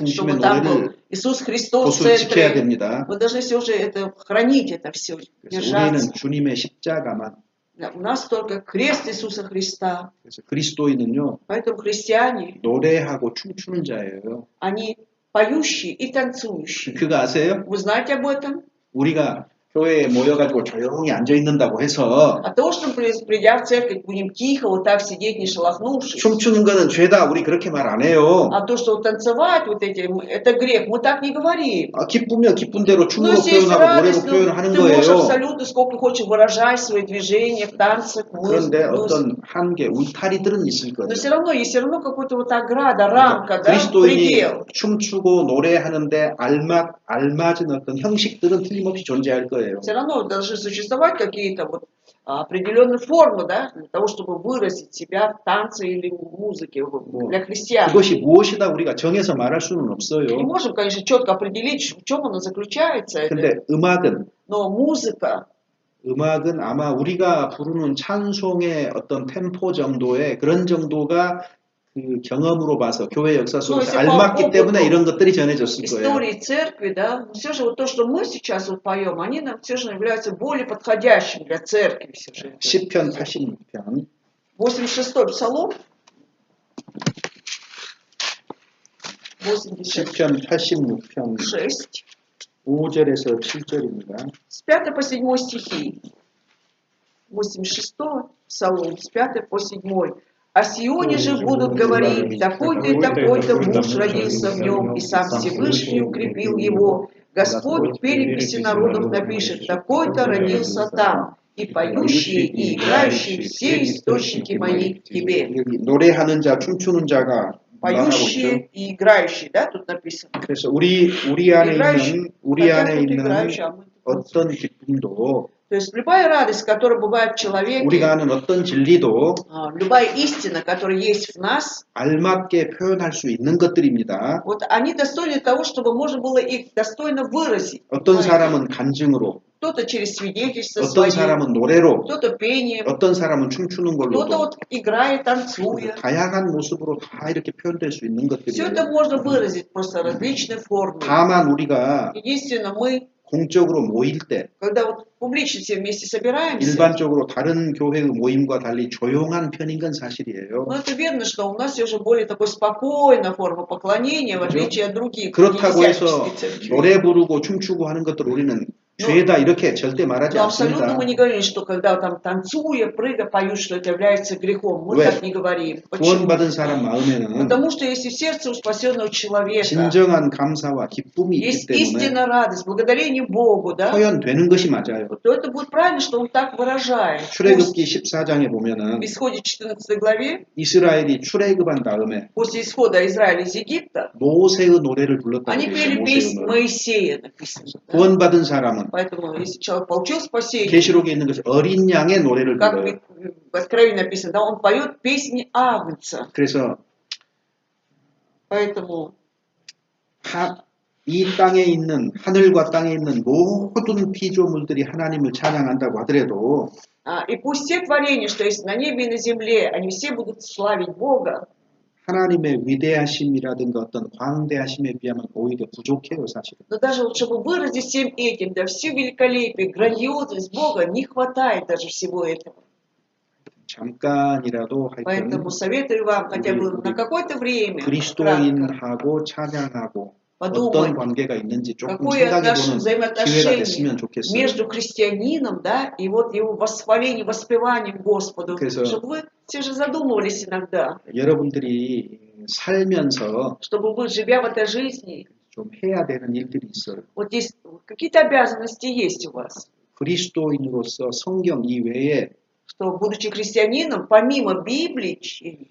чтобы там был 노래를 Иисус Христос в 고수 지켜야 центре. 됩니다. Мы должны все же это хранить, это все, 그래서 держаться. 우리는 주님의 십자가만. Да, у нас только крест Иисуса Христа. 그래서 그리스도인은요 Поэтому христиане, 노래하고 춤추는 자예요. они поющие и танцующие. 그거 아세요? Вы знаете об этом? 우리가 교회에 모여가지고 조용히 앉아 있는다고 해서 От того, что мы, придя в церковь, будем тихо вот так сидеть, не шелохнувшись. 춤추는 거는 죄다 우리 그렇게 말 안 해요. А то, что вот танцевать, вот эти, это грех, мы так не говорим. 기쁘면 기쁜 대로 Но 춤으로 если есть 표현하고 노래로 радость, ну, 표현을 하는 ты можешь 거예요. абсолютно сколько хочешь выражать свои движения в танцах, 그런데 музыке. 어떤 한계, 울타리들은 있을 Но 거예요. все равно какой-то вот ограда, рамка, да, 그리스도인이 предел. 춤추고 노래하는데 알맞은 어떤 형식들은 틀림없이 존재할 거예요. Все равно должны существовать какие-то вот определенные формы, да, для того, чтобы выразить себя в танце или в музыке для христиан. 그것이 무엇이다 우리가 정해서 말할 수는 Не 없어요. можем, конечно, четко определить, в чем оно заключается. 근데 Но 음악은 아마 우리가 부르는 찬송의 어떤 템포 정도의 그런 정도가 그 경험으로 봐서 교회 역사 속에서 알맞기 때문에 이런 것들이 전해졌을 거예요. истории церкви, да, все же вот то, что мы сейчас вот поем, они нам все же являются более подходящими для церкви. Все же. 시편 86편 86-й псалом. 10편 86편 86. 5절에서 7절입니다. С 5 по 7 стихи. 86-й псалом, с 5 по 7. О Сионе же будут говорить, такой-то и такой-то муж родился в нем, и сам Всевышний укрепил его. Господь в переписи народов напишет, такой-то родился там. И поющие, и играющие, все источники мои к тебе. 여기 노래하는 자, 춤추는 자가 Поющие и играющие, да, тут написано. 그래서 우리 안에 있는 играющие, а мы 어떤 기쁨도 То есть любая радость, которая бывает в человеке, 우리가 아는 어떤 진리도 любая истина, которая есть в нас, 알맞게 표현할 수 있는 것들입니다. вот они достойны того, чтобы можно было их достойно выразить. 어떤 사람은 간증으로, Кто-то через свидетельство 어떤 свое, 사람은 노래로, кто-то пением, 어떤 사람은 춤추는 кто-то 걸로도 вот играет, танцуя. 다양한 모습으로 다 이렇게 표현될 수 있는 Все это 것들이에요. можно выразить просто различной формой. 다만 우리가 Единственное, мы, 공적으로 모일 때 когда вот публично все вместе собираемся, 일반적으로 다른 교회의 모임과 달리 조용한 편인 건 사실이에요. ну это верно, что у нас все же более такой спокойная форма поклонения, в отличие от других 그렇다고 해서 христианских церквей. 노래 부르고 춤추고 하는 것들 우리는 죄다 이렇게 절대 말하지 Но абсолютно 않습니다. мы не говорим, что когда там танцуя, прыгая, поют, что это является грехом. Мы 왜? так не говорим. Почему? 구원받은 사람 마음에는 Потому что если в сердце у спасенного человека 진정한 감사와 기쁨이 있기 есть 때문에 истинная радость, благодарение Богу, да, 표현되는 것이 맞아요. то это будет правильно, что он так выражает. 출애굽기 14장에 보면은 В исходе 14 главе, 이스라엘이 출애굽한 다음에 после исхода Израиля из Египта, 모세의 노래를 불렀다고 они 해요. пели 모세의 песнь 노래. Моисея, написано. Да? 구원받은 사람은 Поэтому, если человек получил спасение, 계시록에 있는 것이 어린 양의 노래를 как 불러요. в Откровении написано, да, он поет песни Агнца. 그래서 Поэтому 이 땅에 있는 하늘과 땅에 있는 모든 피조물들이 하나님을 찬양한다고 하더라도 И пусть все творения, что есть на небе и на земле, они все будут славить Бога. 하나님의 위대하심이라든가 어떤 광대하심에 비하면 오히려 부족해요, 사실은. Но даже вот чтобы выразить всем этим, да, всю великолепие, грандиозность Бога, не хватает даже всего этого. 잠깐이라도 하여튼 Поэтому советую вам хотя бы на какое-то время кратко 그리스도인하고 찬양하고 어떤 подумать, 관계가 있는지 조금 какое 생각해보는 기회가 взаимоотношение 됐으면 좋겠어요. между христианином, да, и вот его восхвалением, воспеванием Господу, 그래서 чтобы вы все же задумывались иногда, 여러분들이 살면서 чтобы вы, живя в этой жизни, 좀 해야 되는 일들이 있어요. вот есть какие-то обязанности есть у вас, 그리스도인으로서 성경 이외에 что, будучи христианином, помимо Библии, чтения,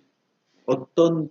어떤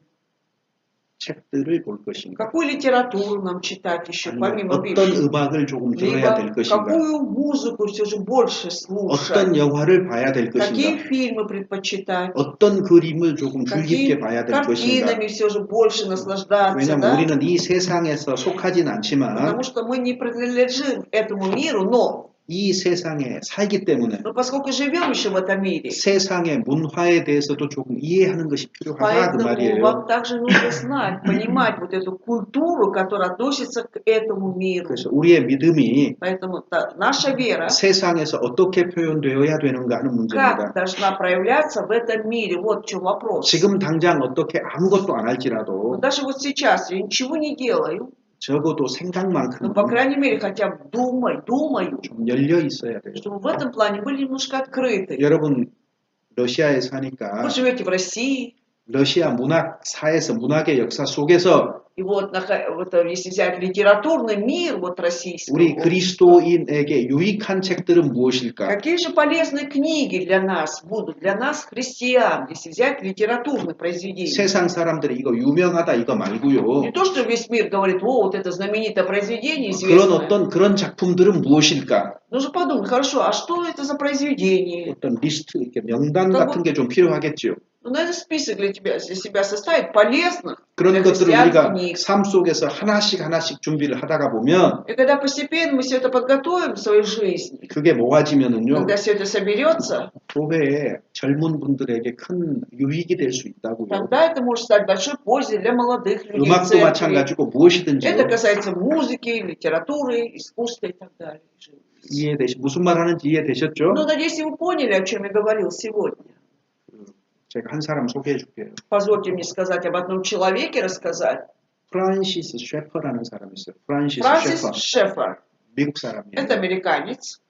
책들을 볼 것인가, какую литературу нам читать еще, 아니면 помимо 어떤 Библии, 음악을 조금 들어야 될 либо 것인가, какую музыку все же больше слушать, 어떤 영화를 봐야 될 какие 것인가, фильмы предпочитать, 어떤 그림을 조금 줄 깊게 какими 봐야 될 것인가. картинами все же больше наслаждаться, 왜냐하면 да? 우리는 이 세상에서 속하진 않지만 Потому что мы не принадлежим этому миру, но 이 세상에 살기 때문에 поскольку живем еще в этом мире, 세상의 문화에 대해서도 조금 이해하는 것이 필요하다 그 поэтому 말이에요. вам также нужно знать, понимать вот эту культуру, которая относится к этому миру. 그래서 우리의 믿음이 Поэтому наша вера 세상에서 어떻게 표현되어야 되는가 하는 문제입니다. как должна проявляться в этом мире? Вот в чем вопрос. 지금 당장 어떻게 아무것도 안 Но 할지라도 даже вот сейчас я ничего не делаю, 적어도 но, 생각만큼은 по крайней мере, хотя бы думаю, 좀 열려 있어야 돼요. чтобы в этом плане были немножко открыты. 여러분 러시아에 사니까 Вы живете в России, 러시아 문학사에서 문학의 역사 속에서 и вот, если взять литературный мир вот российский, 우리 그리스도인에게 유익한 책들은 무엇일까? какие же полезные книги для нас будут, для нас, христиан, если взять литературные произведения? 세상 사람들이 이거 유명하다 이거 말고요. Не то, что весь мир говорит, о, вот это знаменитое произведение 그런 известное. 어떤 그런 작품들은 무엇일까? Нужно подумать, хорошо, а что это за произведение? 어떤 리스트, 이렇게 명단 그거- 같은 게 좀 필요하겠죠. Ну, наверное, список для себя составить полезных 그런 для 것들을 христиан 우리가 книг. 삶 속에서 하나씩 준비를 하다가 보면 И когда постепенно мы все это подготовим в своей жизни, 그게 모아지면은요, когда все это соберется, 교회에 젊은 분들에게 큰 유익이 될 수 있다고요. тогда это может стать большой пользой для молодых людей в 음악도 церкви. 마찬가지고 무엇이든지요. Это касается музыки, литературы, искусства и так далее. 무슨 말 하는지 이해되셨죠? Ну, надеюсь, вы поняли, о чем я говорил сегодня. 제가 한 사람 소개해 줄게요. Позвольте мне сказать об одном человеке, рассказать. 프란시스 셰퍼라는 사람이 있어요. 프란시스 Франсис 셰퍼. Шефер. 미국 사람이에요. Это американец.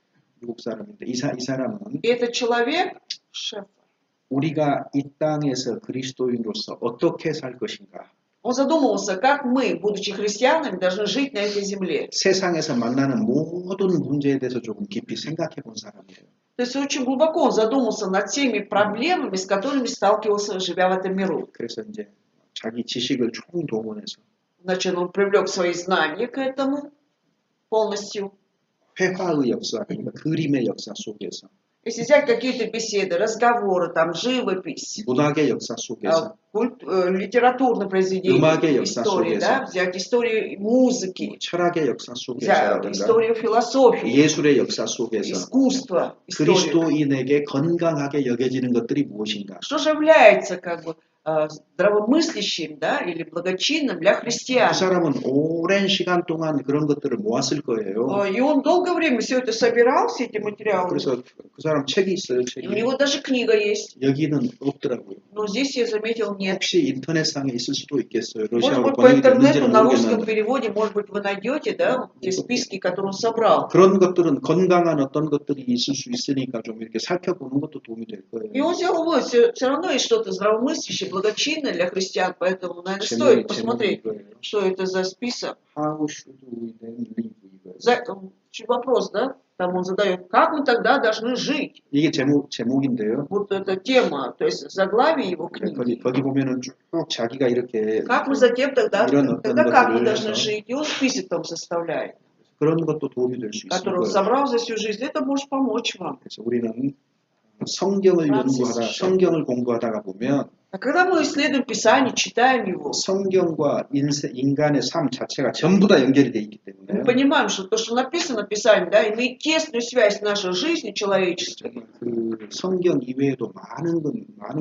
미국 사람인데 이 사람은 И этот человек, Шефер, 우리가 이 땅에서 그리스도인으로서 어떻게 살 것인가? он задумывался, как мы, будучи христианами, должны жить на этой земле. 세상에서 만나는 모든 문제에 대해서 조금 깊이 생각해 본 사람이에요. То есть очень глубоко он задумался над теми проблемами, с которыми сталкивался, живя в этом миру. 그래서 이제 자기 지식을 총동원해서 Значит, он привлек свои знания к этому полностью. 회화의 역사, 그러니까 그림의 역사 속에서, Если взять какие-то беседы, разговоры, там, живопись, 문학의 역사 속에서, литературные произведения, 음악의 역사 истории, 속에서, да, взять историю музыки, 철학의 역사 взять 속에서라든가 историю философии, 예술의 역사 속에서 искусства, историю. 그리스도인에게 건강하게 여겨지는 것들이 무엇인가? Что же является как бы здравомыслящим, да, или благочинным для христиан? 그 사람은 오랜 시간 동안 그런 것들을 모았을 거예요. И он долгое время все это собирал, все эти материалы. 그래서 그 사람 책이 있어요. И у 책이. него даже книга есть. 여기는 없더라고요. Но здесь я заметил нет. 혹시 인터넷상에 있을 수도 있겠어요. Может 러시아어로 быть, по 번역이 интернету 됐는지는 на русском 모르겠는데. переводе, может быть, вы найдете, да, те списки, которые он собрал. 그런 것들은 건강한 어떤 것들이 있을 수 있으니까 좀 이렇게 살펴보는 것도 도움이 될 И 거예요. он сделал вывод, все равно есть что-то здравомыслящее, благочинное для христиан, поэтому, наверное, стоит посмотреть, 이거예요. что это за список. How should we then live? 이거예요. Вопрос, да? Там он задает, как мы тогда должны жить? 이게 제목인데요. Вот эта тема, то есть заглавие его книги. 거기 보면은 쭉 자기가 이렇게 Как мы затем тогда 이런 как мы 것들을 должны 해서 жить? И он список там составляет, 그런 것도 도움이 될 수 있을 который он 거예요. собрал за всю жизнь. Это может помочь вам. 그래서 우리는 성경을 Францис 연구하다, Шеф. 성경을 공부하다가 보면 А когда мы исследуем Писание, читаем его, 성경과 인간의 삶 자체가 전부 다 연결이 돼 있기 мы 때문에 понимаем, что то, что написано в Писании, да, имеет тесную связь с нашей жизнью человеческой. 그 성경 이외에도 많은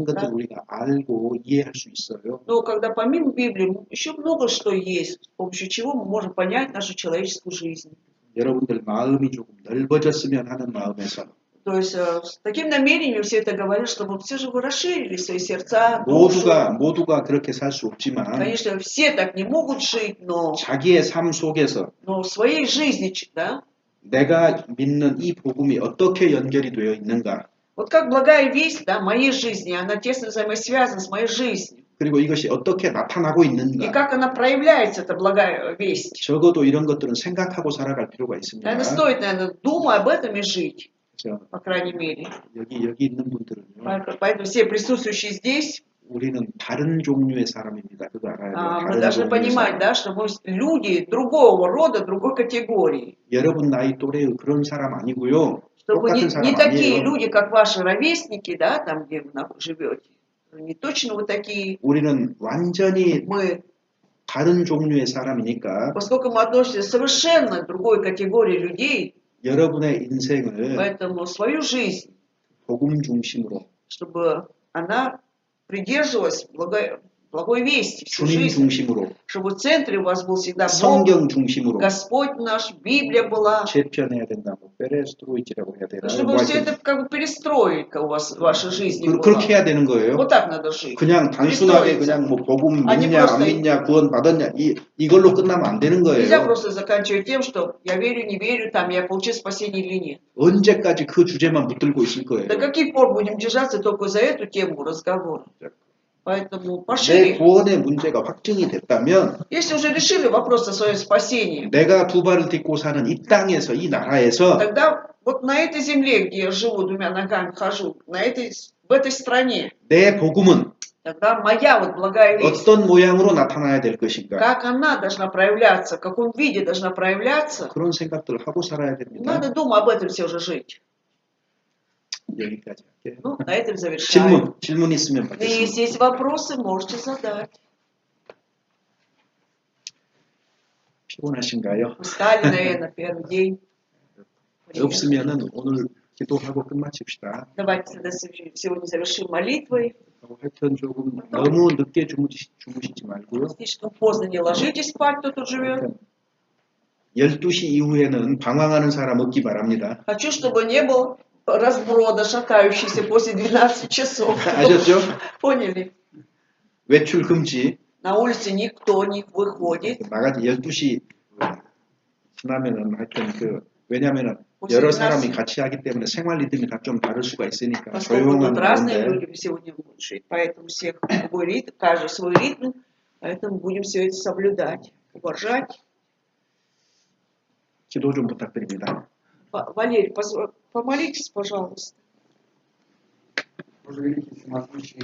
것들을 우리가 알고 이해할 수 있어요. Но когда помимо Библии еще много что есть, с помощью чего мы можем понять нашу человеческую жизнь. 여러분들 마음이 조금 넓어졌으면 하는 마음에서 То есть с таким намерением все это говорят, чтобы все же вы расширили свои сердца, душу. 모두가 그렇게 살 수 없지만 Конечно, все так не могут жить, но 자기의 삶 속에서 в своей жизни, да, 내가 믿는 이 복음이 어떻게 연결이 되어 있는가, вот как благая весть, да, моей жизни, она тесно взаимосвязана с моей жизнью. 그리고 이것이 어떻게 나타나고 И 있는가, как она проявляется, эта благая весть. 적어도 이런 것들은 생각하고 살아갈 필요가 있습니다. Наверное, стоит, думая об этом и жить, 그래서 по крайней мере. 여기 있는 분들은요, Поэтому все присутствующие здесь, 우리는 다른 종류의 사람입니다. 그거 알아야 돼요. мы 다른 должны 종류의 понимать, 사람. да, что мы люди другого рода, другой категории. 여러분 나이 또래의 그런 사람 아니고요. Чтобы 똑같은 не 사람 такие 아니에요. люди, как ваши ровесники, да, там, где вы живете. Не точно вы такие. 우리는 완전히 Мы, 다른 종류의 사람이니까 поскольку мы относимся к совершенно другой категории людей, 여러분의 인생을 поэтому свою жизнь, 복음 중심으로, чтобы она придерживалась благой вести всю 주님 жизнь, 중심으로, чтобы в центре у вас был всегда Бог, 성경 중심으로 Господь наш, Библия была, 재편해야 된다고, 페레스트로이치라고 해야 되나? чтобы все это как бы перестройка у вас в вашей жизни была. 그렇게 해야 되는 거예요. Вот так надо жить. 그냥 단순하게 перестроиться. 그냥 뭐 복음 아니, 믿냐 просто- 안 믿냐 구원 받았냐 이걸로 끝나면 안 되는 Нельзя 거예요. просто заканчивать тем, что я верю, не верю, там я получил спасение или нет. 언제까지 그 주제만 붙들고 있을 거예요. До каких пор будем держаться только за эту тему разговора? Поэтому 내 пошире. 구원의 문제가 확증이 됐다면 Если уже решили вопрос о своем спасении, 내가 두 발을 딛고 사는 이 땅에서 이 나라에서 тогда вот на этой земле, где я живу, двумя ногами хожу, в этой стране, 내 복음은 тогда моя вот благая весть, 어떤 모양으로 나타나야 될 것인가, как она должна проявляться, в каком виде должна проявляться, 그런 생각들을 하고 살아야 됩니다. надо думать об этом все уже жить. 여기까지 할게요. Ну, на этом завершаем. 질문 있으면 И если 받겠습니다. есть вопросы, можете задать. 피곤하신가요? Устали, наверное, первый день. 없으면은 오늘 기도하고 끝마칩시다. Давайте тогда сегодня завершим молитвой. 하여튼 조금 너무 늦게 주무시지 말고요. Слишком поздно не ложитесь спать, кто тут живет. 12시 이후에는 방황하는 사람 없기 바랍니다. Хочу, чтобы не было разброда, шатающийся после 12 часов. 아셨죠? Поняли? 외출 금지. На улице никто не выходит. 나가지 12시 지나면은 하여튼 왜냐면은 После 여러 12 사람이 같이 하기 때문에 생활 리듬이 다 좀 다를 수가 있으니까 Поскольку 조용한 тут разные 가운데 люди сегодня будут жить, поэтому всех свой ритм, каждый свой ритм, поэтому будем все это соблюдать, уважать. 기도 좀 부탁드립니다. Валерий, помолитесь, пожалуйста. Боже великий, всемогущий,